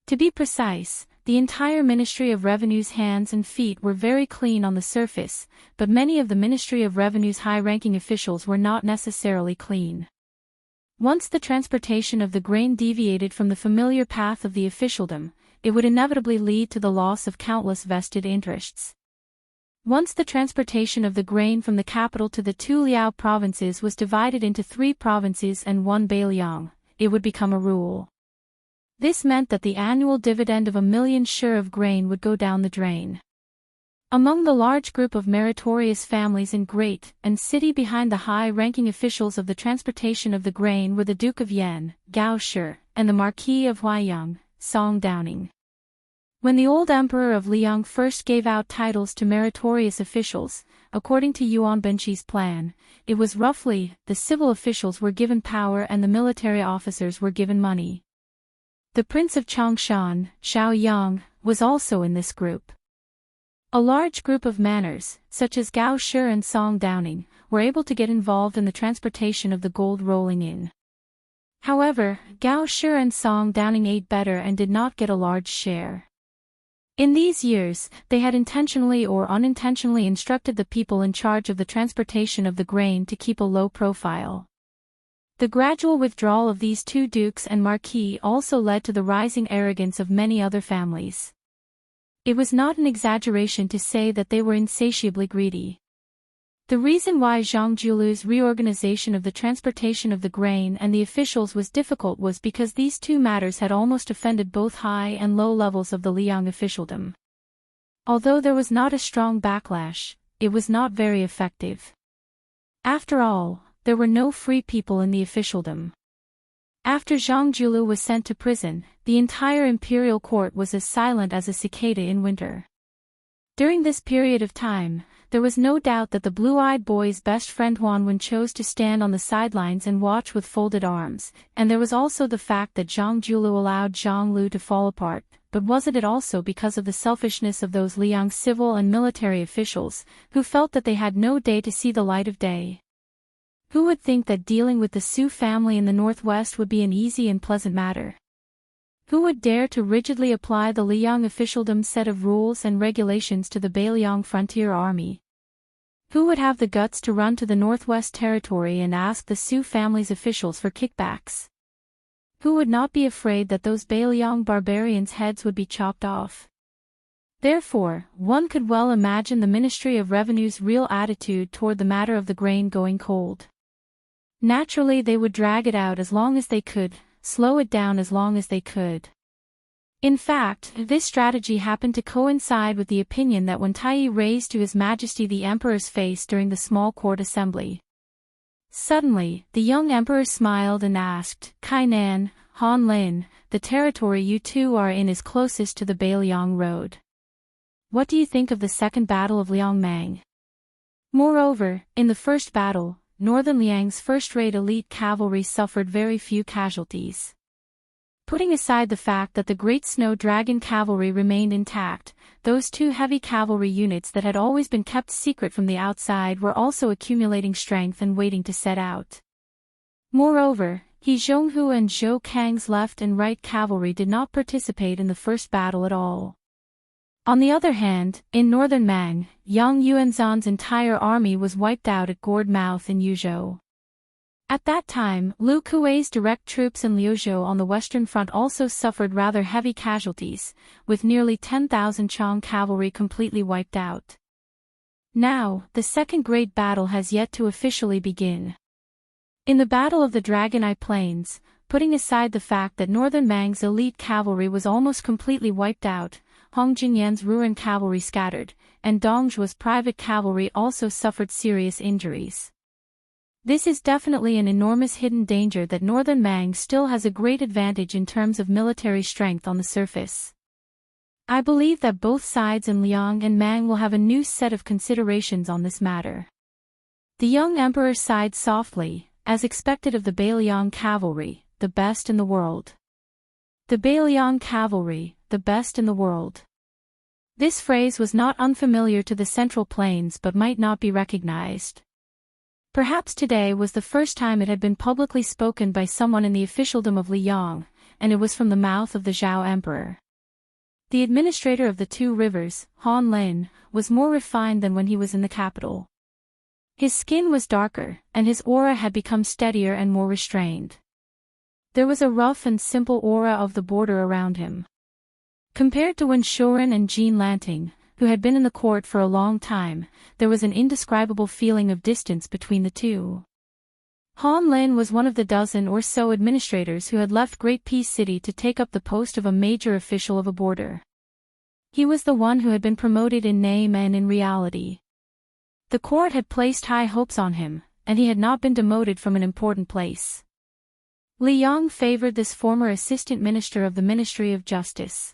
To be precise, the entire Ministry of Revenue's hands and feet were very clean on the surface, but many of the Ministry of Revenue's high-ranking officials were not necessarily clean. Once the transportation of the grain deviated from the familiar path of the officialdom, it would inevitably lead to the loss of countless vested interests. Once the transportation of the grain from the capital to the two Liao provinces was divided into 3 provinces and 1 Bailiang, it would become a rule. This meant that the annual dividend of 1,000,000 shur of grain would go down the drain. Among the large group of meritorious families in Great and City behind the high-ranking officials of the transportation of the grain were the Duke of Yan, Gao Shi, and the Marquis of Huaiyang, Song Downing. When the old Emperor of Liang first gave out titles to meritorious officials, according to Yuan Benqi's plan, it was roughly, the civil officials were given power and the military officers were given money. The Prince of Chongshan, Xiao Yang, was also in this group. A large group of manners, such as Gao Shi and Song Downing, were able to get involved in the transportation of the gold rolling in. However, Gao Shi and Song Downing ate better and did not get a large share. In these years, they had intentionally or unintentionally instructed the people in charge of the transportation of the grain to keep a low profile. The gradual withdrawal of these two dukes and marquis also led to the rising arrogance of many other families. It was not an exaggeration to say that they were insatiably greedy. The reason why Zhang Julu's reorganization of the transportation of the grain and the officials was difficult was because these two matters had almost offended both high and low levels of the Liang officialdom. Although there was not a strong backlash, it was not very effective. After all, there were no free people in the officialdom. After Zhang Julu was sent to prison, the entire imperial court was as silent as a cicada in winter. During this period of time, there was no doubt that the blue-eyed boy's best friend Huanwen chose to stand on the sidelines and watch with folded arms, and there was also the fact that Zhang Julu allowed Zhang Lu to fall apart, but wasn't it also because of the selfishness of those Liang civil and military officials, who felt that they had no day to see the light of day? Who would think that dealing with the Su family in the northwest would be an easy and pleasant matter? Who would dare to rigidly apply the Liang officialdom's set of rules and regulations to the Beiliang frontier army? Who would have the guts to run to the Northwest Territory and ask the Su family's officials for kickbacks? Who would not be afraid that those Beiliang barbarians' heads would be chopped off? Therefore, one could well imagine the Ministry of Revenue's real attitude toward the matter of the grain going cold. Naturally, they would drag it out as long as they could, slow it down as long as they could. In fact, this strategy happened to coincide with the opinion that when Taiyi raised to His Majesty the Emperor's face during the small court assembly. Suddenly, the young emperor smiled and asked, "Kainan, Han Lin, the territory you two are in is closest to the Beiliang road. What do you think of the second battle of Liangmang?" Moreover, in the first battle, Northern Liang's first-rate elite cavalry suffered very few casualties. Putting aside the fact that the Great Snow Dragon cavalry remained intact, those two heavy cavalry units that had always been kept secret from the outside were also accumulating strength and waiting to set out. Moreover, He Zhonghu and Zhou Kang's left and right cavalry did not participate in the first battle at all. On the other hand, in northern Mang, Yang Yuanzhan's entire army was wiped out at Gourd Mouth in Yuzhou. At that time, Lu Kuei's direct troops in Liuzhou on the western front also suffered rather heavy casualties, with nearly 10,000 Chang cavalry completely wiped out. Now, the second great battle has yet to officially begin. In the Battle of the Dragon Eye Plains, putting aside the fact that northern Mang's elite cavalry was almost completely wiped out, Hong Jingyan's Ruan cavalry scattered, and Dongzhuo's private cavalry also suffered serious injuries. This is definitely an enormous hidden danger that northern Mang still has a great advantage in terms of military strength on the surface. I believe that both sides in Liang and Mang will have a new set of considerations on this matter. The young emperor sighed softly, as expected of the Beiliang cavalry, the best in the world. The Beiliang cavalry, the best in the world. This phrase was not unfamiliar to the Central Plains but might not be recognized. Perhaps today was the first time it had been publicly spoken by someone in the officialdom of Liang, and it was from the mouth of the Zhao Emperor. The administrator of the two rivers, Han Lin, was more refined than when he was in the capital. His skin was darker, and his aura had become steadier and more restrained. There was a rough and simple aura of the border around him. Compared to when Shorin and Jean Lanting, who had been in the court for a long time, there was an indescribable feeling of distance between the two. Han Lin was one of the dozen or so administrators who had left Great Peace City to take up the post of a major official of a border. He was the one who had been promoted in name and in reality. The court had placed high hopes on him, and he had not been demoted from an important place. Liang favored this former assistant minister of the Ministry of Justice.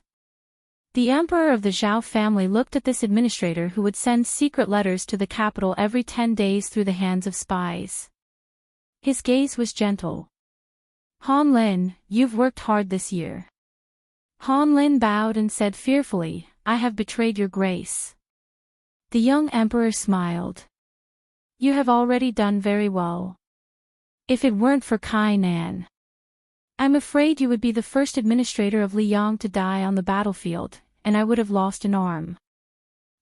The emperor of the Zhao family looked at this administrator who would send secret letters to the capital every 10 days through the hands of spies. His gaze was gentle. Han Lin, you've worked hard this year. Han Lin bowed and said fearfully, "I have betrayed your grace." The young emperor smiled. "You have already done very well. If it weren't for Kai Nan, I'm afraid you would be the first administrator of Liang to die on the battlefield, and I would have lost an arm.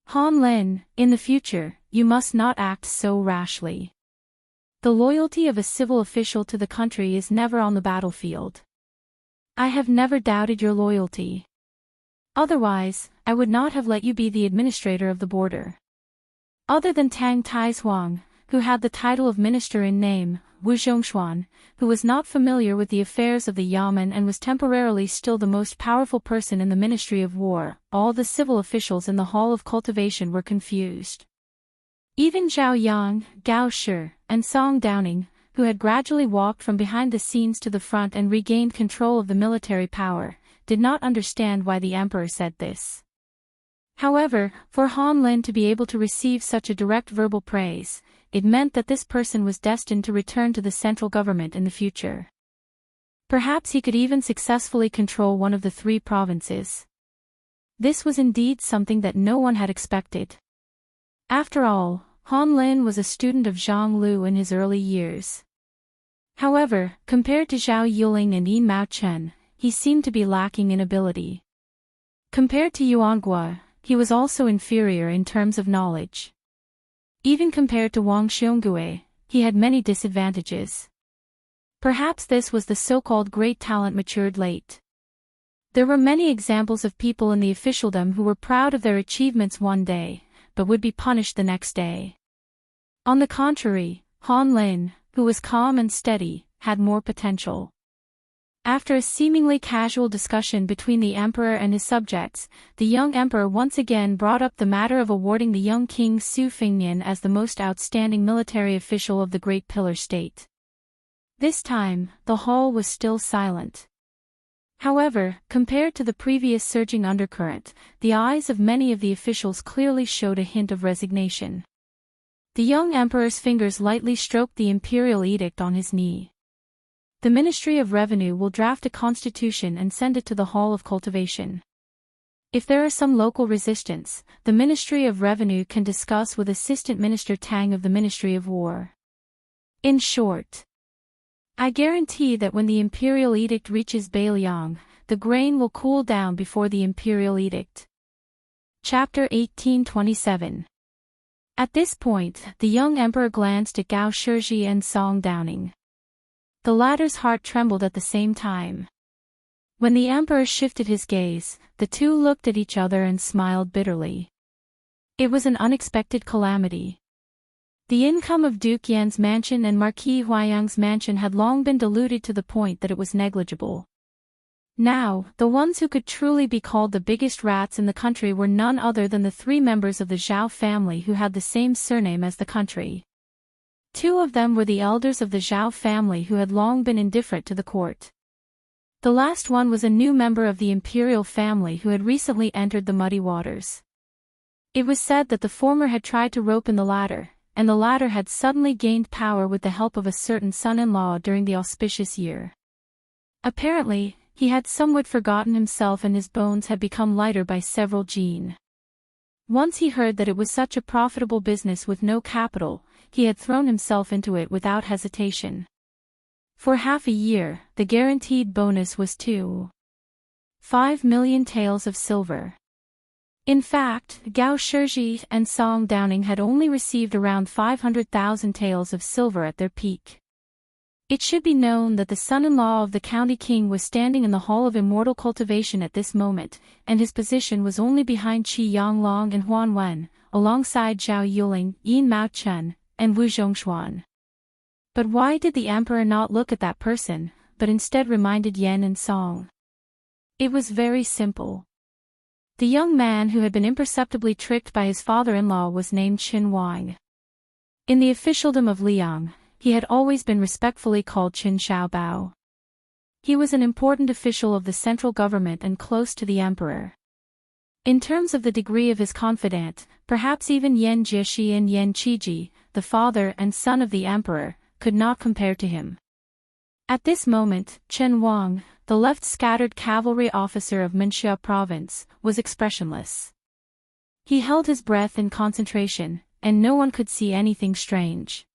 Han Lin, in the future, you must not act so rashly. The loyalty of a civil official to the country is never on the battlefield. I have never doubted your loyalty. Otherwise, I would not have let you be the administrator of the border." Other than Tang Taizhuang, who had the title of minister in name, Wu Zhongshuan, who was not familiar with the affairs of the Yamen and was temporarily still the most powerful person in the Ministry of War, all the civil officials in the Hall of Cultivation were confused. Even Zhao Yang, Gao Shi, and Song Downing, who had gradually walked from behind the scenes to the front and regained control of the military power, did not understand why the emperor said this. However, for Han Lin to be able to receive such a direct verbal praise, it meant that this person was destined to return to the central government in the future. Perhaps he could even successfully control one of the 3 provinces. This was indeed something that no one had expected. After all, Han Lin was a student of Zhang Lu in his early years. However, compared to Zhao Yuling and Yin Mao Chen, he seemed to be lacking in ability. Compared to Yuan Gua, he was also inferior in terms of knowledge. Even compared to Wang Xiongui, he had many disadvantages. Perhaps this was the so-called great talent matured late. There were many examples of people in the officialdom who were proud of their achievements one day, but would be punished the next day. On the contrary, Han Lin, who was calm and steady, had more potential. After a seemingly casual discussion between the emperor and his subjects, the young emperor once again brought up the matter of awarding the young king Su Fingnian as the most outstanding military official of the Great Pillar State. This time, the hall was still silent. However, compared to the previous surging undercurrent, the eyes of many of the officials clearly showed a hint of resignation. The young emperor's fingers lightly stroked the imperial edict on his knee. "The Ministry of Revenue will draft a constitution and send it to the Hall of Cultivation. If there are some local resistance, the Ministry of Revenue can discuss with Assistant Minister Tang of the Ministry of War. In short, I guarantee that when the imperial edict reaches Beiliang, the grain will cool down before the imperial edict." Chapter 1827. At this point, the young emperor glanced at Gao Shiji and Song Downing. The latter's heart trembled at the same time. When the emperor shifted his gaze, the two looked at each other and smiled bitterly. It was an unexpected calamity. The income of Duke Yan's mansion and Marquis Huayang's mansion had long been diluted to the point that it was negligible. Now, the ones who could truly be called the biggest rats in the country were none other than the 3 members of the Zhao family who had the same surname as the country. 2 of them were the elders of the Zhao family who had long been indifferent to the court. The last one was a new member of the imperial family who had recently entered the muddy waters. It was said that the former had tried to rope in the latter, and the latter had suddenly gained power with the help of a certain son-in-law during the auspicious year. Apparently, he had somewhat forgotten himself and his bones had become lighter by several jin. Once he heard that it was such a profitable business with no capital, he had thrown himself into it without hesitation. For half a year, the guaranteed bonus was 2.5 million taels of silver. In fact, Gao Shiji and Song Downing had only received around 500,000 taels of silver at their peak. It should be known that the son-in-law of the county king was standing in the hall of immortal cultivation at this moment, and his position was only behind Qi Yanglong and Huan Wen, alongside Zhao Yuling, Yin Mao Chen, and Wu Zhongshuan. But why did the emperor not look at that person, but instead reminded Yan and Song? It was very simple. The young man who had been imperceptibly tricked by his father-in-law was named Qin Wang. In the officialdom of Liang, he had always been respectfully called Qin Xiaobao. He was an important official of the central government and close to the emperor. In terms of the degree of his confidant, perhaps even Yan Jieshi and Yan Qiji, the father and son of the emperor, could not compare to him. At this moment, Chen Wang, the left-scattered cavalry officer of Wuxia province, was expressionless. He held his breath in concentration, and no one could see anything strange.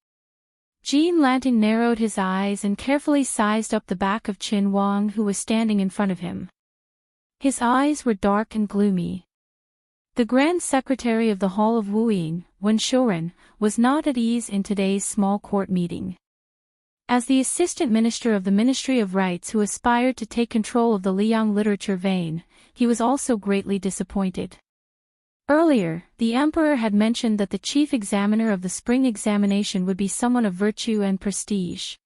Jean Lanting narrowed his eyes and carefully sized up the back of Qin Wang, who was standing in front of him. His eyes were dark and gloomy. The Grand Secretary of the Hall of Wuying, Wen Shouren, was not at ease in today's small court meeting. As the Assistant Minister of the Ministry of Rites who aspired to take control of the Liang literature vein, he was also greatly disappointed. Earlier, the Emperor had mentioned that the chief examiner of the spring examination would be someone of virtue and prestige.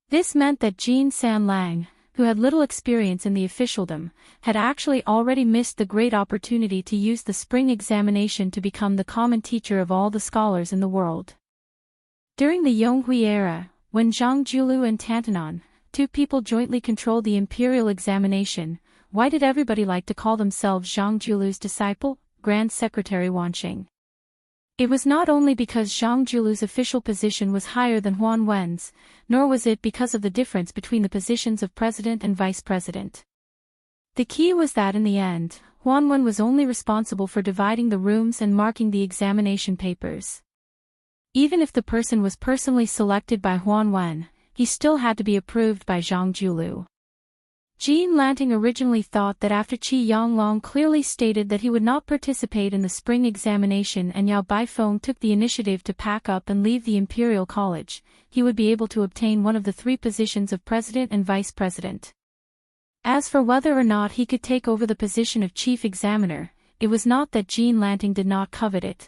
This meant that Jin Sanlang, who had little experience in the officialdom, had actually already missed the great opportunity to use the spring examination to become the common teacher of all the scholars in the world. During the Yonghui era, when Zhang Julu and Tantanon, two people jointly controlled the imperial examination, why did everybody like to call themselves Zhang Julu's disciple, Grand Secretary Wanqing? It was not only because Zhang Julu's official position was higher than Huan Wen's, nor was it because of the difference between the positions of president and vice president. The key was that in the end, Huan Wen was only responsible for dividing the rooms and marking the examination papers. Even if the person was personally selected by Huan Wen, he still had to be approved by Zhang Julu. Jean Lanting originally thought that after Qi Yanglong clearly stated that he would not participate in the spring examination and Yao Baifeng took the initiative to pack up and leave the Imperial College, he would be able to obtain one of the three positions of president and vice president. As for whether or not he could take over the position of chief examiner, it was not that Jean Lanting did not covet it.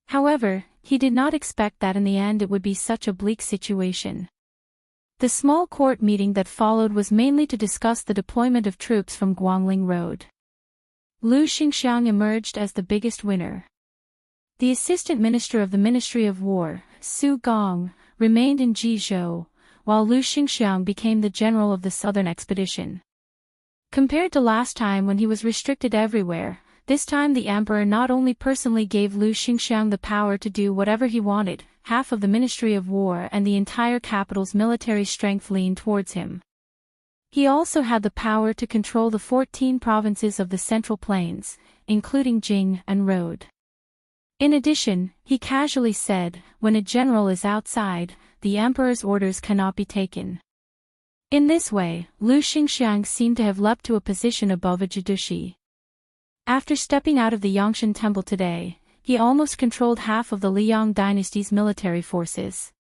However, he did not expect that in the end it would be such a bleak situation. The small court meeting that followed was mainly to discuss the deployment of troops from Guangling Road. Lu Xingxiang emerged as the biggest winner. The Assistant Minister of the Ministry of War, Su Gong, remained in Jizhou, while Lu Xingxiang became the general of the southern expedition. Compared to last time when he was restricted everywhere, this time the Emperor not only personally gave Lu Xingxiang the power to do whatever he wanted, half of the Ministry of War and the entire capital's military strength leaned towards him. He also had the power to control the 14 provinces of the Central Plains, including Jing and Road. In addition, he casually said, when a general is outside, the Emperor's orders cannot be taken. In this way, Lu Xingxiang seemed to have leapt to a position above a Jidushi. After stepping out of the Yangshan Temple today, he almost controlled half of the Liang dynasty's military forces.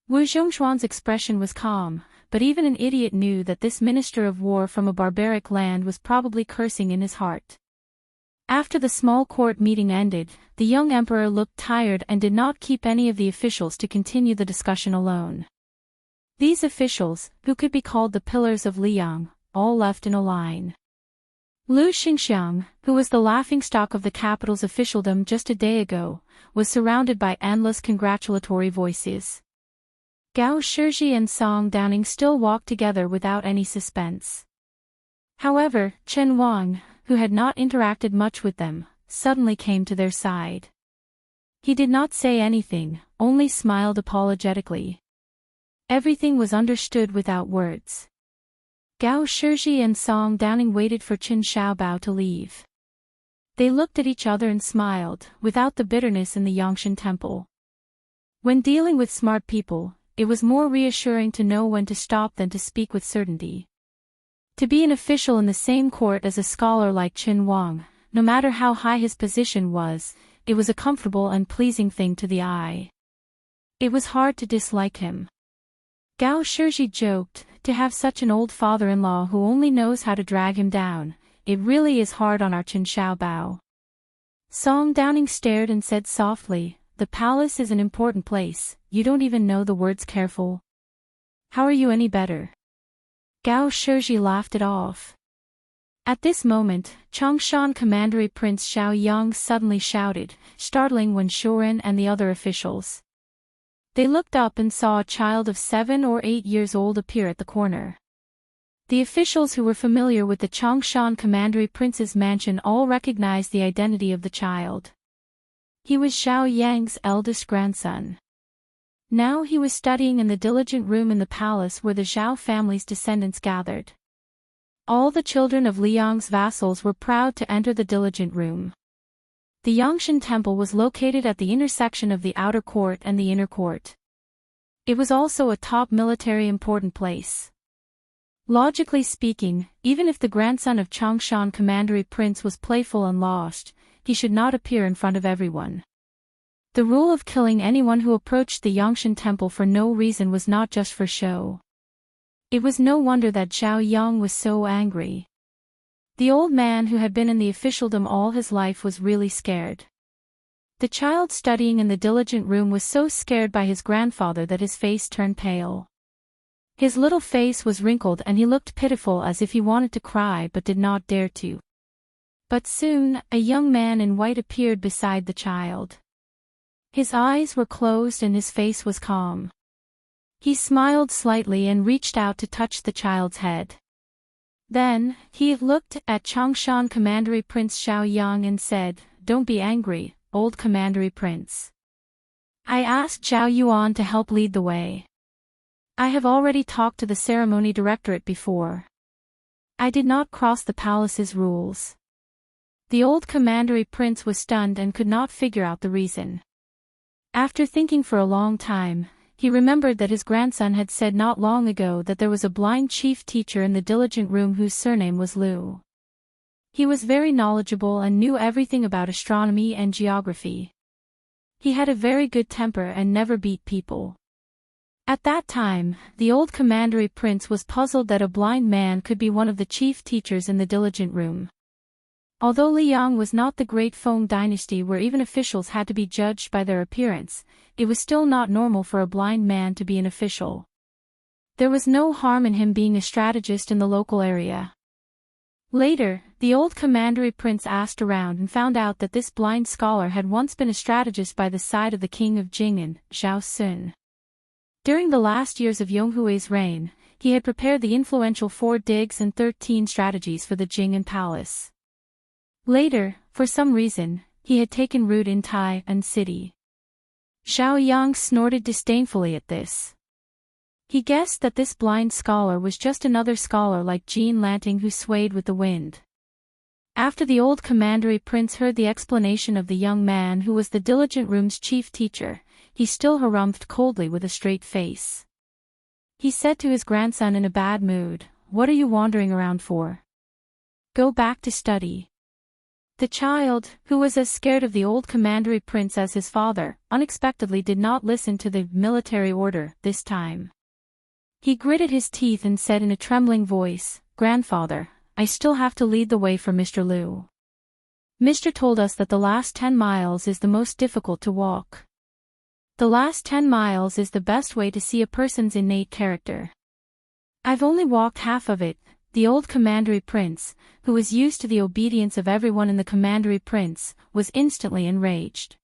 Wu Zhongshuan's expression was calm, but even an idiot knew that this minister of war from a barbaric land was probably cursing in his heart. After the small court meeting ended, the young emperor looked tired and did not keep any of the officials to continue the discussion alone. These officials, who could be called the pillars of Liang, all left in a line. Lu Xingxiang, who was the laughingstock of the capital's officialdom just a day ago, was surrounded by endless congratulatory voices. Gao Shizhi and Song Downing still walked together without any suspense. However, Chen Wang, who had not interacted much with them, suddenly came to their side. He did not say anything, only smiled apologetically. Everything was understood without words. Gao Shizhi and Song Downing waited for Qin Shaobao to leave. They looked at each other and smiled, without the bitterness in the Yangshan Temple. When dealing with smart people, it was more reassuring to know when to stop than to speak with certainty. To be an official in the same court as a scholar like Qin Wang, no matter how high his position was, it was a comfortable and pleasing thing to the eye. It was hard to dislike him. Gao Shizhi joked, to have such an old father-in-law who only knows how to drag him down, it really is hard on our Qin Shaobao. Song Downing stared and said softly, the palace is an important place, you don't even know the words careful. How are you any better? Gao Shizhi laughed it off. At this moment, Chongshan Commandery Prince Xiao Yang suddenly shouted, startling Wen Shouren and the other officials. They looked up and saw a child of 7 or 8 years old appear at the corner. The officials who were familiar with the Chongshan Commandery Prince's mansion all recognized the identity of the child. He was Xiao Yang's eldest grandson. Now he was studying in the diligent room in the palace where the Zhao family's descendants gathered. All the children of Liang's vassals were proud to enter the diligent room. The Yangshan temple was located at the intersection of the outer court and the inner court. It was also a top military important place. Logically speaking, even if the grandson of Changshan Commandery Prince was playful and lost, he should not appear in front of everyone. The rule of killing anyone who approached the Yangshan temple for no reason was not just for show. It was no wonder that Zhao Yang was so angry. The old man who had been in the officialdom all his life was really scared. The child studying in the diligent room was so scared by his grandfather that his face turned pale. His little face was wrinkled and he looked pitiful as if he wanted to cry but did not dare to. But soon, a young man in white appeared beside the child. His eyes were closed and his face was calm. He smiled slightly and reached out to touch the child's head. Then, he looked at Changshan Commandery Prince Zhao Yang and said, "Don't be angry, old Commandery Prince. I asked Zhao Yuan to help lead the way. I have already talked to the ceremony directorate before. I did not cross the palace's rules." The old Commandery Prince was stunned and could not figure out the reason. After thinking for a long time, he remembered that his grandson had said not long ago that there was a blind chief teacher in the diligent room whose surname was Liu. He was very knowledgeable and knew everything about astronomy and geography. He had a very good temper and never beat people. At that time, the old Commandery Prince was puzzled that a blind man could be one of the chief teachers in the diligent room. Although Liang was not the great Feng dynasty where even officials had to be judged by their appearance, it was still not normal for a blind man to be an official. There was no harm in him being a strategist in the local area. Later, the old Commandery Prince asked around and found out that this blind scholar had once been a strategist by the side of the king of Jing'an, Zhao Sun. During the last years of Yonghui's reign, he had prepared the influential 4 digs and 13 strategies for the Jing'an palace. Later, for some reason, he had taken root in Tai'an city. Zhao Yang snorted disdainfully at this. He guessed that this blind scholar was just another scholar like Jean Lanting who swayed with the wind. After the old Commandery Prince heard the explanation of the young man who was the diligent room's chief teacher, he still harumphed coldly with a straight face. He said to his grandson in a bad mood, "What are you wandering around for? Go back to study." The child, who was as scared of the old Commandery Prince as his father, unexpectedly did not listen to the military order this time. He gritted his teeth and said in a trembling voice, "Grandfather, I still have to lead the way for Mr. Liu. Mr. told us that the last 10 miles is the most difficult to walk. The last 10 miles is the best way to see a person's innate character. I've only walked half of it." The old Commandery Prince, who was used to the obedience of everyone in the Commandery Prince, was instantly enraged.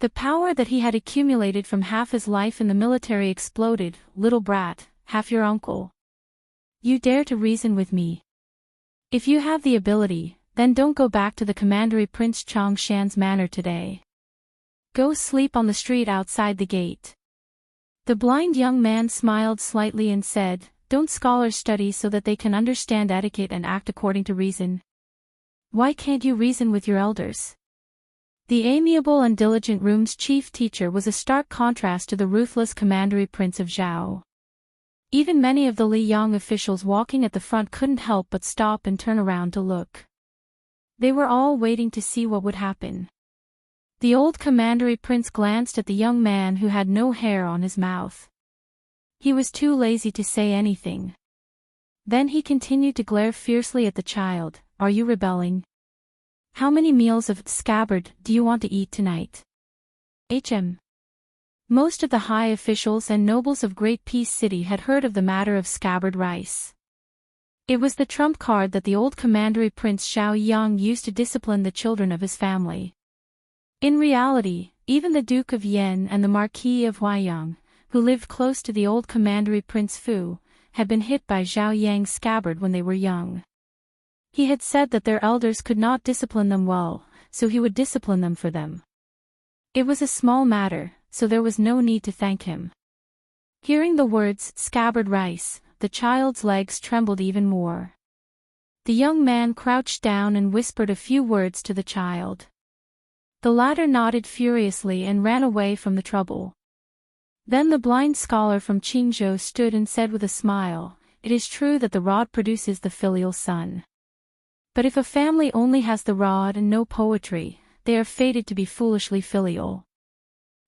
The power that he had accumulated from half his life in the military exploded. "Little brat, half your uncle. You dare to reason with me? If you have the ability, then don't go back to the Commandery Prince Changshan's manor today. Go sleep on the street outside the gate." The blind young man smiled slightly and said, "Don't scholars study so that they can understand etiquette and act according to reason? Why can't you reason with your elders?" The amiable and diligent room's chief teacher was a stark contrast to the ruthless Commandery Prince of Zhao. Even many of the Liyang officials walking at the front couldn't help but stop and turn around to look. They were all waiting to see what would happen. The old Commandery Prince glanced at the young man who had no hair on his mouth. He was too lazy to say anything. Then he continued to glare fiercely at the child. "Are you rebelling? How many meals of scabbard do you want to eat tonight?" Most of the high officials and nobles of Great Peace City had heard of the matter of scabbard rice. It was the trump card that the old Commandery Prince Zhao Yang used to discipline the children of his family. In reality, even the Duke of Yen and the Marquis of Huaiyang, who lived close to the old Commandery Prince Fu, had been hit by Zhao Yang's scabbard when they were young. He had said that their elders could not discipline them well, so he would discipline them for them. It was a small matter, so there was no need to thank him. Hearing the words, "scabbard rice," the child's legs trembled even more. The young man crouched down and whispered a few words to the child. The latter nodded furiously and ran away from the trouble. Then the blind scholar from Qingzhou stood and said with a smile, "It is true that the rod produces the filial son. But if a family only has the rod and no poetry, they are fated to be foolishly filial.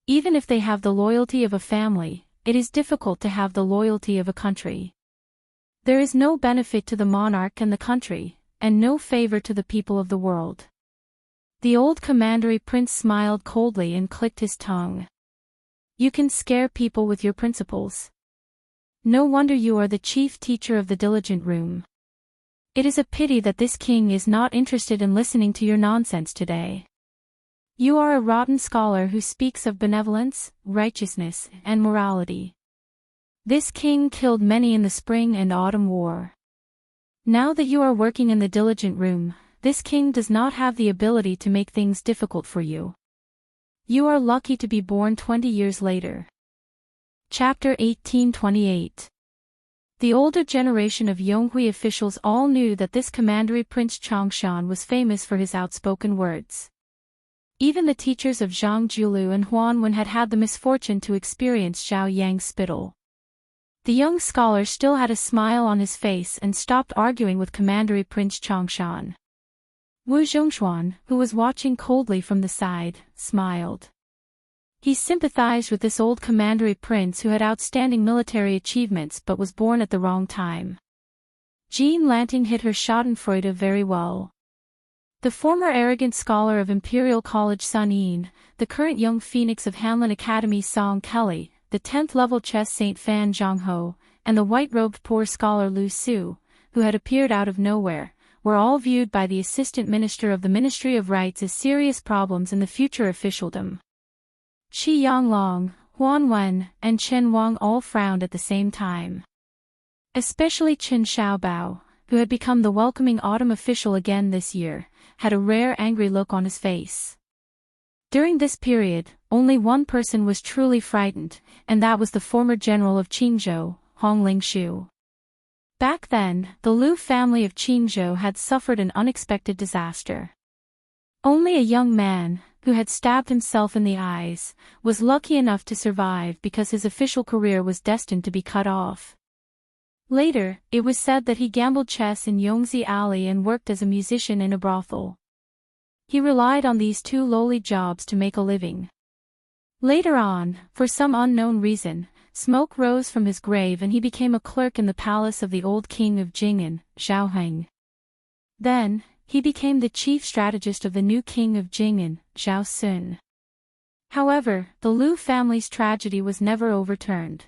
Even if they have the loyalty of a family, it is difficult to have the loyalty of a country. There is no benefit to the monarch and the country, and no favor to the people of the world." The old commandery prince smiled coldly and clicked his tongue. "You can scare people with your principles. No wonder you are the chief teacher of the diligent room. It is a pity that this king is not interested in listening to your nonsense today. You are a rotten scholar who speaks of benevolence, righteousness, and morality. This king killed many in the spring and autumn war. Now that you are working in the diligent room, this king does not have the ability to make things difficult for you. You are lucky to be born 20 years later." Chapter 1828. The older generation of Yonghui officials all knew that this commandery Prince Changshan was famous for his outspoken words. Even the teachers of Zhang Julu and Huanwen had had the misfortune to experience Zhao Yang's spittle. The young scholar still had a smile on his face and stopped arguing with commandery Prince Changshan. Wu Zhongshuan, who was watching coldly from the side, smiled. He sympathized with this old commandery prince who had outstanding military achievements but was born at the wrong time. Jean Lanting hit her schadenfreude very well. The former arrogant scholar of Imperial College Sun Yin, the current young phoenix of Hanlin Academy Song Kelly, the 10th level chess saint Fan Zhongho, and the white-robed poor scholar Lu Su, who had appeared out of nowhere, were all viewed by the assistant minister of the Ministry of Rights as serious problems in the future officialdom. Qi Yanglong, Huan Wen, and Chen Wang all frowned at the same time. Especially Chen Xiaobao, who had become the welcoming autumn official again this year, had a rare angry look on his face. During this period, only one person was truly frightened, and that was the former general of Qingzhou, Hong Lingshu. Back then, the Liu family of Qingzhou had suffered an unexpected disaster. Only a young man, who had stabbed himself in the eyes, was lucky enough to survive because his official career was destined to be cut off. Later, it was said that he gambled chess in Yongzi Alley and worked as a musician in a brothel. He relied on these two lowly jobs to make a living. Later on, for some unknown reason, smoke rose from his grave and he became a clerk in the palace of the old king of Jing'an, Zhao Heng. Then, he became the chief strategist of the new king of Jing'an, Zhao Sun. However, the Liu family's tragedy was never overturned.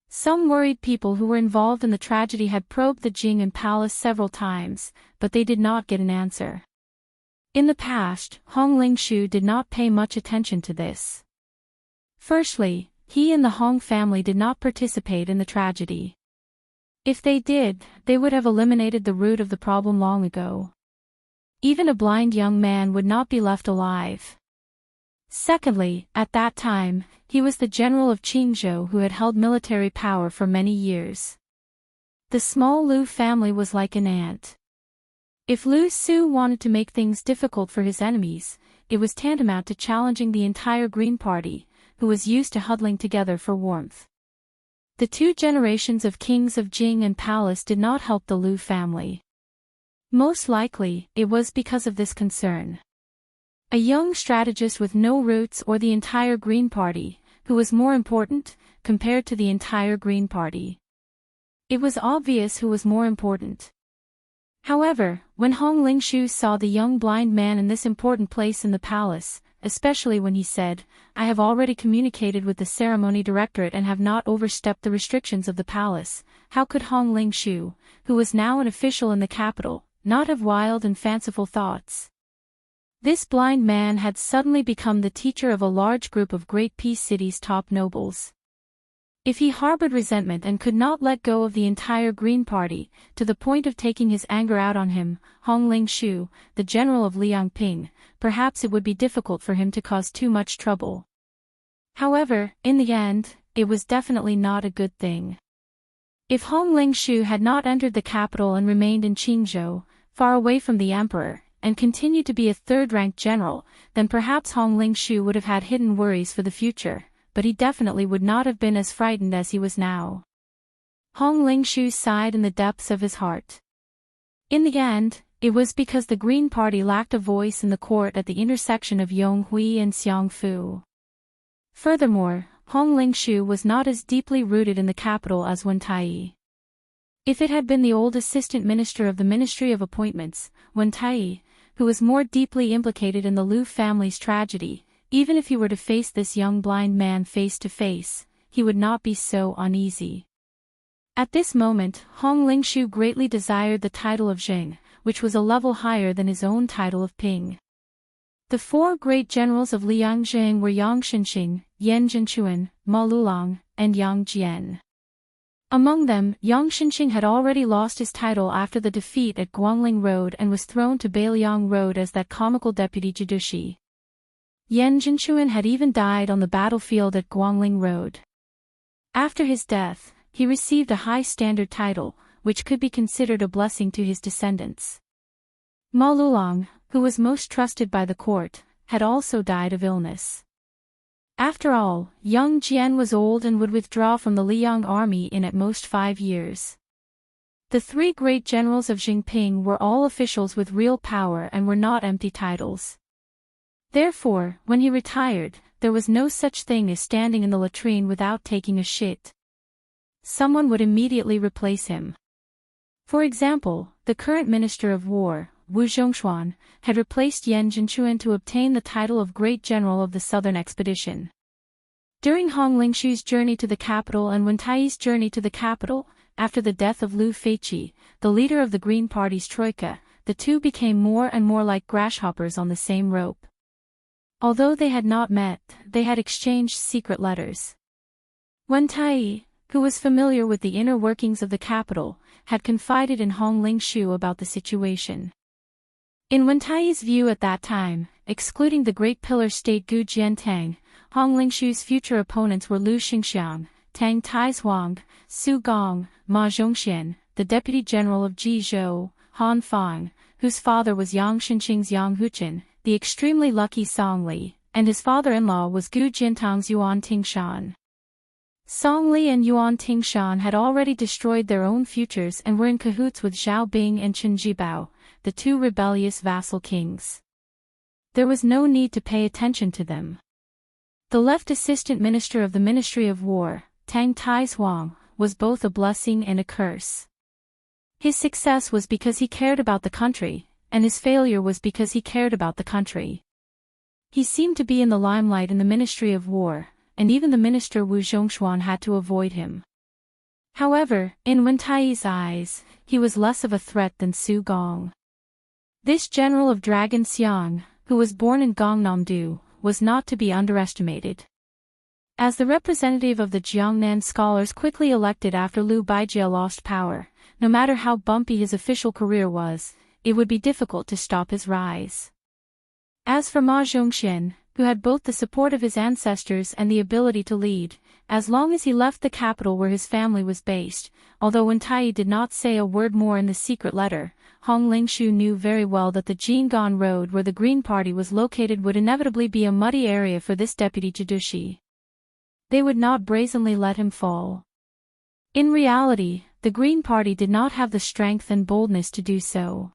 Some worried people who were involved in the tragedy had probed the Jing'an palace several times, but they did not get an answer. In the past, Hong Lingshu did not pay much attention to this. Firstly, he and the Hong family did not participate in the tragedy. If they did, they would have eliminated the root of the problem long ago. Even a blind young man would not be left alive. Secondly, at that time, he was the general of Qingzhou who had held military power for many years. The small Liu family was like an ant. If Lu Su wanted to make things difficult for his enemies, it was tantamount to challenging the entire Green Party, who was used to huddling together for warmth. The two generations of kings of Jing and Palace did not help the Liu family. Most likely, it was because of this concern. A young strategist with no roots or the entire Green Party, who was more important, compared to the entire Green Party. It was obvious who was more important. However, when Hong Lingshu saw the young blind man in this important place in the palace, especially when he said, "I have already communicated with the ceremony directorate and have not overstepped the restrictions of the palace," how could Hong Lingshu, who was now an official in the capital, not have wild and fanciful thoughts? This blind man had suddenly become the teacher of a large group of Great Peace City's top nobles. If he harbored resentment and could not let go of the entire Green Party, to the point of taking his anger out on him, Hong Lingshu, the general of Liangping, perhaps it would be difficult for him to cause too much trouble. However, in the end, it was definitely not a good thing. If Hong Lingshu had not entered the capital and remained in Qingzhou, far away from the emperor, and continued to be a third-ranked general, then perhaps Hong Lingshu would have had hidden worries for the future, but he definitely would not have been as frightened as he was now. Hong Lingshu sighed in the depths of his heart. In the end, it was because the Green Party lacked a voice in the court at the intersection of Yonghui and Xiangfu. Furthermore, Hong Lingshu was not as deeply rooted in the capital as Wen Tai. If it had been the old assistant minister of the Ministry of Appointments, Wen Tai, who was more deeply implicated in the Liu family's tragedy, even if he were to face this young blind man face to face, he would not be so uneasy. At this moment, Hong Lingshu greatly desired the title of Jing, which was a level higher than his own title of Ping. The four great generals of Liangjing were Yang Shenxing, Yan Zhenchuan, Ma Lulang, and Yang Jian. Among them, Yang Shenxing had already lost his title after the defeat at Guangling Road and was thrown to Beiliang Road as that comical deputy Jidushi. Yan Zhenchuan had even died on the battlefield at Guangling Road. After his death, he received a high standard title, which could be considered a blessing to his descendants. Ma Lulang, who was most trusted by the court, had also died of illness. After all, Yang Jian was old and would withdraw from the Liang army in at most 5 years. The three great generals of Jinping were all officials with real power and were not empty titles. Therefore, when he retired, there was no such thing as standing in the latrine without taking a shit. Someone would immediately replace him. For example, the current Minister of War, Wu Zhongshuan, had replaced Yan Zhenchuan to obtain the title of Great General of the Southern Expedition. During Hong Lingshu's journey to the capital and Wen Tai's journey to the capital, after the death of Liu Feiqi, the leader of the Green Party's troika, the two became more and more like grasshoppers on the same rope. Although they had not met, they had exchanged secret letters. Wen Tai, who was familiar with the inner workings of the capital, had confided in Hong Lingshu about the situation. In Wen Tai's view at that time, excluding the Great Pillar State Gu Jiantang, Hong Lingshu's future opponents were Liu Xingxiang, Tang Taizhuang, Su Gong, Ma Zhongxian, the Deputy General of Jizhou, Han Fang, whose father was Yang Shenxing's Yang Huchen, the extremely lucky Song Li, and his father-in-law was Gu Jintang's Yuan Tingshan. Song Li and Yuan Tingshan had already destroyed their own futures and were in cahoots with Zhao Bing and Chen Jibao, the two rebellious vassal kings. There was no need to pay attention to them. The left assistant minister of the Ministry of War, Tang Taizhuang, was both a blessing and a curse. His success was because he cared about the country, and his failure was because he cared about the country. He seemed to be in the limelight in the Ministry of War, and even the minister Wu Zhongshuan had to avoid him. However, in Wen Tai's eyes, he was less of a threat than Su Gong. This general of Dragon Xiang, who was born in Gangnam-do, was not to be underestimated. As the representative of the Jiangnan scholars quickly elected after Liu Baijie lost power, no matter how bumpy his official career was, it would be difficult to stop his rise. As for Ma Zhongxian, who had both the support of his ancestors and the ability to lead, as long as he left the capital where his family was based, although Wen Tai did not say a word more in the secret letter, Hong Lingshu knew very well that the Jinggan Road where the Green Party was located would inevitably be a muddy area for this deputy Jidushi. They would not brazenly let him fall. In reality, the Green Party did not have the strength and boldness to do so.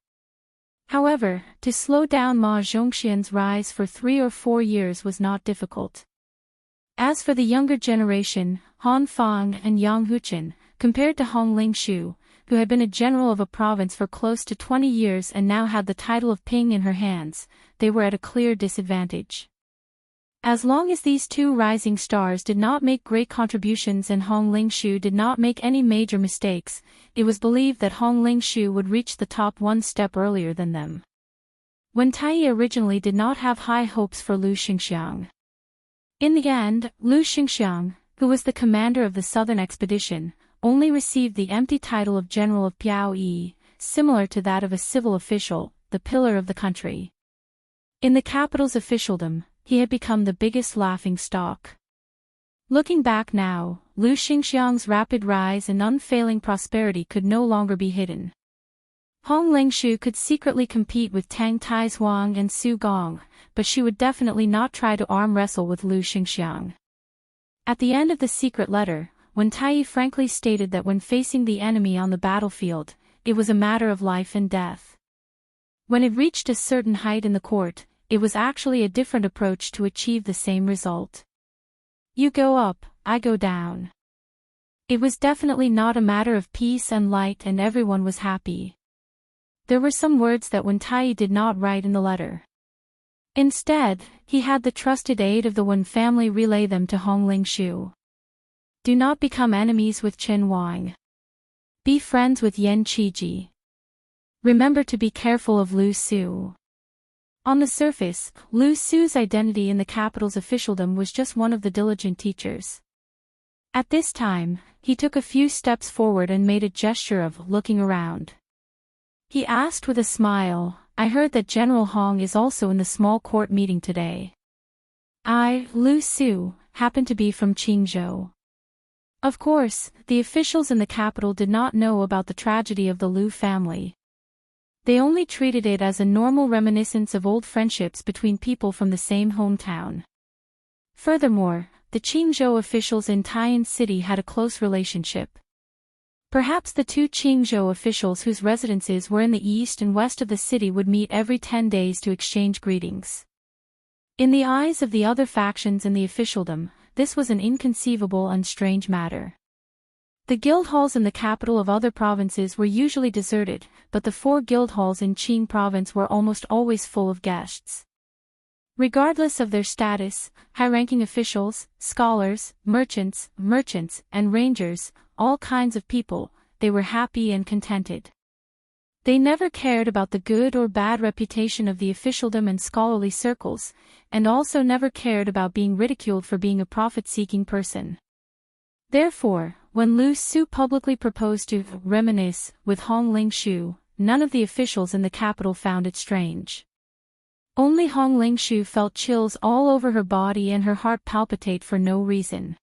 However, to slow down Ma Zhongxian's rise for 3 or 4 years was not difficult. As for the younger generation, Han Fang and Yang Huchen, compared to Hong Lingshu, who had been a general of a province for close to 20 years and now had the title of Ping in her hands, they were at a clear disadvantage. As long as these two rising stars did not make great contributions and Hong Lingshu did not make any major mistakes, it was believed that Hong Lingshu would reach the top one step earlier than them. Wen Tai originally did not have high hopes for Liu Xingxiang. In the end, Liu Xingxiang, who was the commander of the southern expedition, only received the empty title of General of Piao Yi, similar to that of a civil official, the pillar of the country. In the capital's officialdom, he had become the biggest laughing stock. Looking back now, Lu Xingxiang's rapid rise and unfailing prosperity could no longer be hidden. Hong Lingshu could secretly compete with Tang Taizuang and Su Gong, but she would definitely not try to arm wrestle with Lu Xingxiang. At the end of the secret letter, Wen Tai frankly stated that when facing the enemy on the battlefield, it was a matter of life and death. When it reached a certain height in the court, it was actually a different approach to achieve the same result. You go up, I go down. It was definitely not a matter of peace and light, and everyone was happy. There were some words that Wen Tai did not write in the letter. Instead, he had the trusted aid of the Wen family relay them to Hong Lingshu. Do not become enemies with Chen Wang. Be friends with Yan Qiji. Remember to be careful of Lu Su. On the surface, Lu Su's identity in the capital's officialdom was just one of the diligent teachers. At this time, he took a few steps forward and made a gesture of looking around. He asked with a smile, I heard that General Hong is also in the small court meeting today. I, Lu Su, happen to be from Qingzhou. Of course, the officials in the capital did not know about the tragedy of the Lu family. They only treated it as a normal reminiscence of old friendships between people from the same hometown. Furthermore, the Qingzhou officials in Taiyan City had a close relationship. Perhaps the two Qingzhou officials whose residences were in the east and west of the city would meet every 10 days to exchange greetings. In the eyes of the other factions in the officialdom, this was an inconceivable and strange matter. The guild halls in the capital of other provinces were usually deserted, but the 4 guild halls in Qing province were almost always full of guests. Regardless of their status, high-ranking officials, scholars, merchants, and rangers, all kinds of people, they were happy and contented. They never cared about the good or bad reputation of the officialdom and scholarly circles, and also never cared about being ridiculed for being a profit-seeking person. Therefore, when Lu Su publicly proposed to reminisce with Hong Lingshu, none of the officials in the capital found it strange. Only Hong Lingshu felt chills all over her body and her heart palpitate for no reason.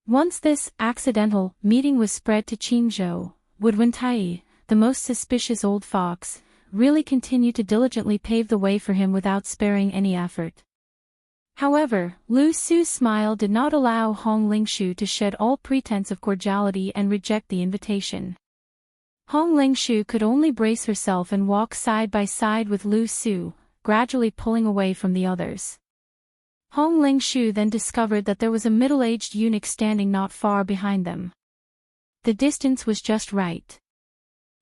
Once this accidental meeting was spread to Qingzhou, would Wen Tai, the most suspicious old fox, really continue to diligently pave the way for him without sparing any effort? However, Lu Su's smile did not allow Hong Lingshu to shed all pretense of cordiality and reject the invitation. Hong Lingshu could only brace herself and walk side by side with Lu Su, gradually pulling away from the others. Hong Lingshu then discovered that there was a middle-aged eunuch standing not far behind them. The distance was just right.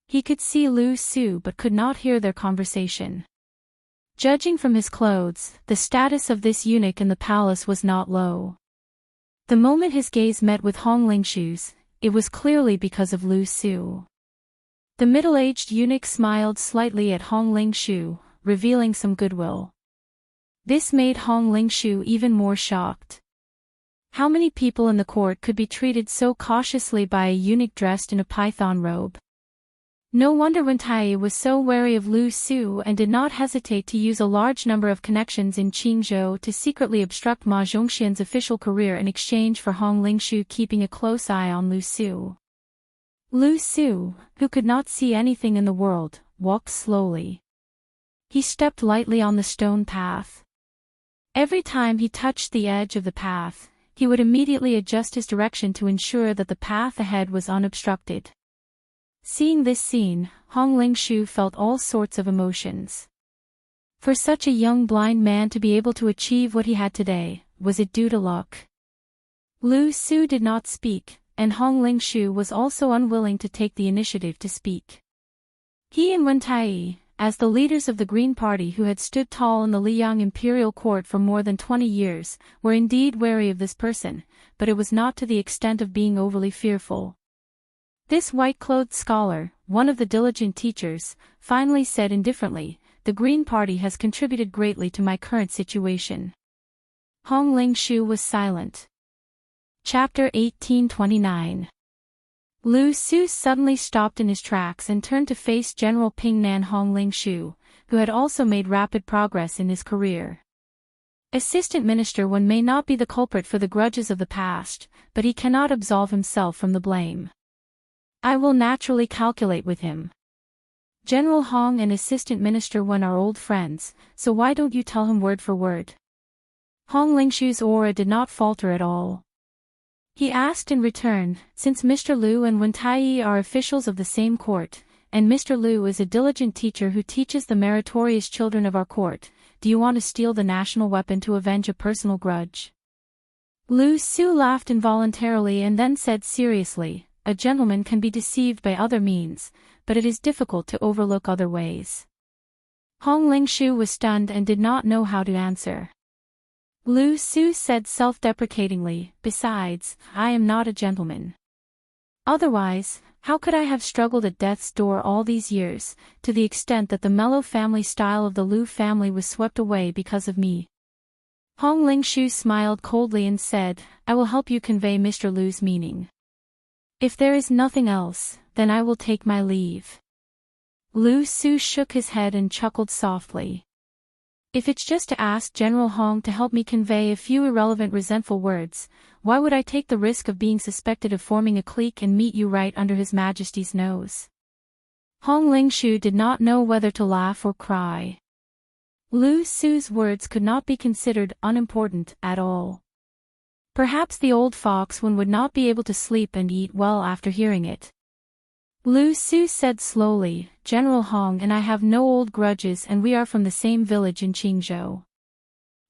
He could see Lu Su but could not hear their conversation. Judging from his clothes, the status of this eunuch in the palace was not low. The moment his gaze met with Hong Lingshu's, it was clearly because of Lu Su. The middle-aged eunuch smiled slightly at Hong Lingshu, revealing some goodwill. This made Hong Lingshu even more shocked. How many people in the court could be treated so cautiously by a eunuch dressed in a python robe? No wonder Wen Tai was so wary of Lu Su and did not hesitate to use a large number of connections in Qingzhou to secretly obstruct Ma Zhongxian's official career in exchange for Hong Lingshu keeping a close eye on Lu Su. Lu Su, who could not see anything in the world, walked slowly. He stepped lightly on the stone path. Every time he touched the edge of the path, he would immediately adjust his direction to ensure that the path ahead was unobstructed. Seeing this scene, Hong Lingshu felt all sorts of emotions. For such a young blind man to be able to achieve what he had today, was it due to luck? Lu Su did not speak, and Hong Lingshu was also unwilling to take the initiative to speak. He and Wen Tai, as the leaders of the Green Party who had stood tall in the Liang imperial court for more than 20 years, were indeed wary of this person, but it was not to the extent of being overly fearful. This white-clothed scholar, one of the diligent teachers, finally said indifferently, "The Green Party has contributed greatly to my current situation." Hong Lingshu was silent. Chapter 1829. Lu Su suddenly stopped in his tracks and turned to face General Ping Nan Hong Lingshu, who had also made rapid progress in his career. Assistant Minister 1 may not be the culprit for the grudges of the past, but he cannot absolve himself from the blame. I will naturally calculate with him. General Hong and Assistant Minister 1 are old friends, so why don't you tell him word for word? Hong Lingshu's aura did not falter at all. He asked in return, since Mr. Liu and Wen Taiyi are officials of the same court, and Mr. Liu is a diligent teacher who teaches the meritorious children of our court, do you want to steal the national weapon to avenge a personal grudge? Lu Su laughed involuntarily and then said seriously, a gentleman can be deceived by other means, but it is difficult to overlook other ways. Hong Lingshu was stunned and did not know how to answer. Lu Su said self-deprecatingly, besides, I am not a gentleman. Otherwise, how could I have struggled at death's door all these years, to the extent that the mellow family style of the Lu family was swept away because of me? Hong Lingshu smiled coldly and said, I will help you convey Mr. Lu's meaning. If there is nothing else, then I will take my leave. Lu Su shook his head and chuckled softly. If it's just to ask General Hong to help me convey a few irrelevant resentful words, why would I take the risk of being suspected of forming a clique and meet you right under His Majesty's nose? Hong Lingshu did not know whether to laugh or cry. Lu Su's words could not be considered unimportant at all. Perhaps the old fox one would not be able to sleep and eat well after hearing it. Lu Su said slowly, General Hong and I have no old grudges and we are from the same village in Qingzhou.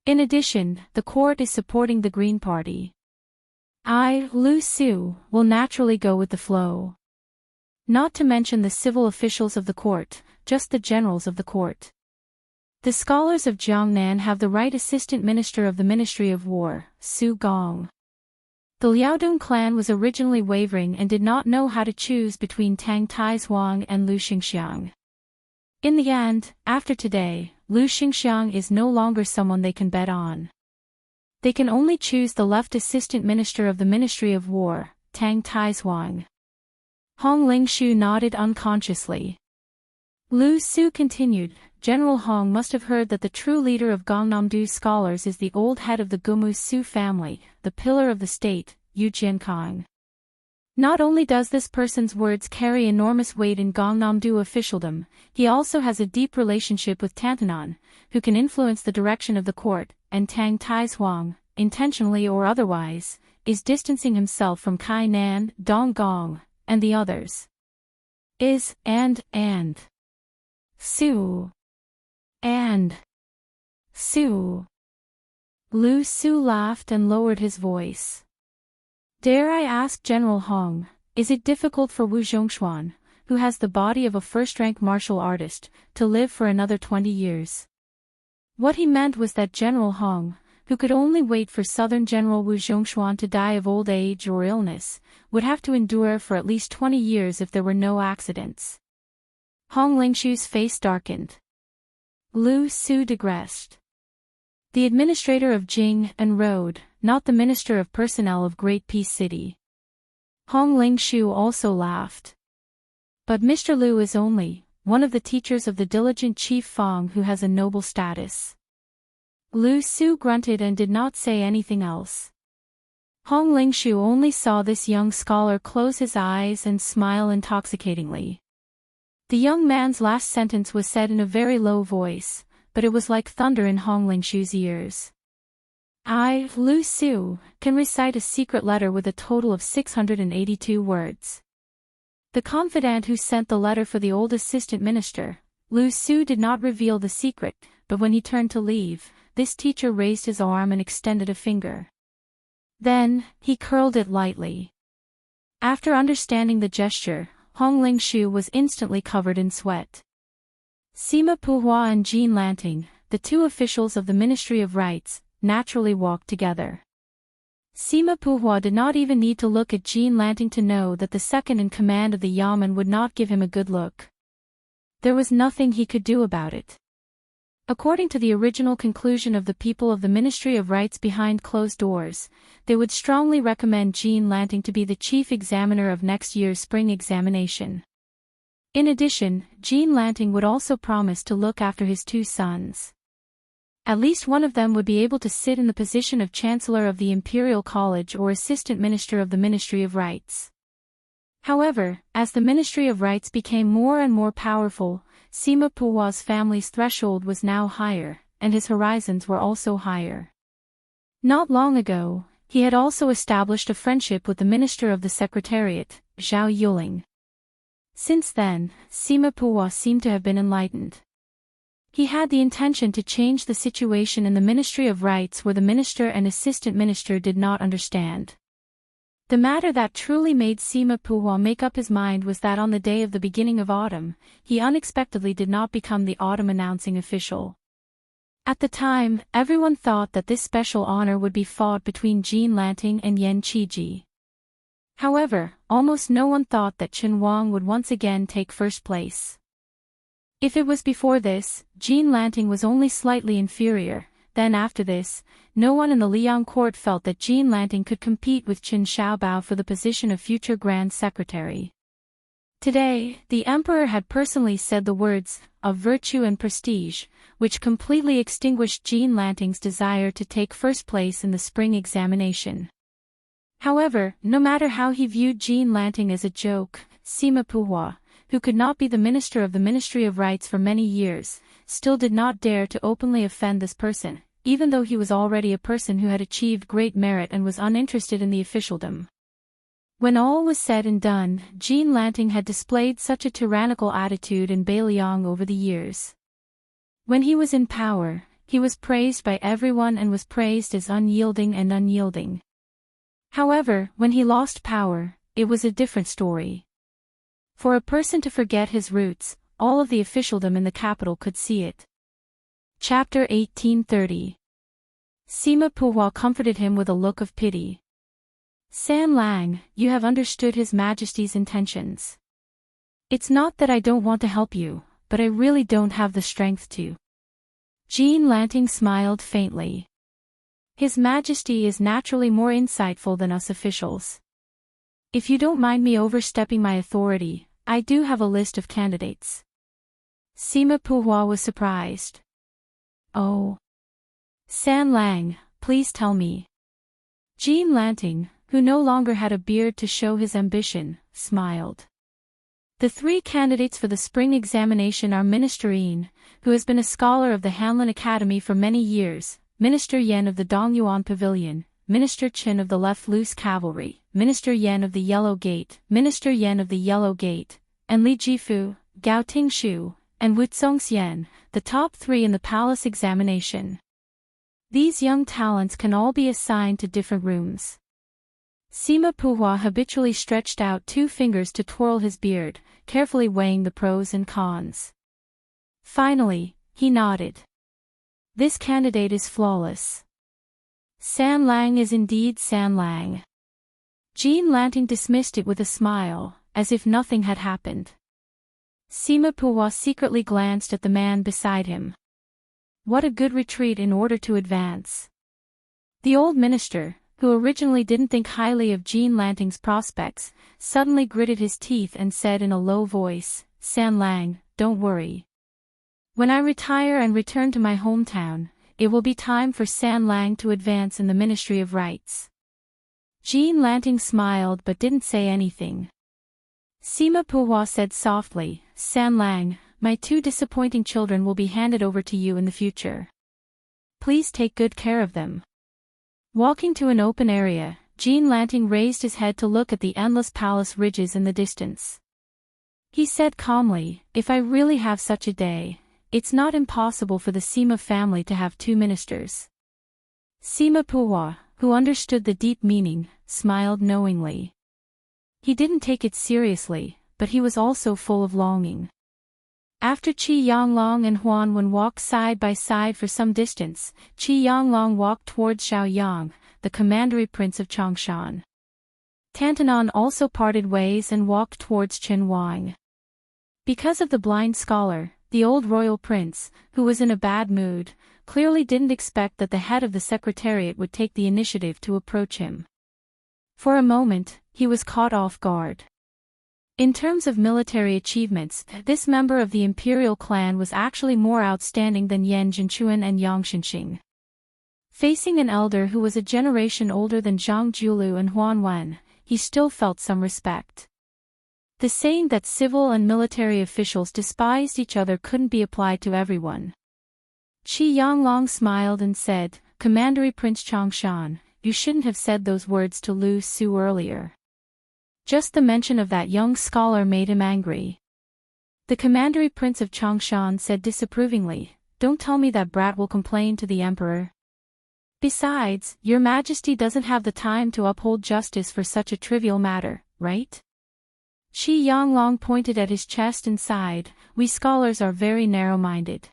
In addition, the court is supporting the Green Party. I, Lu Su, will naturally go with the flow. Not to mention the civil officials of the court, just the generals of the court. The scholars of Jiangnan have the right assistant minister of the Ministry of War, Su Gong. The Liaodong clan was originally wavering and did not know how to choose between Tang Taizuang and Lu Xingxiang. In the end, after today, Lu Xingxiang is no longer someone they can bet on. They can only choose the left assistant minister of the Ministry of War, Tang Taizuang. Hong Lingshu nodded unconsciously. Lu Su continued, General Hong must have heard that the true leader of Gongnamdu scholars is the old head of the Gumu Su family, the pillar of the state, Yu Jiankang. Not only does this person's words carry enormous weight in Gongnamdu officialdom, he also has a deep relationship with Tantanan, who can influence the direction of the court, and Tang Taizuang, intentionally or otherwise, is distancing himself from Kai Nan, Dong Gong, and the others. And. Su. And. Su. Lu Su laughed and lowered his voice. Dare I ask General Hong, is it difficult for Wu Zhongshuan, who has the body of a first-rank martial artist, to live for another 20 years? What he meant was that General Hong, who could only wait for Southern General Wu Zhongshuan to die of old age or illness, would have to endure for at least 20 years if there were no accidents. Hong Lingshu's face darkened. Lu Su digressed. The administrator of Jing and Road, not the minister of personnel of Great Peace City. Hong Lingshu also laughed. But Mr. Liu is only one of the teachers of the diligent Chief Fang who has a noble status. Lu Su grunted and did not say anything else. Hong Lingshu only saw this young scholar close his eyes and smile intoxicatingly. The young man's last sentence was said in a very low voice, but it was like thunder in Hong Lingshu's ears. I, Lu Su, can recite a secret letter with a total of 682 words. The confidant who sent the letter for the old assistant minister, Lu Su did not reveal the secret, but when he turned to leave, this teacher raised his arm and extended a finger. Then, he curled it lightly. After understanding the gesture, Hong Lingshu was instantly covered in sweat. Sima Puhua and Jean Lanting, the two officials of the Ministry of Rights, naturally walked together. Sima Puhua did not even need to look at Jean Lanting to know that the second in command of the Yamen would not give him a good look. There was nothing he could do about it. According to the original conclusion of the people of the Ministry of Rights behind closed doors, they would strongly recommend Jean Lanting to be the chief examiner of next year's spring examination. In addition, Jean Lanting would also promise to look after his two sons. At least one of them would be able to sit in the position of Chancellor of the Imperial College or Assistant Minister of the Ministry of Rites. However, as the Ministry of Rites became more and more powerful, Sima Puhwa's family's threshold was now higher, and his horizons were also higher. Not long ago, he had also established a friendship with the Minister of the Secretariat, Zhao Yuling. Since then, Sima Puhwa seemed to have been enlightened. He had the intention to change the situation in the Ministry of Rites where the minister and assistant minister did not understand. The matter that truly made Sima Puhwa make up his mind was that on the day of the beginning of autumn, he unexpectedly did not become the autumn announcing official. At the time, everyone thought that this special honor would be fought between Jin Lanting and Yan Qiji. However, almost no one thought that Chen Wang would once again take first place. If it was before this, Jin Lanting was only slightly inferior, then after this, no one in the Liang court felt that Jin Lanting could compete with Qin Xiaobao for the position of future Grand Secretary. Today, the emperor had personally said the words, of virtue and prestige, which completely extinguished Jin Lanting's desire to take first place in the spring examination. However, no matter how he viewed Jin Lanting as a joke, Sima Puhwa, who could not be the minister of the Ministry of Rites for many years, still did not dare to openly offend this person, even though he was already a person who had achieved great merit and was uninterested in the officialdom. When all was said and done, Jin Lanting had displayed such a tyrannical attitude in Beiliang over the years. When he was in power, he was praised by everyone and was praised as unyielding. However, when he lost power, it was a different story. For a person to forget his roots, all of the officialdom in the capital could see it. Chapter 1830. Sima Puhwa comforted him with a look of pity. San Lang, you have understood His Majesty's intentions. It's not that I don't want to help you, but I really don't have the strength to. Jin Lanting smiled faintly. His Majesty is naturally more insightful than us officials. If you don't mind me overstepping my authority, I do have a list of candidates. Sima Puhwa was surprised. Oh. San Lang, please tell me. Jin Lanting, who no longer had a beard to show his ambition, smiled. The three candidates for the spring examination are Minister Yin, who has been a scholar of the Hanlin Academy for many years, Minister Yan of the Dongyuan Pavilion, Minister Chen of the Left Loose Cavalry, Minister Yan of the Yellow Gate, and Li Jifu, Gao Tingshu, and Wucong Xian, the top three in the palace examination. These young talents can all be assigned to different rooms. Sima Puhwa habitually stretched out 2 fingers to twirl his beard, carefully weighing the pros and cons. Finally, he nodded. This candidate is flawless. San Lang is indeed San Lang. Jin Lanting dismissed it with a smile, as if nothing had happened. Sima Puhwa secretly glanced at the man beside him. What a good retreat in order to advance. The old minister, who originally didn't think highly of Jin Lanting's prospects, suddenly gritted his teeth and said in a low voice, San Lang, don't worry. When I retire and return to my hometown, it will be time for San Lang to advance in the Ministry of Rites. Jin Lanting smiled but didn't say anything. Sima Puhwa said softly, San Lang, my 2 disappointing children will be handed over to you in the future. Please take good care of them. Walking to an open area, Jin Lanting raised his head to look at the endless palace ridges in the distance. He said calmly, if I really have such a day, it's not impossible for the Sima family to have 2 ministers. Sima Puhwa, who understood the deep meaning, smiled knowingly. He didn't take it seriously, but he was also full of longing. After Qi Yanglong and Huan Wen walked side by side for some distance, Qi Yanglong walked towards Xiaoyang, the commandery prince of Chongshan. Tantanan also parted ways and walked towards Chen Wang. Because of the blind scholar, the old royal prince, who was in a bad mood, clearly didn't expect that the head of the secretariat would take the initiative to approach him. For a moment, he was caught off guard. In terms of military achievements, this member of the imperial clan was actually more outstanding than Yan Jinchuan and Yang Xinxing. Facing an elder who was a generation older than Zhang Julu and Huan Wen, he still felt some respect. The saying that civil and military officials despised each other couldn't be applied to everyone. Qi Yanglong smiled and said, "Commandery Prince Changshan, you shouldn't have said those words to Lu Su earlier." Just the mention of that young scholar made him angry. The Commandery Prince of Changshan said disapprovingly, "Don't tell me that brat will complain to the emperor. Besides, your majesty doesn't have the time to uphold justice for such a trivial matter, right?" Qi Yanglong pointed at his chest and sighed, "We scholars are very narrow-minded."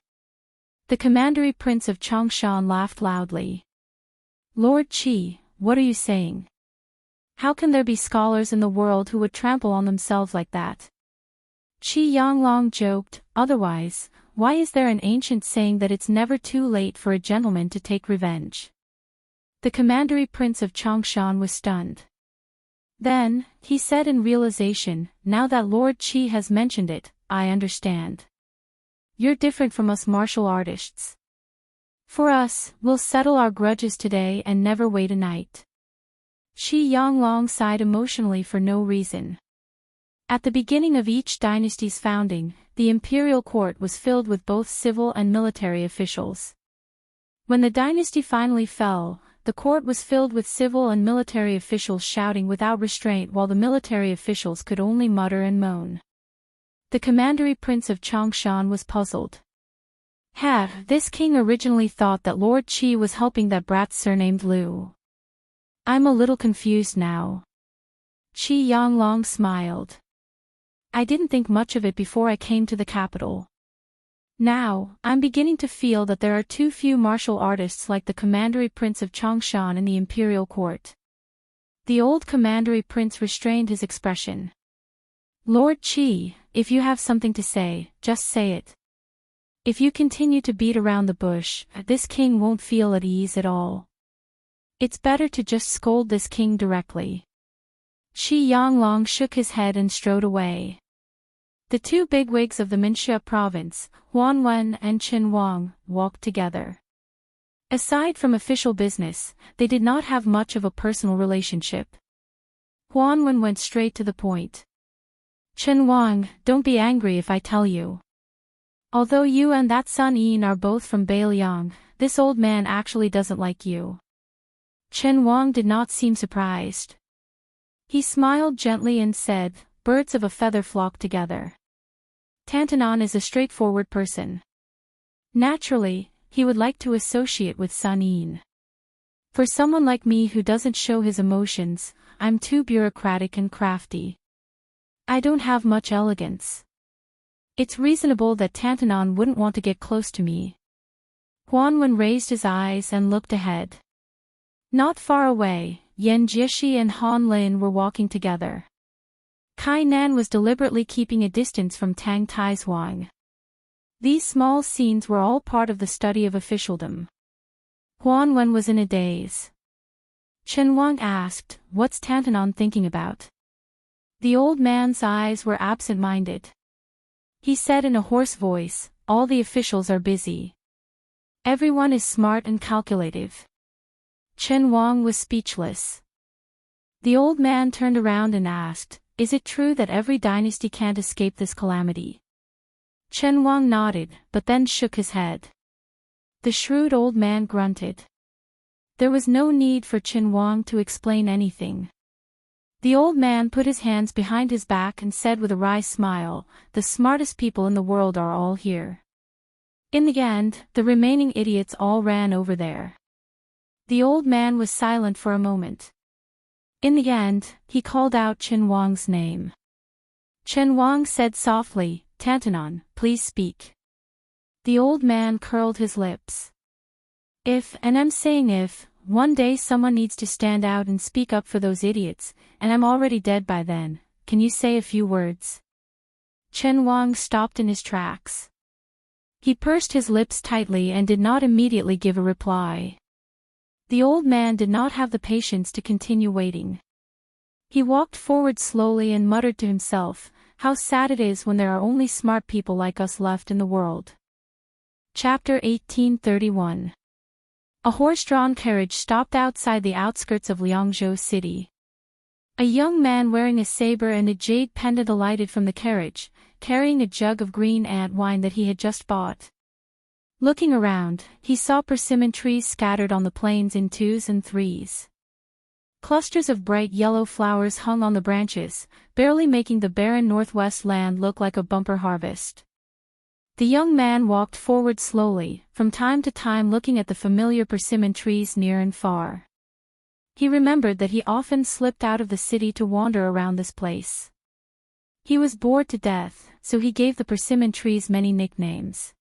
The Commandery Prince of Changshan laughed loudly. "Lord Qi, what are you saying? How can there be scholars in the world who would trample on themselves like that?" Qi Yanglong joked, "Otherwise, why is there an ancient saying that it's never too late for a gentleman to take revenge?" The Commandery Prince of Changshan was stunned. Then, he said in realization, "Now that Lord Qi has mentioned it, I understand. You're different from us martial artists. For us, we'll settle our grudges today and never wait a night." Qi Yanglong sighed emotionally for no reason. At the beginning of each dynasty's founding, the imperial court was filled with both civil and military officials. When the dynasty finally fell, the court was filled with civil and military officials shouting without restraint while the military officials could only mutter and moan. The Commandery Prince of Changshan was puzzled. This king originally thought that Lord Qi was helping that brat surnamed Lu. I'm a little confused now. Qi Yanglong smiled. I didn't think much of it before I came to the capital. Now, I'm beginning to feel that there are too few martial artists like the Commandery Prince of Changshan in the imperial court. The old Commandery Prince restrained his expression. Lord Qi, if you have something to say, just say it. If you continue to beat around the bush, this king won't feel at ease at all. It's better to just scold this king directly. Qi Yanglong shook his head and strode away. The two bigwigs of the Minxia province, Huan Wen and Qin Wang, walked together. Aside from official business, they did not have much of a personal relationship. Huan Wen went straight to the point. Qin Wang, don't be angry if I tell you. Although you and that Sun Yin are both from Beiliang, this old man actually doesn't like you. Qin Wang did not seem surprised. He smiled gently and said, "Birds of a feather flock together. Tantanon is a straightforward person. Naturally, he would like to associate with Sun Yin. For someone like me who doesn't show his emotions, I'm too bureaucratic and crafty. I don't have much elegance. It's reasonable that Tantanon wouldn't want to get close to me." Huan Wen raised his eyes and looked ahead. Not far away, Yan Jieshi and Han Lin were walking together. Kai Nan was deliberately keeping a distance from Tang Taizuang. These small scenes were all part of the study of officialdom. Huan Wen was in a daze. Qin Wang asked, "What's Tantanon thinking about?" The old man's eyes were absent-minded. He said in a hoarse voice, "All the officials are busy. Everyone is smart and calculative." Qin Wang was speechless. The old man turned around and asked, "Is it true that every dynasty can't escape this calamity?" Qin Wang nodded, but then shook his head. The shrewd old man grunted. There was no need for Qin Wang to explain anything. The old man put his hands behind his back and said with a wry smile, "The smartest people in the world are all here. In the end, the remaining idiots all ran over there." The old man was silent for a moment. In the end, he called out Qin Wang's name. Qin Wang said softly, "Tantanon, please speak." The old man curled his lips. "If, and I'm saying if, one day someone needs to stand out and speak up for those idiots, and I'm already dead by then, can you say a few words?" Qin Wang stopped in his tracks. He pursed his lips tightly and did not immediately give a reply. The old man did not have the patience to continue waiting. He walked forward slowly and muttered to himself, "How sad it is when there are only smart people like us left in the world." Chapter 1831. A horse-drawn carriage stopped outside the outskirts of Liangzhou City. A young man wearing a saber and a jade pendant alighted from the carriage, carrying a jug of green ant wine that he had just bought. Looking around, he saw persimmon trees scattered on the plains in twos and threes. Clusters of bright yellow flowers hung on the branches, barely making the barren northwest land look like a bumper harvest. The young man walked forward slowly, from time to time looking at the familiar persimmon trees near and far. He remembered that he often slipped out of the city to wander around this place. He was bored to death, so he gave the persimmon trees many nicknames.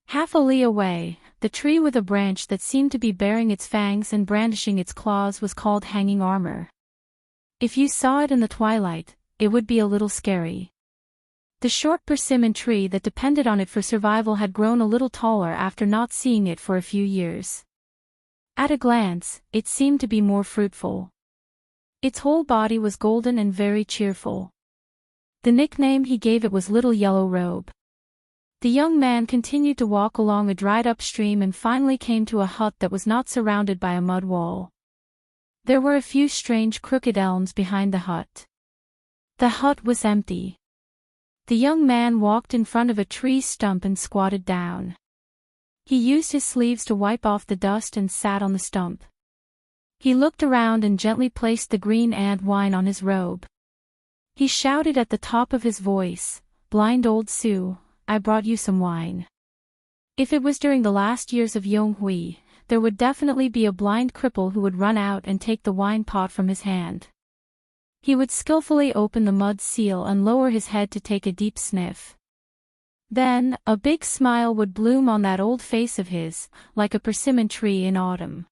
Half a li away, the tree with a branch that seemed to be baring its fangs and brandishing its claws was called Hanging Armor. If you saw it in the twilight, it would be a little scary. The short persimmon tree that depended on it for survival had grown a little taller after not seeing it for a few years. At a glance, it seemed to be more fruitful. Its whole body was golden and very cheerful. The nickname he gave it was Little Yellow Robe. The young man continued to walk along a dried-up stream and finally came to a hut that was not surrounded by a mud wall. There were a few strange crooked elms behind the hut. The hut was empty. The young man walked in front of a tree stump and squatted down. He used his sleeves to wipe off the dust and sat on the stump. He looked around and gently placed the green ant wine on his robe. He shouted at the top of his voice, "Blind old Su, I brought you some wine." If it was during the last years of Yonghui, there would definitely be a blind cripple who would run out and take the wine pot from his hand. He would skillfully open the mud seal and lower his head to take a deep sniff. Then, a big smile would bloom on that old face of his, like a persimmon tree in autumn.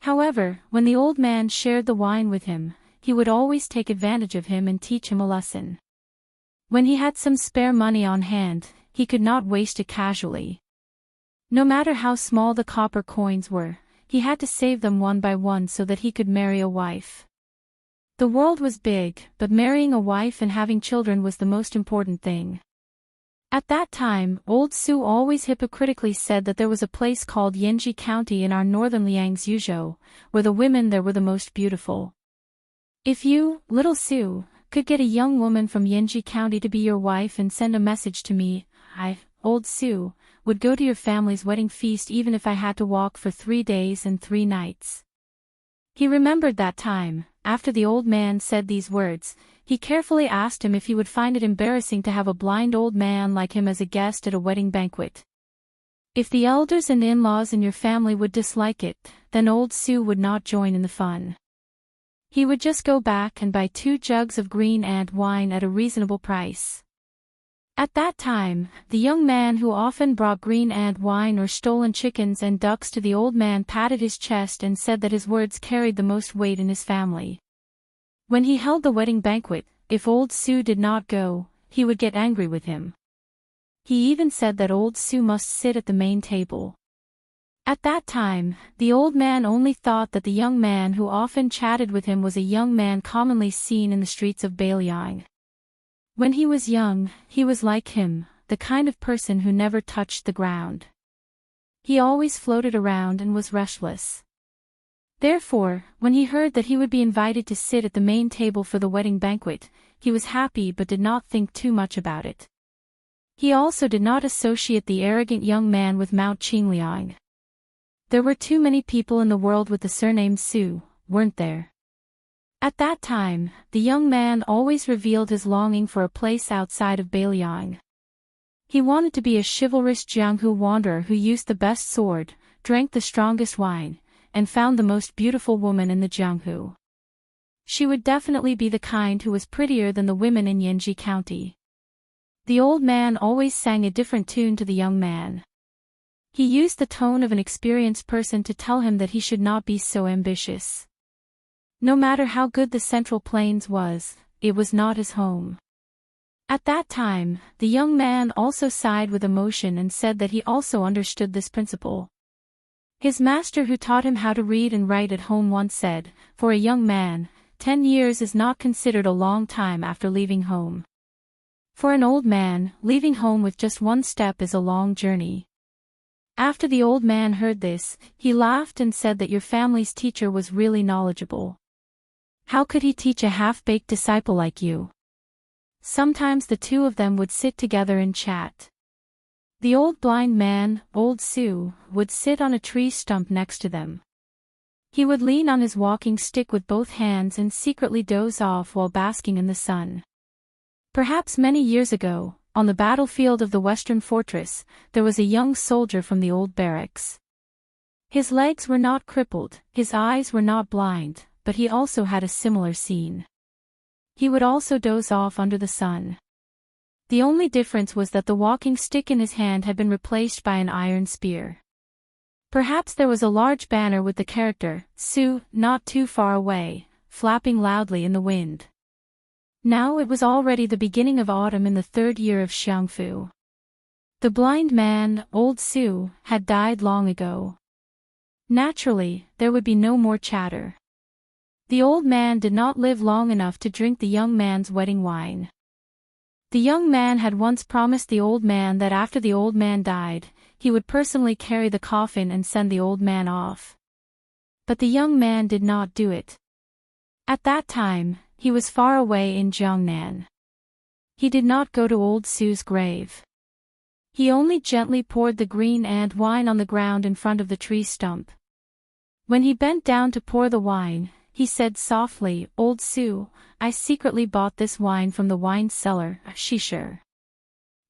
However, when the old man shared the wine with him, he would always take advantage of him and teach him a lesson. When he had some spare money on hand, he could not waste it casually. No matter how small the copper coins were, he had to save them one by one so that he could marry a wife. The world was big, but marrying a wife and having children was the most important thing. At that time, old Su always hypocritically said that there was a place called Yanji County in our northern Liangzhou, where the women there were the most beautiful. If you, little Su, could get a young woman from Yanji County to be your wife and send a message to me, I, old Su, would go to your family's wedding feast even if I had to walk for 3 days and 3 nights. He remembered that time. After the old man said these words, he carefully asked him if he would find it embarrassing to have a blind old man like him as a guest at a wedding banquet. If the elders and in-laws in your family would dislike it, then old Su would not join in the fun. He would just go back and buy 2 jugs of green ant wine at a reasonable price. At that time, the young man who often brought green ant wine or stolen chickens and ducks to the old man patted his chest and said that his words carried the most weight in his family. When he held the wedding banquet, if old Su did not go, he would get angry with him. He even said that old Su must sit at the main table. At that time, the old man only thought that the young man who often chatted with him was a young man commonly seen in the streets of Beiliang. When he was young, he was like him, the kind of person who never touched the ground. He always floated around and was restless. Therefore, when he heard that he would be invited to sit at the main table for the wedding banquet, he was happy but did not think too much about it. He also did not associate the arrogant young man with Mount Qingliang. There were too many people in the world with the surname Su, weren't there? At that time, the young man always revealed his longing for a place outside of Beiliang. He wanted to be a chivalrous Jianghu wanderer who used the best sword, drank the strongest wine, and found the most beautiful woman in the Jianghu. She would definitely be the kind who was prettier than the women in Yanji County. The old man always sang a different tune to the young man. He used the tone of an experienced person to tell him that he should not be so ambitious. No matter how good the Central Plains was, it was not his home. At that time, the young man also sighed with emotion and said that he also understood this principle. His master who taught him how to read and write at home once said, "For a young man, 10 years is not considered a long time after leaving home. For an old man, leaving home with just one step is a long journey. After the old man heard this, he laughed and said that your family's teacher was really knowledgeable. How could he teach a half-baked disciple like you? Sometimes the two of them would sit together and chat. The old blind man, old Su, would sit on a tree stump next to them. He would lean on his walking stick with both hands and secretly doze off while basking in the sun. Perhaps many years ago, on the battlefield of the Western Fortress, there was a young soldier from the old barracks. His legs were not crippled, his eyes were not blind, but he also had a similar scene. He would also doze off under the sun. The only difference was that the walking stick in his hand had been replaced by an iron spear. Perhaps there was a large banner with the character, Su, not too far away, flapping loudly in the wind. Now it was already the beginning of autumn in the 3rd year of Xiangfu. The blind man, old Su, had died long ago. Naturally, there would be no more chatter. The old man did not live long enough to drink the young man's wedding wine. The young man had once promised the old man that after the old man died, he would personally carry the coffin and send the old man off. But the young man did not do it. At that time, he was far away in Jiangnan. He did not go to old Su's grave. He only gently poured the green and wine on the ground in front of the tree stump. When he bent down to pour the wine, he said softly, "Old Su, I secretly bought this wine from the wine cellar, Shisher.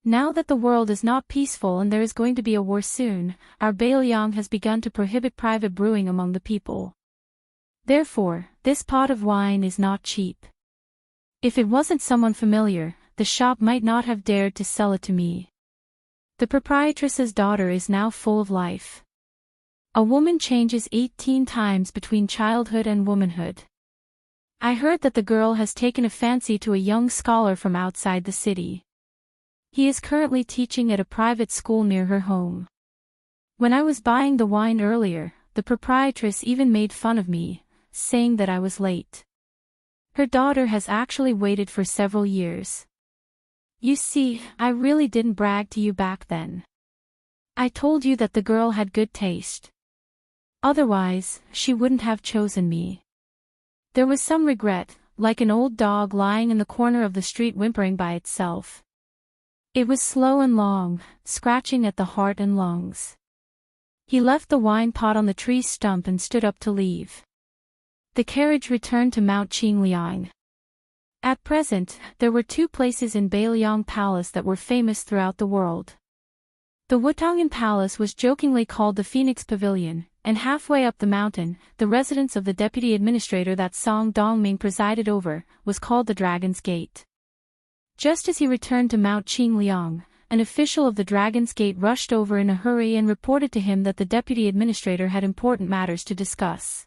Now that the world is not peaceful and there is going to be a war soon, our Bailiang has begun to prohibit private brewing among the people. Therefore, this pot of wine is not cheap. If it wasn't someone familiar, the shop might not have dared to sell it to me. The proprietress's daughter is now full of life. A woman changes 18 times between childhood and womanhood. I heard that the girl has taken a fancy to a young scholar from outside the city. He is currently teaching at a private school near her home. When I was buying the wine earlier, the proprietress even made fun of me, saying that I was late. Her daughter has actually waited for several years. You see, I really didn't brag to you back then. I told you that the girl had good taste. Otherwise, she wouldn't have chosen me." There was some regret, like an old dog lying in the corner of the street whimpering by itself. It was slow and long, scratching at the heart and lungs. He left the wine pot on the tree stump and stood up to leave. The carriage returned to Mount Qingliang. At present, there were 2 places in Bailiang Palace that were famous throughout the world. The Wutangan Palace was jokingly called the Phoenix Pavilion, and halfway up the mountain, the residence of the deputy administrator that Song Dongming presided over, was called the Dragon's Gate. Just as he returned to Mount Qingliang, an official of the Dragon's Gate rushed over in a hurry and reported to him that the deputy administrator had important matters to discuss.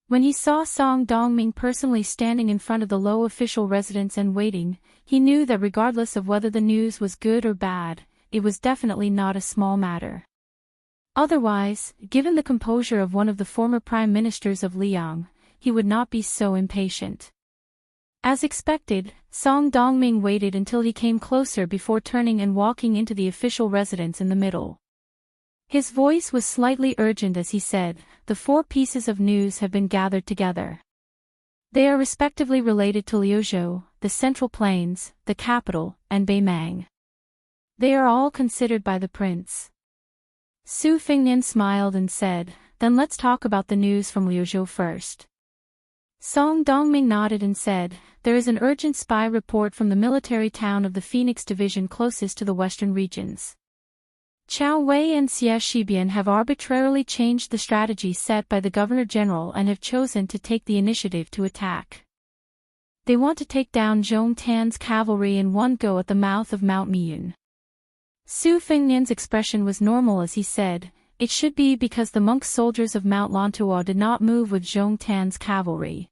When he saw Song Dongming personally standing in front of the low official residence and waiting, he knew that regardless of whether the news was good or bad, it was definitely not a small matter. Otherwise, given the composure of one of the former prime ministers of Liang, he would not be so impatient. As expected, Song Dongming waited until he came closer before turning and walking into the official residence in the middle. His voice was slightly urgent as he said, "The 4 pieces of news have been gathered together. They are respectively related to Liuzhou, the Central Plains, the capital, and Beimang. They are all considered by the prince." Su Fingnian smiled and said, "Then let's talk about the news from Liuzhou first." Song Dongming nodded and said, "There is an urgent spy report from the military town of the Phoenix Division closest to the western regions. Chao Wei and Xie Shibian have arbitrarily changed the strategy set by the Governor-General and have chosen to take the initiative to attack. They want to take down Zhong Tan's cavalry in one go at the mouth of Mount Miyun." Su Fingnian's expression was normal as he said, "It should be because the monk soldiers of Mount Lantuo did not move with Zhong Tan's cavalry."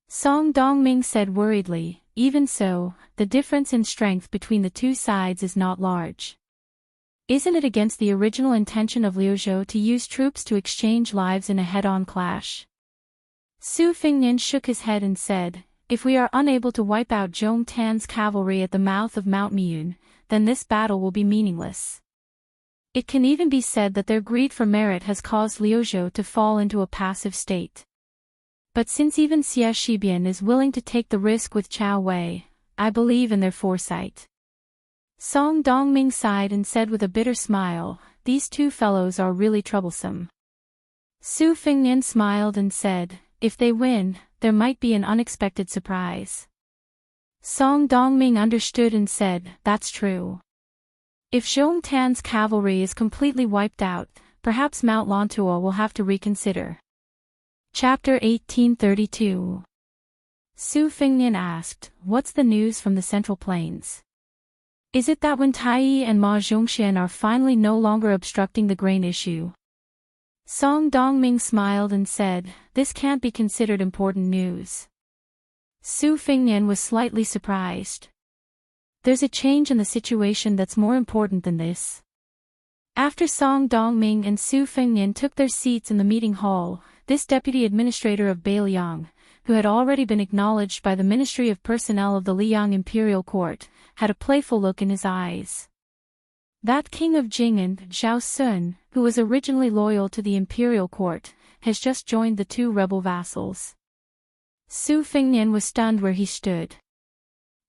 Song Dongming said worriedly, "Even so, the difference in strength between the 2 sides is not large. Isn't it against the original intention of Liuzhou to use troops to exchange lives in a head-on clash?" Su Fingnian shook his head and said, if we are unable to wipe out Zhong Tan's cavalry at the mouth of Mount Miyun, then this battle will be meaningless. It can even be said that their greed for merit has caused Liuzhou to fall into a passive state. But since even Xie Shibian is willing to take the risk with Chao Wei, I believe in their foresight. Song Dongming sighed and said with a bitter smile, these two fellows are really troublesome. Su Fingnian smiled and said, if they win, there might be an unexpected surprise. Song Dongming understood and said, that's true. If Zhong Tan's cavalry is completely wiped out, perhaps Mount Lantua will have to reconsider. Chapter 1832. Su Fingnian asked, what's the news from the Central Plains? Is it that Wen Taiyi and Ma Zhongxian are finally no longer obstructing the grain issue? Song Dongming smiled and said, this can't be considered important news. Su Fingnian was slightly surprised. There's a change in the situation that's more important than this. After Song Dongming and Su Fingnian took their seats in the meeting hall, this deputy administrator of Beiliang, who had already been acknowledged by the Ministry of Personnel of the Liang Imperial Court, had a playful look in his eyes. That king of Jing'an, Zhao Sun, who was originally loyal to the Imperial Court, has just joined the two rebel vassals. Su Fingnian was stunned where he stood.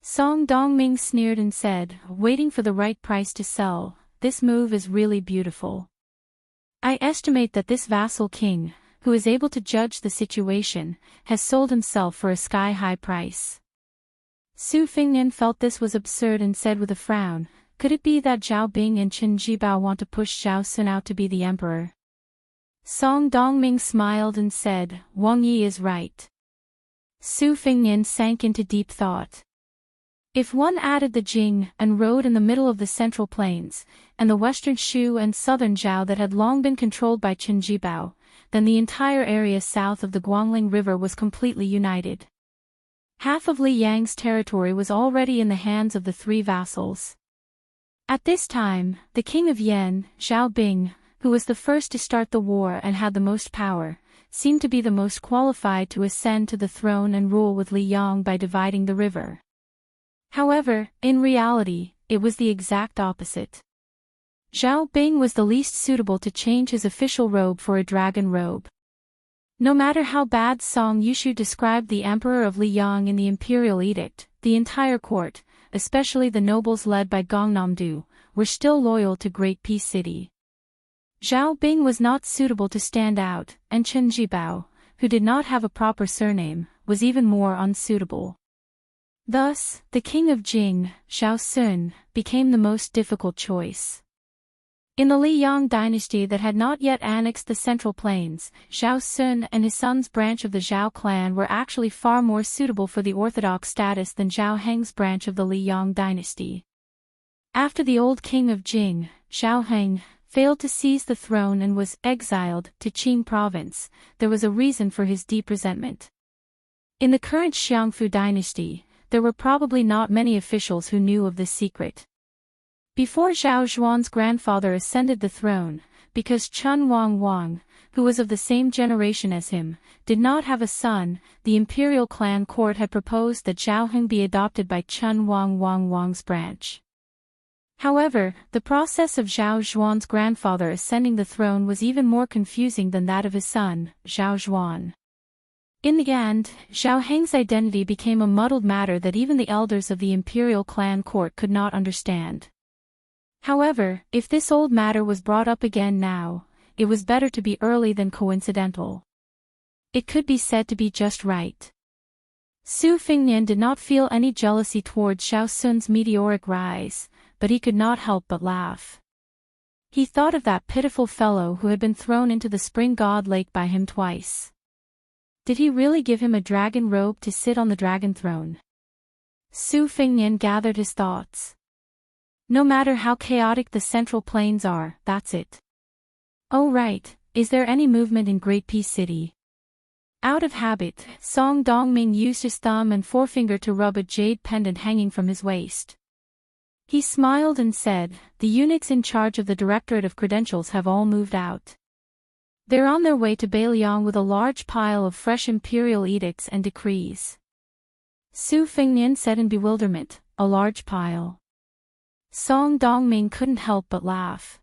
Song Dongming sneered and said, waiting for the right price to sell, this move is really beautiful. I estimate that this vassal king, who is able to judge the situation, has sold himself for a sky-high price. Su Fingnian felt this was absurd and said with a frown, could it be that Zhao Bing and Chen Jibao want to push Zhao Sun out to be the emperor? Song Dongming smiled and said, Wang Yi is right. Su Fingnian sank into deep thought. If one added the Jing and road in the middle of the Central Plains, and the western Shu and southern Zhao that had long been controlled by Chen Jibao, then the entire area south of the Guangling River was completely united. Half of Li Yang's territory was already in the hands of the three vassals. At this time, the king of Yan, Zhao Bing, who was the first to start the war and had the most power, seemed to be the most qualified to ascend to the throne and rule with Li Yang by dividing the river. However, in reality, it was the exact opposite. Zhao Bing was the least suitable to change his official robe for a dragon robe. No matter how bad Song Yushu described the emperor of Liyang in the imperial edict, the entire court, especially the nobles led by Gongnamdu, were still loyal to Great Peace City. Zhao Bing was not suitable to stand out, and Chen Jibao, who did not have a proper surname, was even more unsuitable. Thus, the king of Jing, Zhao Sun, became the most difficult choice. In the Liyang dynasty that had not yet annexed the Central Plains, Zhao Sun and his son's branch of the Zhao clan were actually far more suitable for the orthodox status than Zhao Heng's branch of the Liyang dynasty. After the old king of Jing, Zhao Heng, failed to seize the throne and was exiled to Qing province, there was a reason for his deep resentment. In the current Xiangfu dynasty, there were probably not many officials who knew of this secret. Before Zhao Zhuan's grandfather ascended the throne, because Chen Wang, who was of the same generation as him, did not have a son, the imperial clan court had proposed that Zhao Heng be adopted by Chen Wang's branch. However, the process of Zhao Zhuan's grandfather ascending the throne was even more confusing than that of his son, Zhao Zhuan. In the end, Zhao Heng's identity became a muddled matter that even the elders of the imperial clan court could not understand. However, if this old matter was brought up again now, it was better to be early than coincidental. It could be said to be just right. Su Fingnian did not feel any jealousy towards Zhao Sun's meteoric rise, but he could not help but laugh. He thought of that pitiful fellow who had been thrown into the spring god lake by him twice. Did he really give him a dragon robe to sit on the dragon throne? Su Fingnian gathered his thoughts. No matter how chaotic the Central Plains are, that's it. Oh right, is there any movement in Great Peace City? Out of habit, Song Dongming used his thumb and forefinger to rub a jade pendant hanging from his waist. He smiled and said, the eunuchs in charge of the Directorate of Credentials have all moved out. They're on their way to Beiliang with a large pile of fresh imperial edicts and decrees. Su Fengnian said in bewilderment, a large pile. Song Dongming couldn't help but laugh.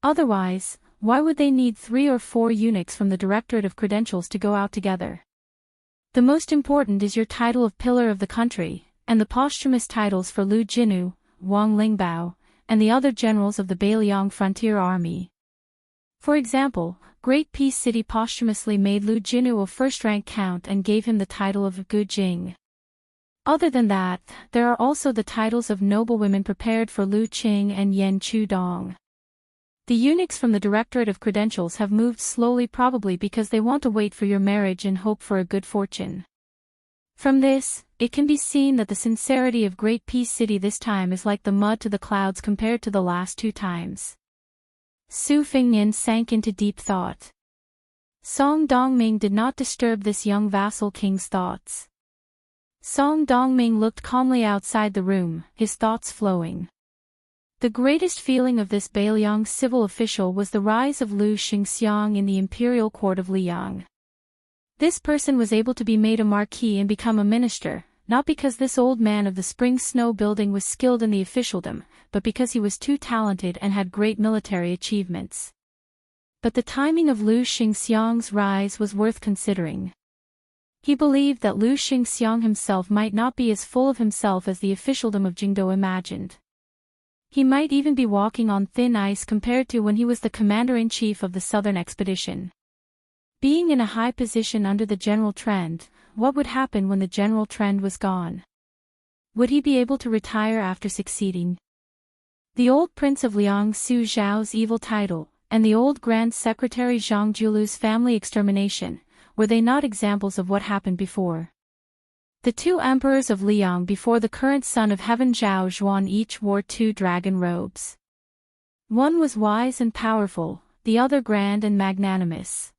Otherwise, why would they need 3 or 4 eunuchs from the Directorate of Credentials to go out together? The most important is your title of Pillar of the Country, and the posthumous titles for Lu Jinu, Wang Lingbao, and the other generals of the Beiliang Frontier Army. For example, Great Peace City posthumously made Lu Jinu a first-rank count and gave him the title of Gu Jing. Other than that, there are also the titles of noblewomen prepared for Lu Qing and Yen Chu Dong. The eunuchs from the Directorate of Credentials have moved slowly, probably because they want to wait for your marriage and hope for a good fortune. From this, it can be seen that the sincerity of Great Peace City this time is like the mud to the clouds compared to the last 2 times. Su Fengnian sank into deep thought. Song Dongming did not disturb this young vassal king's thoughts. Song Dongming looked calmly outside the room, his thoughts flowing. The greatest feeling of this Beiliang civil official was the rise of Lu Xingxiang in the imperial court of Liang. This person was able to be made a marquis and become a minister, not because this old man of the spring snow building was skilled in the officialdom, but because he was too talented and had great military achievements. But the timing of Lu Xingxiang's rise was worth considering. He believed that Lu Xingxiang himself might not be as full of himself as the officialdom of Jingdou imagined. He might even be walking on thin ice compared to when he was the commander-in-chief of the southern expedition. Being in a high position under the general trend, what would happen when the general trend was gone? Would he be able to retire after succeeding? The old prince of Liang Su Zhao's evil title, and the old Grand Secretary Zhang Julu's family extermination, were they not examples of what happened before? The 2 emperors of Liang before the current son of heaven Zhao Zhuan each wore 2 dragon robes. One was wise and powerful, the other grand and magnanimous.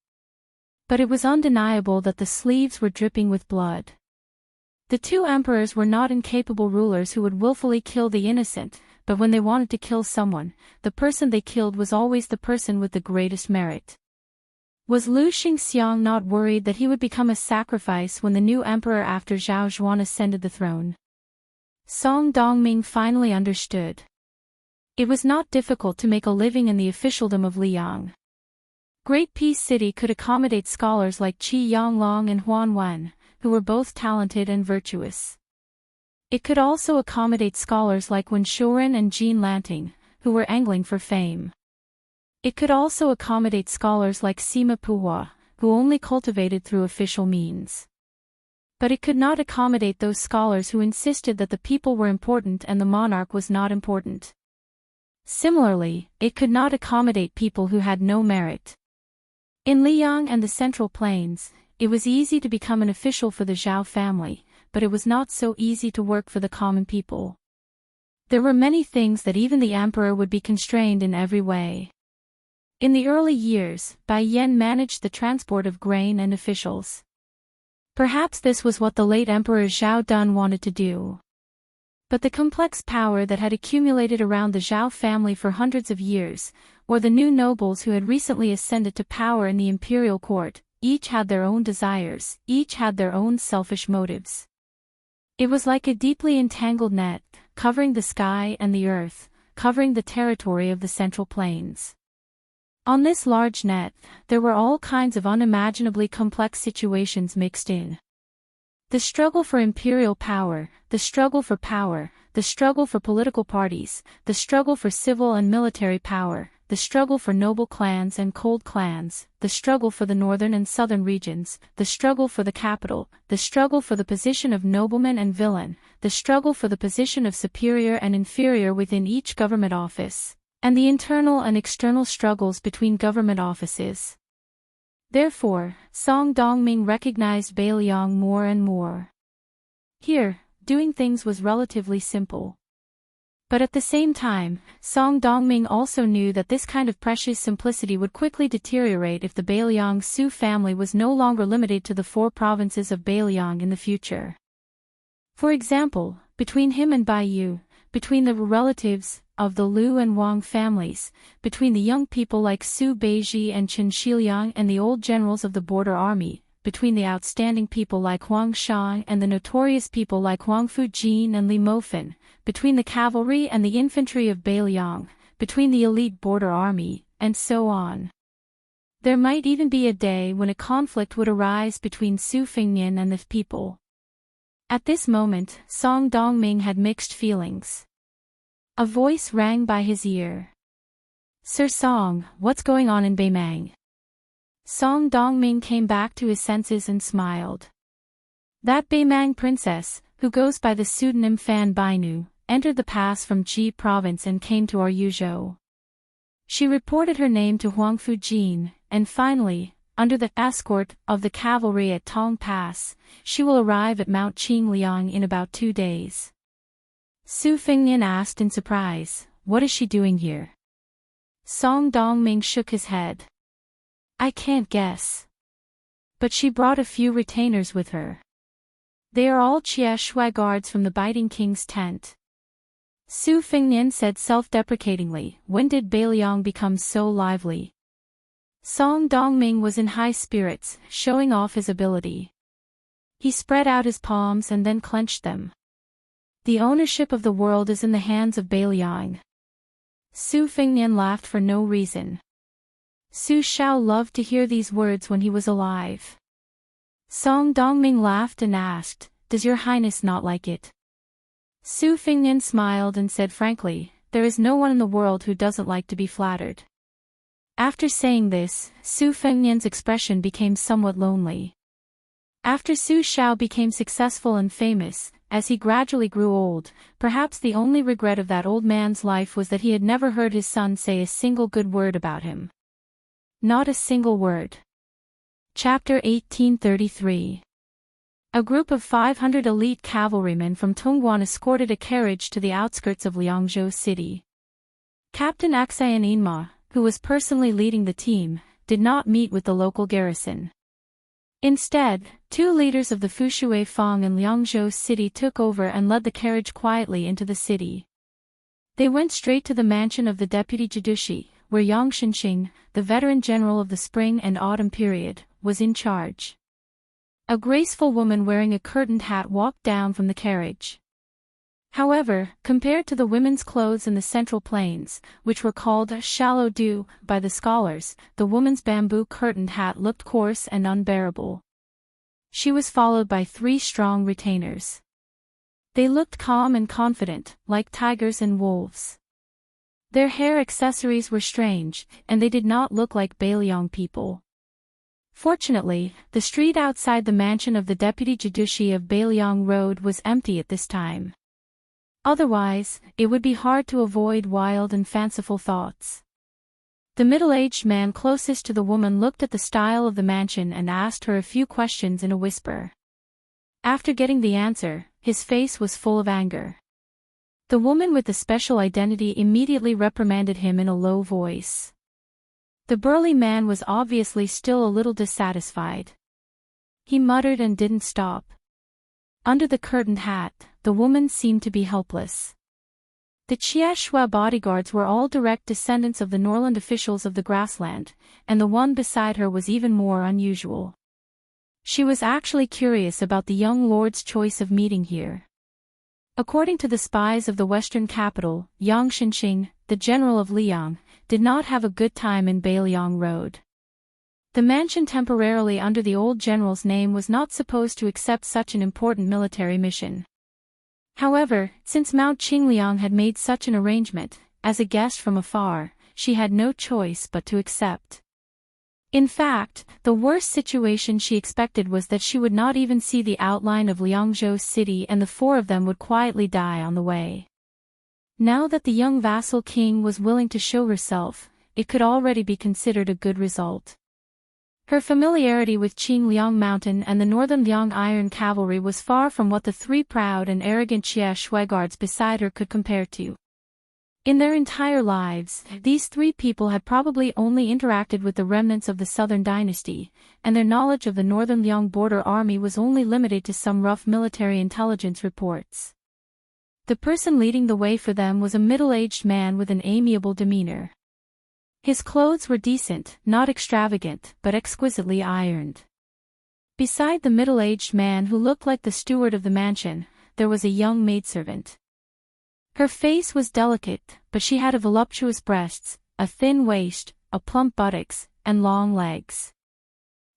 But it was undeniable that the sleeves were dripping with blood. The 2 emperors were not incapable rulers who would willfully kill the innocent, but when they wanted to kill someone, the person they killed was always the person with the greatest merit. Was Lu Xingxiang not worried that he would become a sacrifice when the new emperor after Zhao Zhuan ascended the throne? Song Dongming finally understood. It was not difficult to make a living in the officialdom of Liang. Great Peace City could accommodate scholars like Qi Yanglong and Huan Wen, who were both talented and virtuous. It could also accommodate scholars like Wen Shuren and Jean Lanting, who were angling for fame. It could also accommodate scholars like Sima Puhua, who only cultivated through official means. But it could not accommodate those scholars who insisted that the people were important and the monarch was not important. Similarly, it could not accommodate people who had no merit. In Liang and the Central Plains, it was easy to become an official for the Zhao family, but it was not so easy to work for the common people. There were many things that even the emperor would be constrained in every way. In the early years, Bai Yan managed the transport of grain and officials. Perhaps this was what the late Emperor Zhao Dun wanted to do. But the complex power that had accumulated around the Zhao family for hundreds of years, or the new nobles who had recently ascended to power in the imperial court, each had their own desires, each had their own selfish motives. It was like a deeply entangled net, covering the sky and the earth, covering the territory of the Central Plains. On this large net, there were all kinds of unimaginably complex situations mixed in. The struggle for imperial power, the struggle for power, the struggle for political parties, the struggle for civil and military power, the struggle for noble clans and cold clans, the struggle for the northern and southern regions, the struggle for the capital, the struggle for the position of nobleman and villain, the struggle for the position of superior and inferior within each government office, and the internal and external struggles between government offices. Therefore, Song Dongming recognized Beiliang more and more. Here, doing things was relatively simple. But at the same time, Song Dongming also knew that this kind of precious simplicity would quickly deteriorate if the Beiliang Su family was no longer limited to the 4 provinces of Beiliang in the future. For example, between him and Bai Yu, between the relatives of the Liu and Wang families, between the young people like Su Beiji and Chen Shiliang and the old generals of the border army, between the outstanding people like Huang Shan and the notorious people like Huang Fujin and Li Mofan, between the cavalry and the infantry of Beiliang, between the elite border army, and so on. There might even be a day when a conflict would arise between Su Fengnian and the people. At this moment, Song Dongming had mixed feelings. A voice rang by his ear. "Sir Song, what's going on in Beimang?" Song Dongming came back to his senses and smiled. That Beimang princess, who goes by the pseudonym Fan Bainu, entered the pass from Ji province and came to our Yuzhou. She reported her name to Huang Fujin, and finally, under the escort of the cavalry at Tong Pass, she will arrive at Mount Qingliang in about 2 days. Su Fengnian asked in surprise, "What is she doing here?" Song Dongming shook his head. "I can't guess. But she brought a few retainers with her. They are all Xie Shui guards from the Biting King's tent." Su Fengnian said self-deprecatingly, "When did Beiliang become so lively?" Song Dongming was in high spirits, showing off his ability. He spread out his palms and then clenched them. "The ownership of the world is in the hands of Beiliang." Su Fengnian laughed for no reason. Su Shao loved to hear these words when he was alive. Song Dongming laughed and asked, "Does your highness not like it?" Su Fengnian smiled and said frankly, "There is no one in the world who doesn't like to be flattered." After saying this, Su Fengnian's expression became somewhat lonely. After Su Shao became successful and famous, as he gradually grew old, perhaps the only regret of that old man's life was that he had never heard his son say a single good word about him. Not a single word. Chapter 1833. A group of 500 elite cavalrymen from Tongguan escorted a carriage to the outskirts of Liangzhou city. Captain Axian Inma, who was personally leading the team, did not meet with the local garrison. Instead, 2 leaders of the Fushui Fang in Liangzhou city took over and led the carriage quietly into the city. They went straight to the mansion of the deputy Jidushi, where Yang Shenxing, the veteran general of the spring and autumn period, was in charge. A graceful woman wearing a curtained hat walked down from the carriage. However, compared to the women's clothes in the Central Plains, which were called shallow dew by the scholars, the woman's bamboo curtained hat looked coarse and unbearable. She was followed by 3 strong retainers. They looked calm and confident, like tigers and wolves. Their hair accessories were strange, and they did not look like Beiliang people. Fortunately, the street outside the mansion of the deputy Jidushi of Beiliang Road was empty at this time. Otherwise, it would be hard to avoid wild and fanciful thoughts. The middle-aged man closest to the woman looked at the style of the mansion and asked her a few questions in a whisper. After getting the answer, his face was full of anger. The woman with the special identity immediately reprimanded him in a low voice. The burly man was obviously still a little dissatisfied. He muttered and didn't stop. Under the curtained hat, the woman seemed to be helpless. The Chieshua bodyguards were all direct descendants of the Norland officials of the grassland, and the one beside her was even more unusual. She was actually curious about the young lord's choice of meeting here. According to the spies of the western capital, Yang Shenxing, the general of Liang, did not have a good time in Beiliang Road. The mansion temporarily under the old general's name was not supposed to accept such an important military mission. However, since Mount Qingliang had made such an arrangement, as a guest from afar, she had no choice but to accept. In fact, the worst situation she expected was that she would not even see the outline of Liangzhou city and the 4 of them would quietly die on the way. Now that the young vassal king was willing to show herself, it could already be considered a good result. Her familiarity with Qingliang Mountain and the northern Liang Iron Cavalry was far from what the 3 proud and arrogant Xie Shui guards beside her could compare to. In their entire lives, these 3 people had probably only interacted with the remnants of the Southern Dynasty, and their knowledge of the Northern Liang border army was only limited to some rough military intelligence reports. The person leading the way for them was a middle-aged man with an amiable demeanor. His clothes were decent, not extravagant, but exquisitely ironed. Beside the middle-aged man who looked like the steward of the mansion, there was a young maidservant. Her face was delicate, but she had voluptuous breasts, a thin waist, a plump buttocks, and long legs.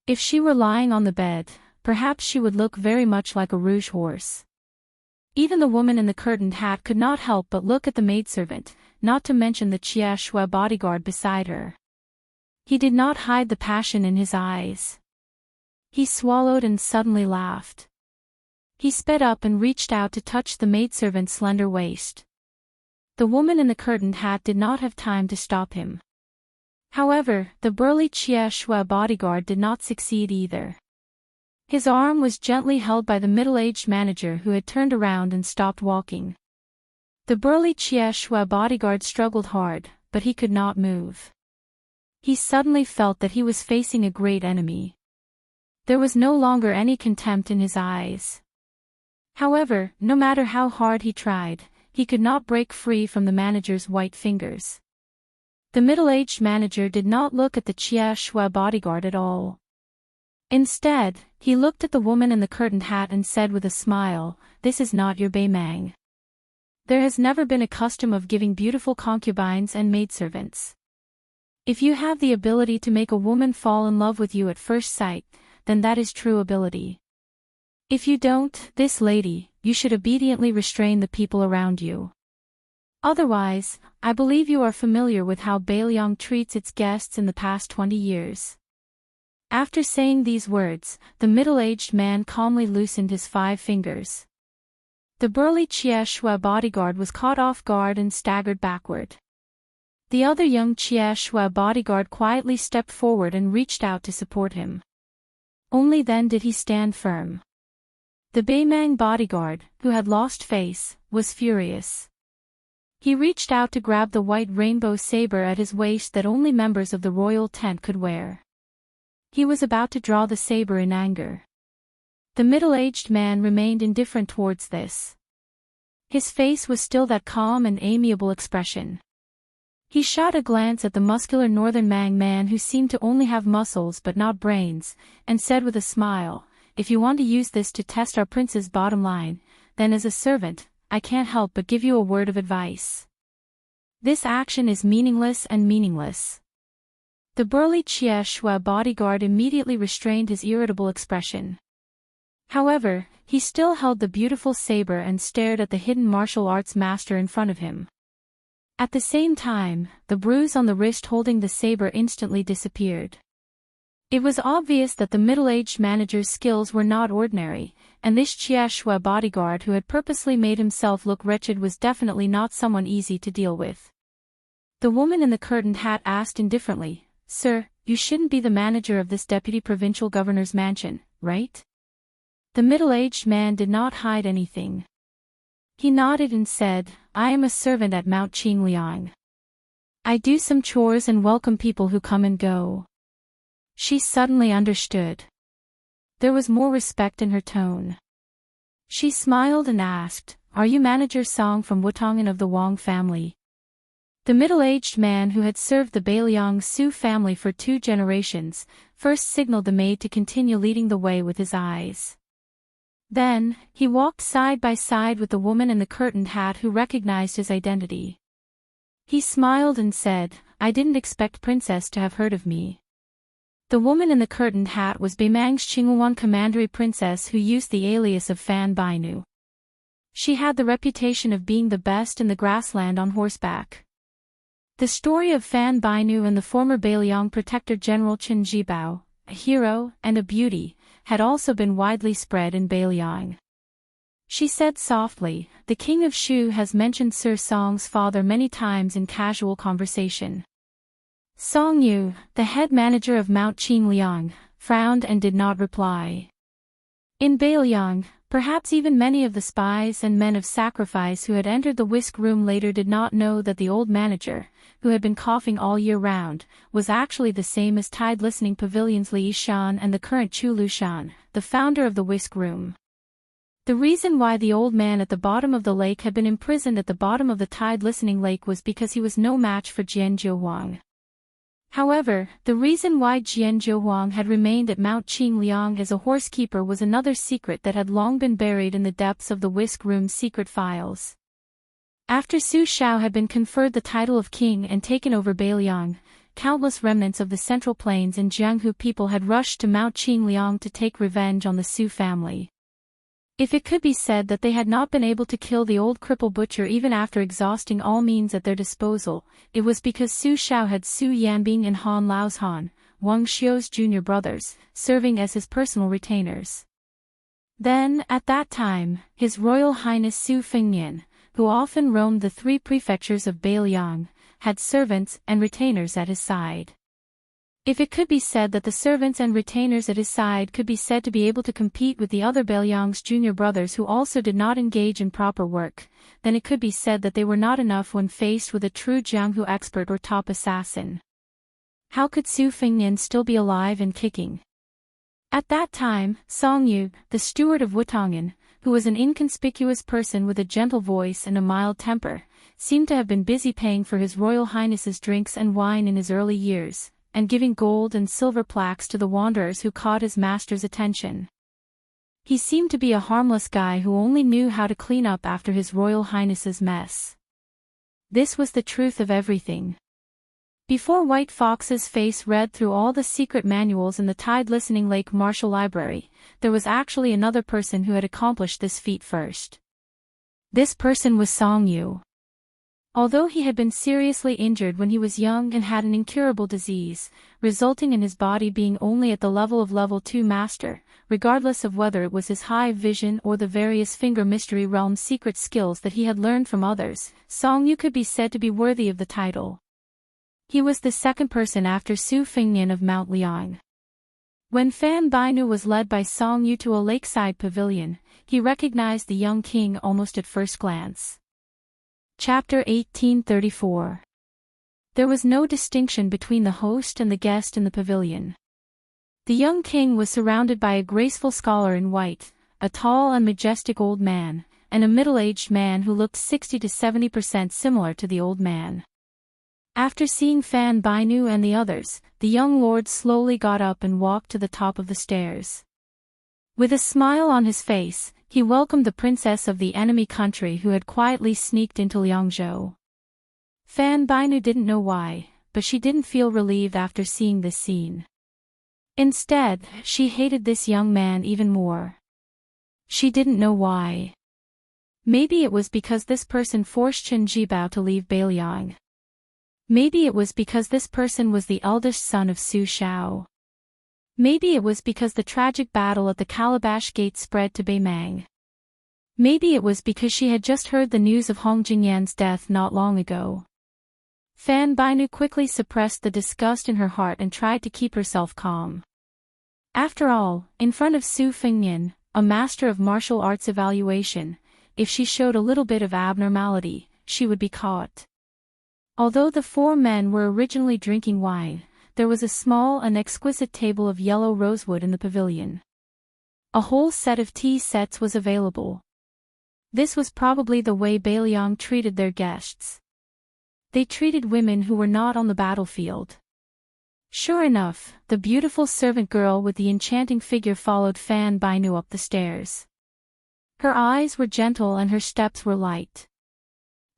If she were lying on the bed, perhaps she would look very much like a rouge horse. Even the woman in the curtained hat could not help but look at the maidservant, not to mention the Xia Shui bodyguard beside her. He did not hide the passion in his eyes. He swallowed and suddenly laughed. He sped up and reached out to touch the maidservant's slender waist. The woman in the curtained hat did not have time to stop him. However, the burly Xia Shui bodyguard did not succeed either. His arm was gently held by the middle-aged manager who had turned around and stopped walking. The burly Xia Shui bodyguard struggled hard, but he could not move. He suddenly felt that he was facing a great enemy. There was no longer any contempt in his eyes. However, no matter how hard he tried, he could not break free from the manager's white fingers. The middle-aged manager did not look at the Xia Shui bodyguard at all. Instead, he looked at the woman in the curtained hat and said with a smile, "This is not your Beimang. There has never been a custom of giving beautiful concubines and maidservants. If you have the ability to make a woman fall in love with you at first sight, then that is true ability. If you don't, this lady, you should obediently restrain the people around you. Otherwise, I believe you are familiar with how Beiliang treats its guests in the past 20 years. After saying these words, the middle-aged man calmly loosened his 5 fingers. The burly Xia Shui bodyguard was caught off guard and staggered backward. The other young Xia Shui bodyguard quietly stepped forward and reached out to support him. Only then did he stand firm. The Beimang bodyguard, who had lost face, was furious. He reached out to grab the white rainbow saber at his waist that only members of the royal tent could wear. He was about to draw the saber in anger. The middle-aged man remained indifferent towards this. His face was still that calm and amiable expression. He shot a glance at the muscular northern Mang man who seemed to only have muscles but not brains, and said with a smile, "If you want to use this to test our prince's bottom line, then as a servant, I can't help but give you a word of advice. This action is meaningless and meaningless." The burly Xia Shui bodyguard immediately restrained his irritable expression. However, he still held the beautiful saber and stared at the hidden martial arts master in front of him. At the same time, the bruise on the wrist holding the saber instantly disappeared. It was obvious that the middle-aged manager's skills were not ordinary, and this Xia Shui bodyguard who had purposely made himself look wretched was definitely not someone easy to deal with. The woman in the curtained hat asked indifferently, "Sir, you shouldn't be the manager of this deputy provincial governor's mansion, right?" The middle-aged man did not hide anything. He nodded and said, "I am a servant at Mount Qingliang. I do some chores and welcome people who come and go." She suddenly understood. There was more respect in her tone. She smiled and asked, "Are you Manager Song from Wutongan of the Wang family?" The middle-aged man who had served the Beiliang Su family for 2 generations, first signaled the maid to continue leading the way with his eyes. Then, he walked side by side with the woman in the curtained hat who recognized his identity. He smiled and said, "I didn't expect Princess to have heard of me." The woman in the curtained hat was Beimang's Qinghuan commandery princess who used the alias of Fan Bainu. She had the reputation of being the best in the grassland on horseback. The story of Fan Bainu and the former Beiliang protector General Chen Jibao, a hero and a beauty, had also been widely spread in Beiliang. She said softly, "The king of Shu has mentioned Sir Song's father many times in casual conversation." Song Yu, the head manager of Mount Qingliang, frowned and did not reply. In Beiliang, perhaps even many of the spies and men of sacrifice who had entered the whisk room later did not know that the old manager, who had been coughing all year round, was actually the same as Tide Listening Pavilion's Li Shan and the current Chu Lushan, the founder of the whisk room. The reason why the old man at the bottom of the lake had been imprisoned at the bottom of the tide-listening lake was because he was no match for Jian Zhouhuang. However, the reason why Jian Zhouhuang had remained at Mount Qingliang as a horsekeeper was another secret that had long been buried in the depths of the whisk room's secret files. After Su Shao had been conferred the title of king and taken over Beiliang, countless remnants of the Central Plains and Jianghu people had rushed to Mount Qingliang to take revenge on the Su family. If it could be said that they had not been able to kill the old cripple butcher even after exhausting all means at their disposal, it was because Su Shao had Su Yanbing and Han Laozhan, Wang Xiu's junior brothers, serving as his personal retainers. Then, at that time, His Royal Highness Su Fengnian, who often roamed the three prefectures of Beiliang, had servants and retainers at his side. If it could be said that the servants and retainers at his side could be said to be able to compete with the other Beiliang's junior brothers who also did not engage in proper work, then it could be said that they were not enough when faced with a true Jianghu expert or top assassin. How could Su Fengnian still be alive and kicking? At that time, Song Yu, the steward of Wutangan, who was an inconspicuous person with a gentle voice and a mild temper, seemed to have been busy paying for His Royal Highness's drinks and wine in his early years, and giving gold and silver plaques to the wanderers who caught his master's attention. He seemed to be a harmless guy who only knew how to clean up after His Royal Highness's mess. This was the truth of everything. Before White Fox's face read through all the secret manuals in the tide-listening Lake Marshal Library, there was actually another person who had accomplished this feat first. This person was Song Yu. Although he had been seriously injured when he was young and had an incurable disease, resulting in his body being only at the level of level 2 master, regardless of whether it was his high vision or the various finger mystery realm secret skills that he had learned from others, Song Yu could be said to be worthy of the title. He was the second person after Su Fengnian of Mount Liang. When Fan Bainu was led by Song Yu to a lakeside pavilion, he recognized the young king almost at first glance. Chapter 1834. There was no distinction between the host and the guest in the pavilion. The young king was surrounded by a graceful scholar in white, a tall and majestic old man, and a middle-aged man who looked 60 to 70% similar to the old man. After seeing Fan Bainu and the others, the young lord slowly got up and walked to the top of the stairs. With a smile on his face, he welcomed the princess of the enemy country who had quietly sneaked into Liangzhou. Fan Bainu didn't know why, but she didn't feel relieved after seeing this scene. Instead, she hated this young man even more. She didn't know why. Maybe it was because this person forced Chen Jibao to leave Beiliang. Maybe it was because this person was the eldest son of Su Shao. Maybe it was because the tragic battle at the Calabash Gate spread to Beimang. Maybe it was because she had just heard the news of Hong Jingyan's death not long ago. Fan Bainu quickly suppressed the disgust in her heart and tried to keep herself calm. After all, in front of Su Fengnian, a master of martial arts evaluation, if she showed a little bit of abnormality, she would be caught. Although the four men were originally drinking wine, there was a small and exquisite table of yellow rosewood in the pavilion. A whole set of tea sets was available. This was probably the way Beiliang treated their guests. They treated women who were not on the battlefield. Sure enough, the beautiful servant girl with the enchanting figure followed Fan Bainu up the stairs. Her eyes were gentle and her steps were light.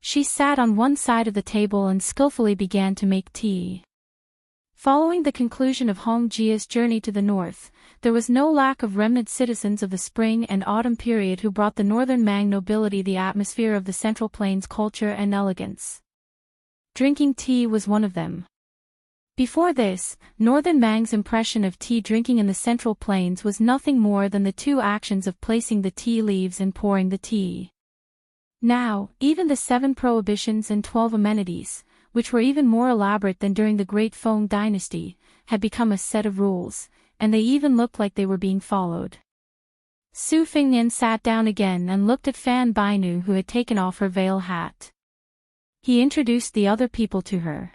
She sat on one side of the table and skillfully began to make tea. Following the conclusion of Hong Jia's journey to the north, there was no lack of remnant citizens of the spring and autumn period who brought the northern Mang nobility the atmosphere of the Central Plains culture and elegance. Drinking tea was one of them. Before this, northern Mang's impression of tea drinking in the Central Plains was nothing more than the two actions of placing the tea leaves and pouring the tea. Now, even the 7 prohibitions and 12 amenities, which were even more elaborate than during the Great Feng dynasty, had become a set of rules, and they even looked like they were being followed. Su Fengnian sat down again and looked at Fan Bainu who had taken off her veil hat. He introduced the other people to her.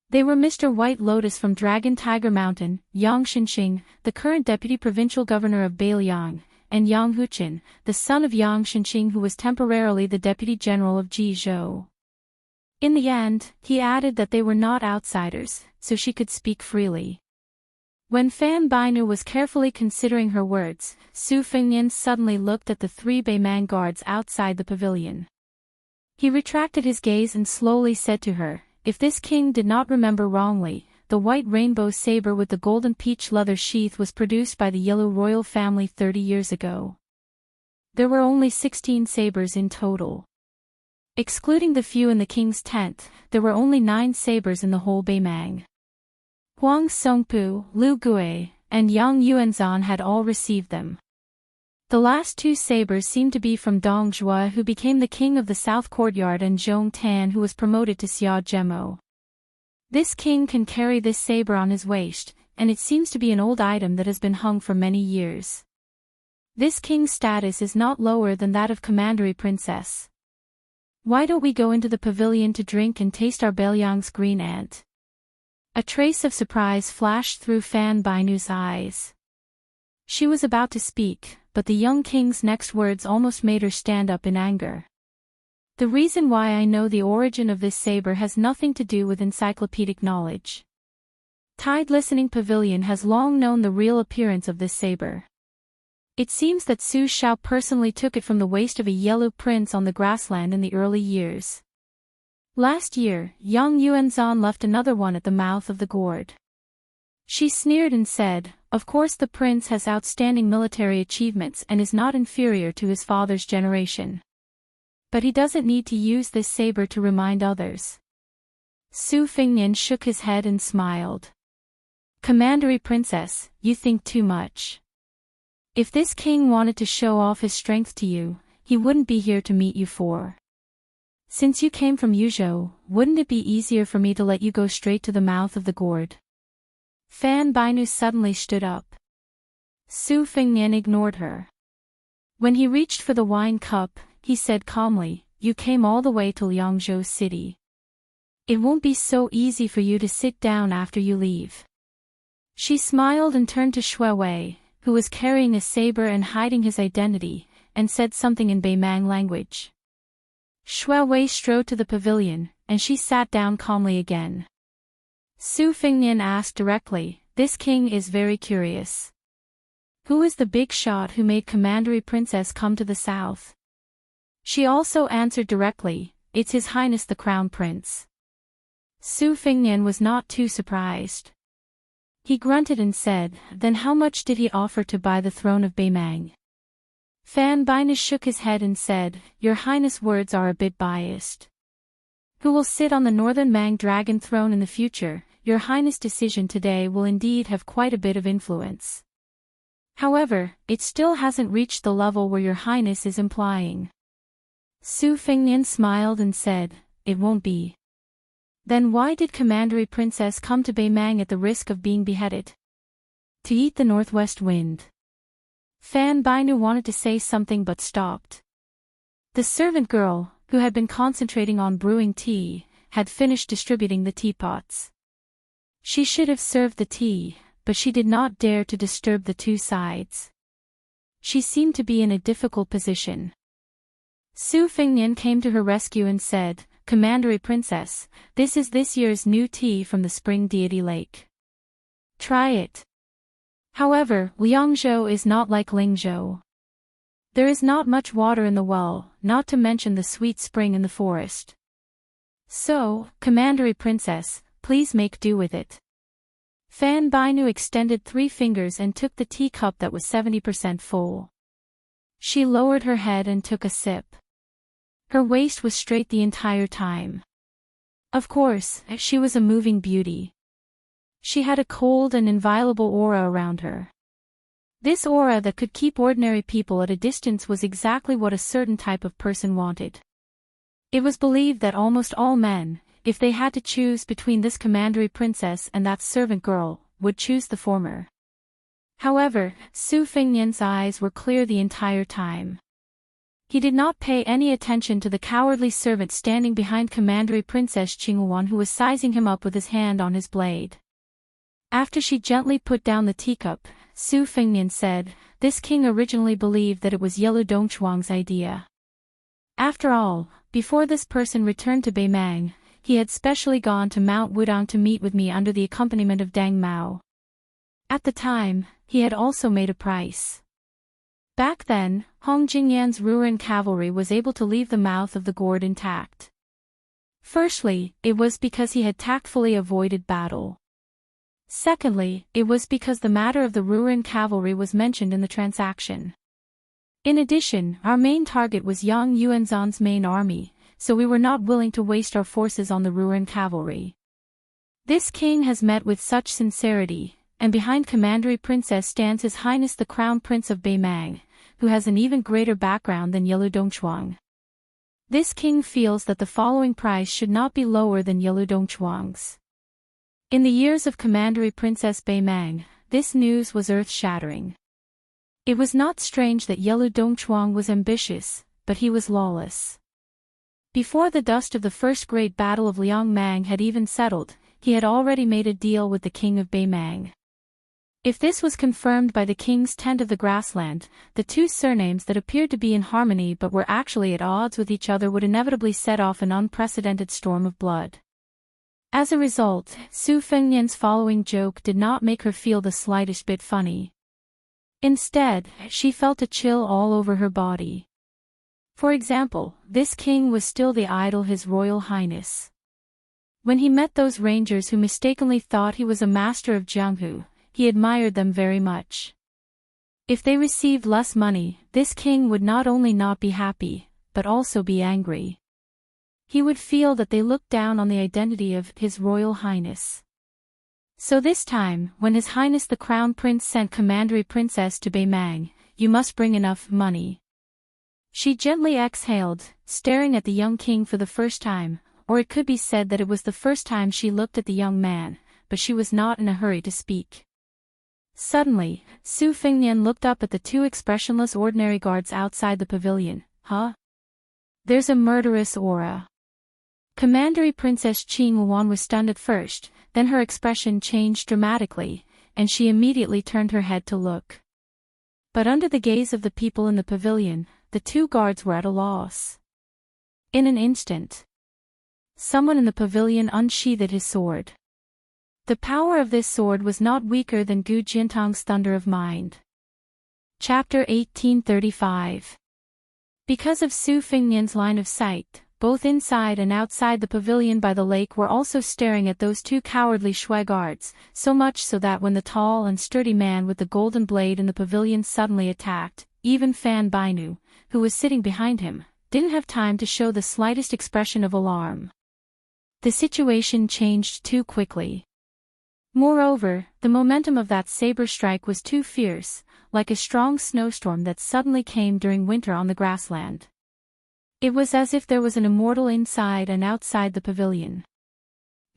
They were Mr. White Lotus from Dragon Tiger Mountain, Yang Xinxing, the current deputy provincial governor of Beiliang, and Yang Huqin, the son of Yang Shenqing, who was temporarily the deputy general of Jizhou. In the end, he added that they were not outsiders, so she could speak freely. When Fan Binu was carefully considering her words, Su Fengnian suddenly looked at the 3 Beimang guards outside the pavilion. He retracted his gaze and slowly said to her, "If this king did not remember wrongly, the white rainbow saber with the golden peach leather sheath was produced by the yellow royal family 30 years ago. There were only 16 sabers in total. Excluding the few in the king's tent, there were only 9 sabers in the whole Beimang. Huang Songpu, Lu Gui, and Yang Yuanzan had all received them. The last 2 sabers seemed to be from Dong Zhuo, who became the king of the South Courtyard, and Zhong Tan, who was promoted to Xia Zhemo. This king can carry this saber on his waist, and it seems to be an old item that has been hung for many years. This king's status is not lower than that of commandery princess. Why don't we go into the pavilion to drink and taste our Belyang's green ant?" A trace of surprise flashed through Fan Binu's eyes. She was about to speak, but the young king's next words almost made her stand up in anger. "The reason why I know the origin of this saber has nothing to do with encyclopedic knowledge. Tide Listening Pavilion has long known the real appearance of this saber. It seems that Su Shao personally took it from the waist of a yellow prince on the grassland in the early years. Last year, Yang Yuanzan left another one at the mouth of the gourd." She sneered and said, "Of course the prince has outstanding military achievements and is not inferior to his father's generation. But he doesn't need to use this saber to remind others." Su Fengnian shook his head and smiled. "Commandery princess, you think too much. If this king wanted to show off his strength to you, he wouldn't be here to meet you for. Since you came from Yuzhou, wouldn't it be easier for me to let you go straight to the mouth of the gourd?" Fan Binu suddenly stood up. Su Fengnian ignored her. When he reached for the wine cup, he said calmly, "You came all the way to Liangzhou City. It won't be so easy for you to sit down after you leave." She smiled and turned to Shui Wei, who was carrying a saber and hiding his identity, and said something in Beimang language. Shui Wei strode to the pavilion, and she sat down calmly again. Su Fengnian asked directly, "This king is very curious. Who is the big shot who made commandery princess come to the south?" She also answered directly, "It's His Highness the Crown Prince." Su Fengnian was not too surprised. He grunted and said, "Then how much did he offer to buy the throne of Beimang?" Fan Binu shook his head and said, "Your Highness' words are a bit biased. Who will sit on the Northern Mang Dragon throne in the future? Your Highness' decision today will indeed have quite a bit of influence. However, it still hasn't reached the level where Your Highness is implying." Su Fengnian smiled and said, "It won't be." "Then why did commandery princess come to Beimang at the risk of being beheaded?" "To eat the northwest wind." Fan Binu wanted to say something but stopped. The servant girl, who had been concentrating on brewing tea, had finished distributing the teapots. She should have served the tea, but she did not dare to disturb the 2 sides. She seemed to be in a difficult position. Su Fengnian came to her rescue and said, "Commandery princess, this is this year's new tea from the spring deity lake. Try it. However, Liangzhou is not like Lingzhou. There is not much water in the well, not to mention the sweet spring in the forest. So, commandery princess, please make do with it." Fan Binu extended 3 fingers and took the teacup that was 70% full. She lowered her head and took a sip. Her waist was straight the entire time. Of course, she was a moving beauty. She had a cold and inviolable aura around her. This aura that could keep ordinary people at a distance was exactly what a certain type of person wanted. It was believed that almost all men, if they had to choose between this commandery princess and that servant girl, would choose the former. However, Su Fengnian's eyes were clear the entire time. He did not pay any attention to the cowardly servant standing behind commandery princess Qinghuan, who was sizing him up with his hand on his blade. After she gently put down the teacup, Su Fengnian said, "This king originally believed that it was Yellow Dongchuang's idea. After all, before this person returned to Beimang, he had specially gone to Mount Wudang to meet with me under the accompaniment of Dang Mao. At the time, he had also made a price. Back then, Hong Jingyan's Ruren cavalry was able to leave the mouth of the gourd intact. Firstly, it was because he had tactfully avoided battle. Secondly, it was because the matter of the Ruren cavalry was mentioned in the transaction. In addition, our main target was Yang Yuanzhan's main army, so we were not willing to waste our forces on the Ruren cavalry. This king has met with such sincerity, and behind Commandery Princess stands His Highness the Crown Prince of Beimang, who has an even greater background than Yellow Dongchuang. This king feels that the following price should not be lower than Yellow Dongchuang's." In the years of Commandery Princess Beimang, this news was earth-shattering. It was not strange that Yellow Dongchuang was ambitious, but he was lawless. Before the dust of the first great battle of Liangmang had even settled, he had already made a deal with the king of Beimang. If this was confirmed by the king's tent of the grassland, the two surnames that appeared to be in harmony but were actually at odds with each other would inevitably set off an unprecedented storm of blood. As a result, Su Fengnian's following joke did not make her feel the slightest bit funny. Instead, she felt a chill all over her body. For example, this king was still the idol His Royal Highness. When he met those rangers who mistakenly thought he was a master of Jianghu, he admired them very much. If they received less money, this king would not only not be happy, but also be angry. He would feel that they looked down on the identity of His Royal Highness. So this time, when His Highness the Crown Prince sent Commandery Princess to Beimang, "You must bring enough money." She gently exhaled, staring at the young king for the first time, or it could be said that it was the first time she looked at the young man, but she was not in a hurry to speak. Suddenly, Su Fengnian looked up at the two expressionless ordinary guards outside the pavilion. "Huh? There's a murderous aura." Commandery Princess Qing Wuan was stunned at first, then her expression changed dramatically, and she immediately turned her head to look. But under the gaze of the people in the pavilion, the two guards were at a loss. In an instant, someone in the pavilion unsheathed his sword. The power of this sword was not weaker than Gu Jintang's thunder of mind. Chapter 1835. Because of Su Fengnian's line of sight, both inside and outside the pavilion by the lake were also staring at those two cowardly shui guards, so much so that when the tall and sturdy man with the golden blade in the pavilion suddenly attacked, even Fan Bainu, who was sitting behind him, didn't have time to show the slightest expression of alarm. The situation changed too quickly. Moreover, the momentum of that saber strike was too fierce, like a strong snowstorm that suddenly came during winter on the grassland. It was as if there was an immortal inside and outside the pavilion.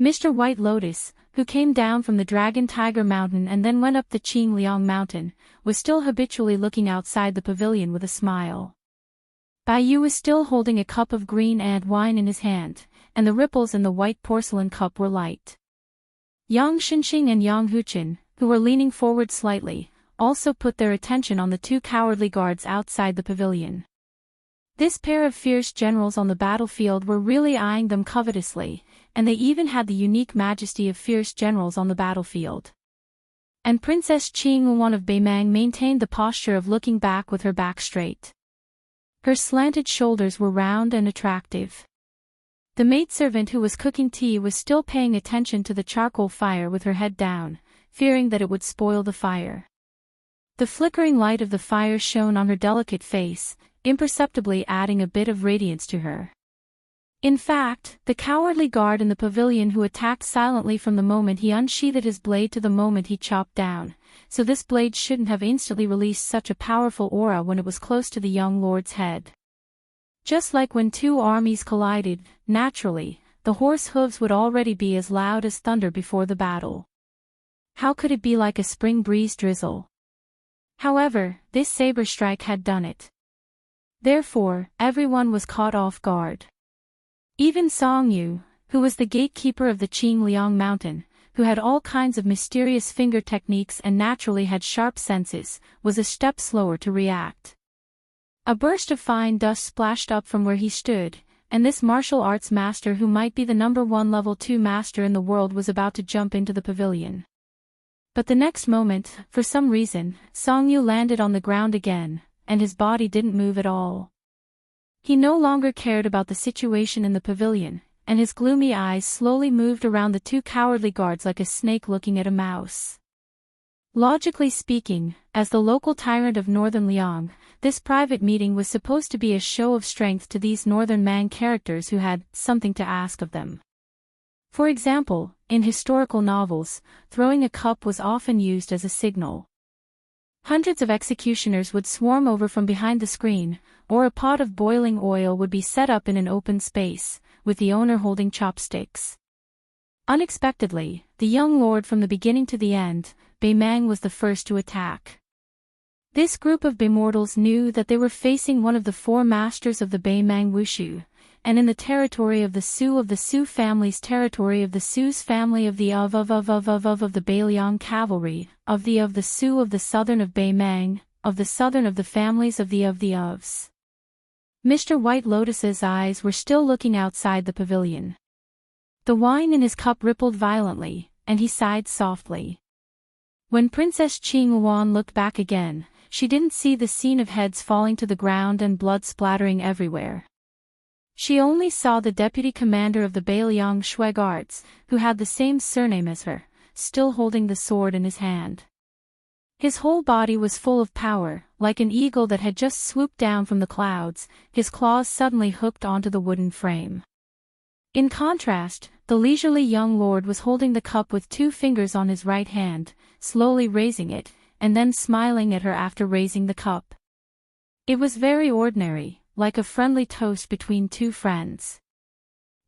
Mr. White Lotus, who came down from the Dragon Tiger Mountain and then went up the Qing Liang Mountain, was still habitually looking outside the pavilion with a smile. Bai Yu was still holding a cup of green ant wine in his hand, and the ripples in the white porcelain cup were light. Yang Xinxing and Yang Huchen, who were leaning forward slightly, also put their attention on the two cowardly guards outside the pavilion. This pair of fierce generals on the battlefield were really eyeing them covetously, and they even had the unique majesty of fierce generals on the battlefield. And Princess Qing Wuan of Beimang maintained the posture of looking back with her back straight. Her slanted shoulders were round and attractive. The maidservant who was cooking tea was still paying attention to the charcoal fire with her head down, fearing that it would spoil the fire. The flickering light of the fire shone on her delicate face, imperceptibly adding a bit of radiance to her. In fact, the cowardly guard in the pavilion who attacked silently from the moment he unsheathed his blade to the moment he chopped down, so this blade shouldn't have instantly released such a powerful aura when it was close to the young lord's head. Just like when two armies collided, naturally, the horse hooves would already be as loud as thunder before the battle. How could it be like a spring breeze drizzle? However, this saber strike had done it. Therefore, everyone was caught off guard. Even Song Yu, who was the gatekeeper of the Qing Liang Mountain, who had all kinds of mysterious finger techniques and naturally had sharp senses, was a step slower to react. A burst of fine dust splashed up from where he stood, and this martial arts master who might be the #1 level 2 master in the world was about to jump into the pavilion. But the next moment, for some reason, Song Yu landed on the ground again, and his body didn't move at all. He no longer cared about the situation in the pavilion, and his gloomy eyes slowly moved around the two cowardly guards like a snake looking at a mouse. Logically speaking, as the local tyrant of Northern Liang, this private meeting was supposed to be a show of strength to these Northern Man characters who had something to ask of them. For example, in historical novels, throwing a cup was often used as a signal. Hundreds of executioners would swarm over from behind the screen, or a pot of boiling oil would be set up in an open space, with the owner holding chopsticks. Unexpectedly, the young lord from the beginning to the end, Bei Mang was the first to attack. This group of Immortals knew that they were facing one of the 4 masters of the Bei Mang Wushu, and in the territory of the Su family's territory of the Su's family of the the Beiliang cavalry, of the Su of the southern of Bei Mang, of the southern of the families of the ofs. Mr. White Lotus's eyes were still looking outside the pavilion. The wine in his cup rippled violently, and he sighed softly. When Princess Qing Wan looked back again, she didn't see the scene of heads falling to the ground and blood splattering everywhere. She only saw the deputy commander of the Beiliang Shui Guards, who had the same surname as her, still holding the sword in his hand. His whole body was full of power, like an eagle that had just swooped down from the clouds, his claws suddenly hooked onto the wooden frame. In contrast, the leisurely young lord was holding the cup with 2 fingers on his right hand, slowly raising it, and then smiling at her after raising the cup. It was very ordinary, like a friendly toast between 2 friends.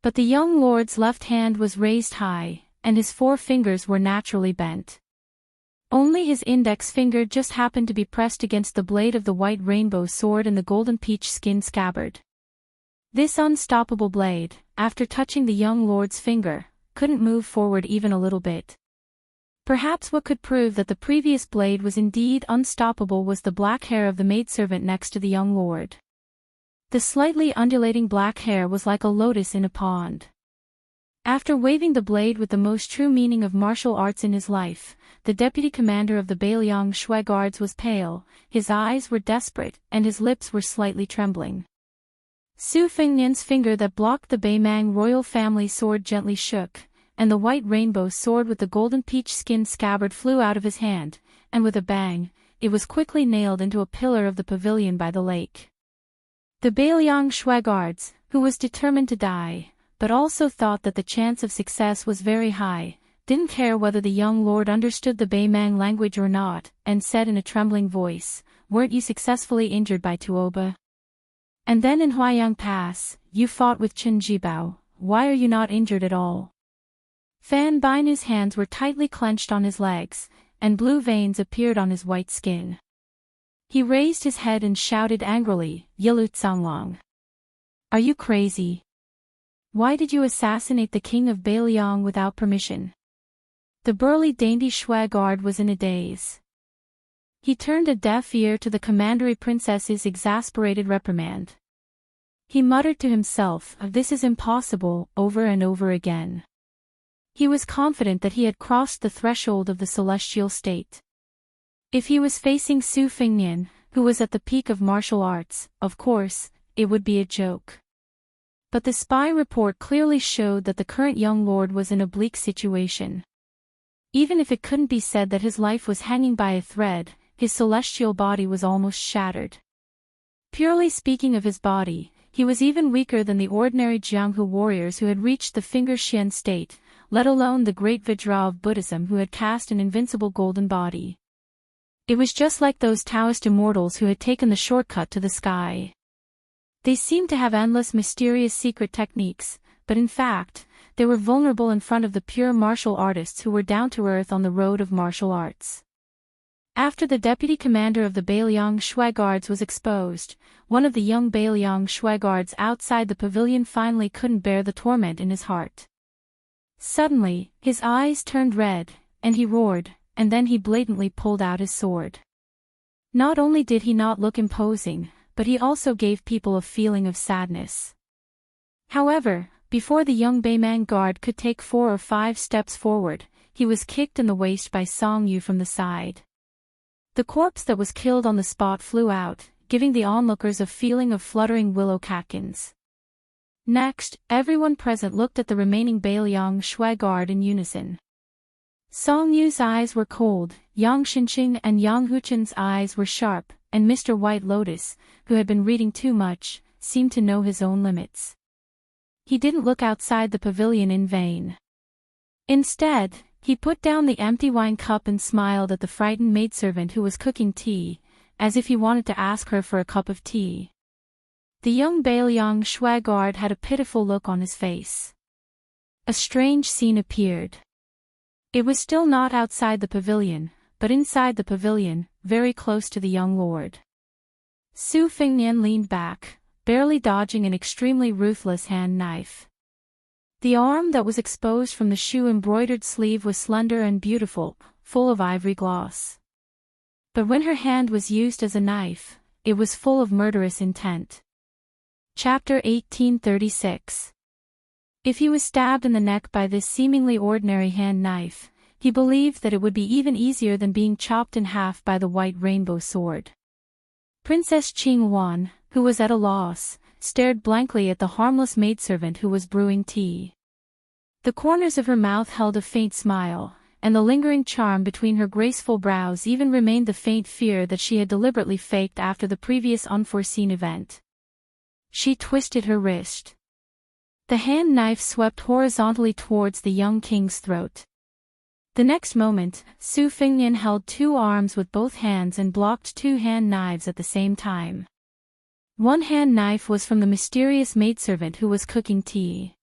But the young lord's left hand was raised high, and his 4 fingers were naturally bent. Only his index finger just happened to be pressed against the blade of the white rainbow sword in the golden peach skin scabbard. This unstoppable blade, after touching the young lord's finger, couldn't move forward even a little bit. Perhaps what could prove that the previous blade was indeed unstoppable was the black hair of the maidservant next to the young lord. The slightly undulating black hair was like a lotus in a pond. After waving the blade with the most true meaning of martial arts in his life, the deputy commander of the Beiliang Shui Guards was pale, his eyes were desperate, and his lips were slightly trembling. Su Fengnian's finger that blocked the Bei Mang royal family sword gently shook, and the white rainbow sword with the golden peach skin scabbard flew out of his hand, and with a bang, it was quickly nailed into a pillar of the pavilion by the lake. The Beiliang Shui Guards, who was determined to die, but also thought that the chance of success was very high, didn't care whether the young lord understood the Bei Mang language or not, and said in a trembling voice, "Weren't you successfully injured by Tuoba? And then in Huayang Pass, you fought with Chen Jibao, why are you not injured at all?" Fan Bainu's hands were tightly clenched on his legs, and blue veins appeared on his white skin. He raised his head and shouted angrily, "Yilu Canglong! Are you crazy? Why did you assassinate the king of Beiliang without permission?" The burly dainty Shui guard was in a daze. He turned a deaf ear to the commandery princess's exasperated reprimand. He muttered to himself, "This is impossible," over and over again. He was confident that he had crossed the threshold of the celestial state. If he was facing Su Fengnian, who was at the peak of martial arts, of course, it would be a joke. But the spy report clearly showed that the current young lord was in a bleak situation. Even if it couldn't be said that his life was hanging by a thread, his celestial body was almost shattered. Purely speaking of his body, he was even weaker than the ordinary Jianghu warriors who had reached the finger Xian state, let alone the great Vajra of Buddhism who had cast an invincible golden body. It was just like those Taoist immortals who had taken the shortcut to the sky. They seemed to have endless mysterious secret techniques, but in fact, they were vulnerable in front of the pure martial artists who were down to earth on the road of martial arts. After the deputy commander of the Beiliang Shui Guards was exposed, one of the young Beiliang Shui Guards outside the pavilion finally couldn't bear the torment in his heart. Suddenly, his eyes turned red, and he roared, and then he blatantly pulled out his sword. Not only did he not look imposing, but he also gave people a feeling of sadness. However, before the young Bayman guard could take 4 or 5 steps forward, he was kicked in the waist by Song Yu from the side. The corpse that was killed on the spot flew out, giving the onlookers a feeling of fluttering willow catkins. Next, everyone present looked at the remaining Bailiang Shui guard in unison. Song Yu's eyes were cold, Yang Xinqing and Yang Huchen's eyes were sharp, and Mr. White Lotus, who had been reading too much, seemed to know his own limits. He didn't look outside the pavilion in vain. Instead, he put down the empty wine cup and smiled at the frightened maidservant who was cooking tea, as if he wanted to ask her for a cup of tea. The young Bailiang Shui guard had a pitiful look on his face. A strange scene appeared. It was still not outside the pavilion, but inside the pavilion, very close to the young lord. Su Fengnian leaned back, barely dodging an extremely ruthless hand knife. The arm that was exposed from the shoe-embroidered sleeve was slender and beautiful, full of ivory gloss. But when her hand was used as a knife, it was full of murderous intent. Chapter 1836. If he was stabbed in the neck by this seemingly ordinary hand knife, he believed that it would be even easier than being chopped in half by the white rainbow sword. Princess Qing Wan, who was at a loss, stared blankly at the harmless maidservant who was brewing tea. The corners of her mouth held a faint smile, and the lingering charm between her graceful brows even remained the faint fear that she had deliberately faked after the previous unforeseen event. She twisted her wrist. The hand knife swept horizontally towards the young king's throat. The next moment, Su Fengnian held 2 arms with both hands and blocked 2 hand knives at the same time. One hand knife was from the mysterious maidservant who was cooking tea.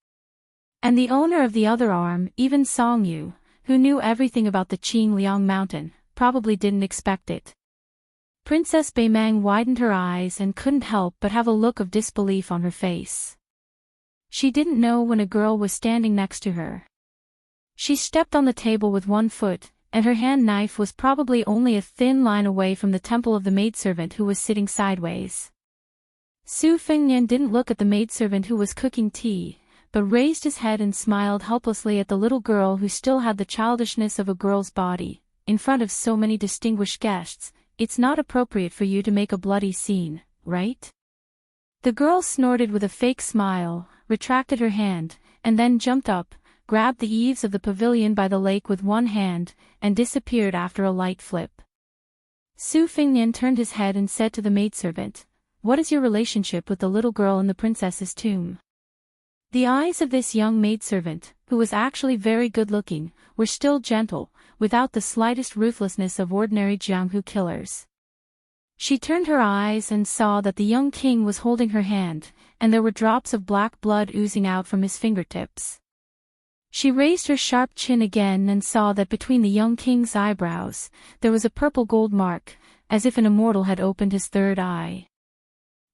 And the owner of the other arm, even Song Yu, who knew everything about the Qingliang mountain, probably didn't expect it. Princess Beimang widened her eyes and couldn't help but have a look of disbelief on her face. She didn't know when a girl was standing next to her. She stepped on the table with one foot, and her hand knife was probably only a thin line away from the temple of the maidservant who was sitting sideways. Su Fengnian didn't look at the maidservant who was cooking tea, but raised his head and smiled helplessly at the little girl who still had the childishness of a girl's body. In front of so many distinguished guests, it's not appropriate for you to make a bloody scene, right? The girl snorted with a fake smile, retracted her hand, and then jumped up, grabbed the eaves of the pavilion by the lake with one hand, and disappeared after a light flip. Su Fengnian turned his head and said to the maidservant, "What is your relationship with the little girl in the princess's tomb?" The eyes of this young maidservant, who was actually very good-looking, were still gentle, without the slightest ruthlessness of ordinary Jianghu killers. She turned her eyes and saw that the young king was holding her hand, and there were drops of black blood oozing out from his fingertips. She raised her sharp chin again and saw that between the young king's eyebrows, there was a purple gold mark, as if an immortal had opened his third eye.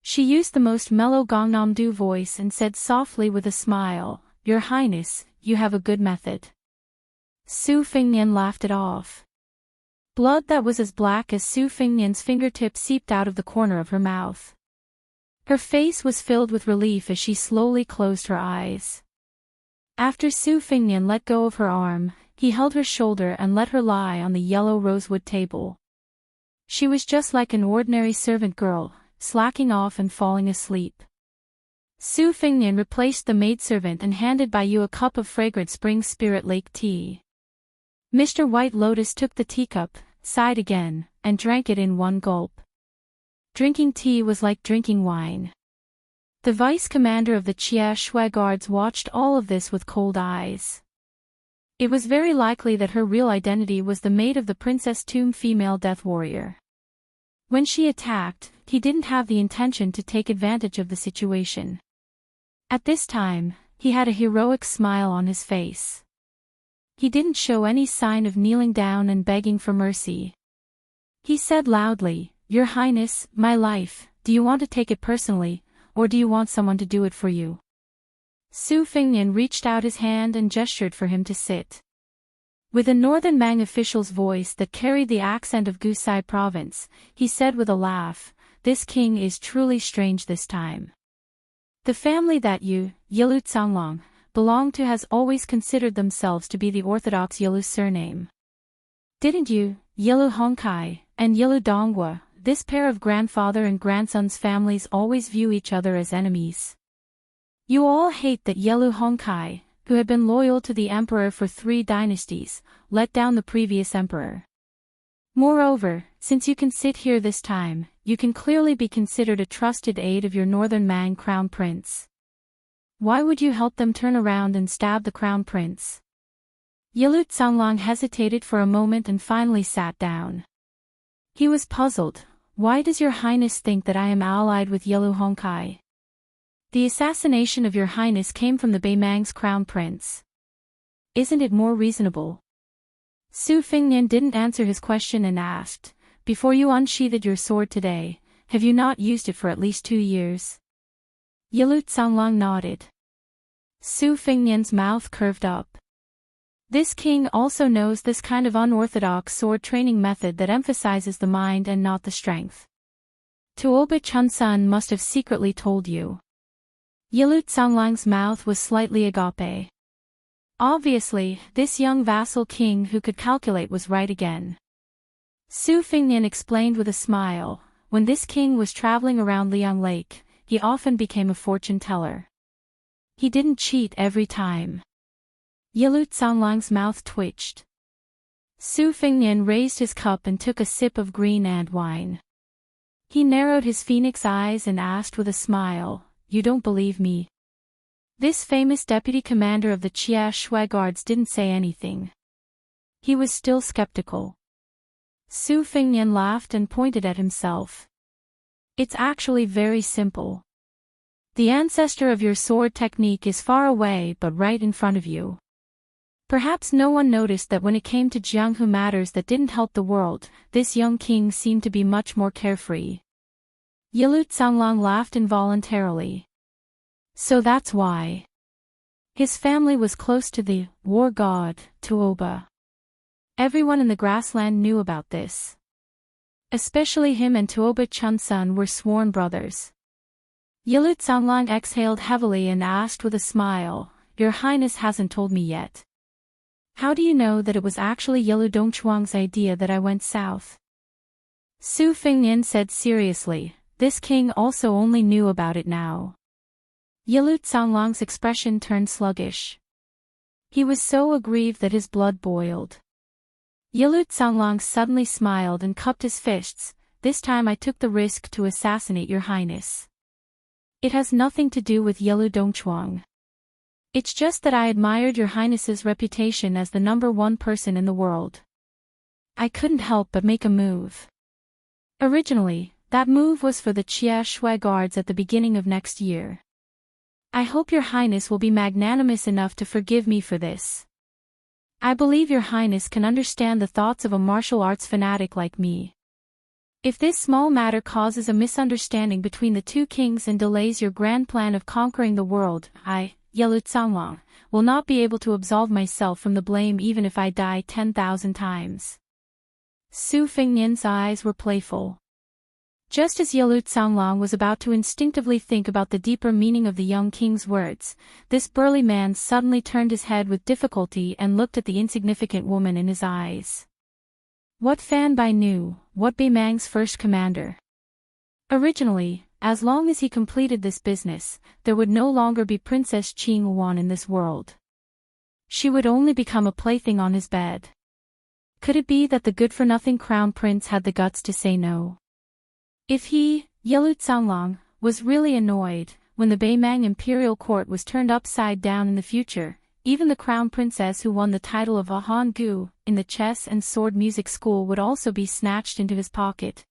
She used the most mellow Gangnam-do voice and said softly with a smile, "Your Highness, you have a good method." Su Fengnian laughed it off. Blood that was as black as Su Fengnian's fingertips seeped out of the corner of her mouth. Her face was filled with relief as she slowly closed her eyes. After Su Fengnian let go of her arm, he held her shoulder and let her lie on the yellow rosewood table. She was just like an ordinary servant girl, slacking off and falling asleep. Su Fengnian replaced the maidservant and handed Bai Yu a cup of fragrant spring spirit lake tea. Mr. White Lotus took the teacup, sighed again, and drank it in one gulp. Drinking tea was like drinking wine. The vice-commander of the Jia Shui guards watched all of this with cold eyes. It was very likely that her real identity was the maid of the Princess Tomb female death warrior. When she attacked, he didn't have the intention to take advantage of the situation. At this time, he had a heroic smile on his face. He didn't show any sign of kneeling down and begging for mercy. He said loudly, "Your Highness, my life, do you want to take it personally, or do you want someone to do it for you?" Su Fengnian reached out his hand and gestured for him to sit. With a northern Mang official's voice that carried the accent of Gusai province, he said with a laugh, "This king is truly strange this time. The family that you, Yilu Canglong, belong to has always considered themselves to be the orthodox Yilu surname. Didn't you, Yilu Hongkai, and Yilu Donghua, this pair of grandfather and grandson's families always view each other as enemies? You all hate that Yilu Hongkai, who had been loyal to the emperor for 3 dynasties, let down the previous emperor. Moreover, since you can sit here this time, you can clearly be considered a trusted aide of your northern Mang crown prince. Why would you help them turn around and stab the crown prince?" Yilu Canglong hesitated for a moment and finally sat down. He was puzzled. "Why does your highness think that I am allied with Yilu Hongkai? The assassination of your highness came from the Beimang's crown prince. Isn't it more reasonable?" Su Fengnian didn't answer his question and asked, "Before you unsheathed your sword today, have you not used it for at least 2 years?" Yilu Canglong nodded. Su Fengnian's mouth curved up. This king also knows this kind of unorthodox sword training method that emphasizes the mind and not the strength. Tuoba Chunsun must have secretly told you. Yilu Canglong's mouth was slightly agape. Obviously, this young vassal king who could calculate was right again. Su Fengnian explained with a smile, when this king was traveling around Liang Lake, he often became a fortune teller. He didn't cheat every time. Yilu Canglong's mouth twitched. Su Fengnian raised his cup and took a sip of green ant wine. He narrowed his phoenix eyes and asked with a smile, "You don't believe me?" This famous deputy commander of the Chia Shui guards didn't say anything. He was still skeptical. Su Fengnian laughed and pointed at himself. "It's actually very simple. The ancestor of your sword technique is far away but right in front of you. Perhaps no one noticed that when it came to Jianghu matters that didn't help the world, this young king seemed to be much more carefree." Yilu Canglong laughed involuntarily. "So that's why." His family was close to the war god, Tuoba. Everyone in the grassland knew about this. Especially him and Tuoba Chunsun were sworn brothers. Yilu Canglong exhaled heavily and asked with a smile, "Your highness hasn't told me yet. How do you know that it was actually Yilu Dongchuang's idea that I went south?" Su Fengnian said seriously, "This king also only knew about it now." Yilu Canglong's expression turned sluggish. He was so aggrieved that his blood boiled. Yilu Canglong suddenly smiled and cupped his fists. "This time I took the risk to assassinate your highness. It has nothing to do with Yilu Dongchuang. It's just that I admired your highness's reputation as the #1 person in the world. I couldn't help but make a move. Originally, that move was for the Chia Shui guards at the beginning of next year. I hope your highness will be magnanimous enough to forgive me for this. I believe your highness can understand the thoughts of a martial arts fanatic like me. If this small matter causes a misunderstanding between the 2 kings and delays your grand plan of conquering the world, I, Yilu Canglong, will not be able to absolve myself from the blame even if I die 10,000 times." Su Fengnian's eyes were playful. Just as Yilu Canglong was about to instinctively think about the deeper meaning of the young king's words, this burly man suddenly turned his head with difficulty and looked at the insignificant woman in his eyes. What Fan Bai knew, what Beimang's first commander. Originally, as long as he completed this business, there would no longer be Princess Qing Wan in this world. She would only become a plaything on his bed. Could it be that the good-for-nothing crown prince had the guts to say no? If he, Yilu Canglong, was really annoyed, when the Beimang imperial court was turned upside down in the future, even the crown princess who won the title of a Han Gu in the chess and sword music school would also be snatched into his pocket.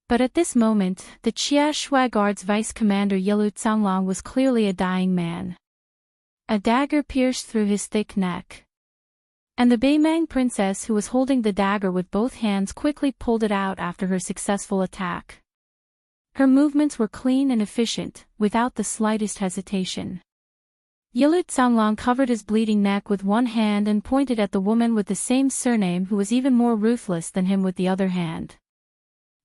But at this moment, the Chia Shui guard's vice commander Yilu Canglong was clearly a dying man. A dagger pierced through his thick neck. And the Beimang princess who was holding the dagger with both hands quickly pulled it out after her successful attack. Her movements were clean and efficient, without the slightest hesitation. Yilu Zhonglong covered his bleeding neck with one hand and pointed at the woman with the same surname who was even more ruthless than him with the other hand.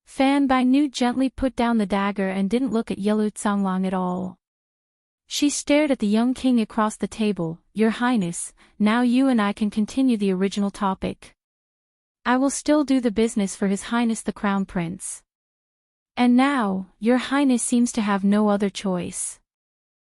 Fan Bainu gently put down the dagger and didn't look at Yilu Zhonglong at all. She stared at the young king across the table. Your Highness, now you and I can continue the original topic. I will still do the business for His Highness the Crown Prince. And now, Your Highness seems to have no other choice.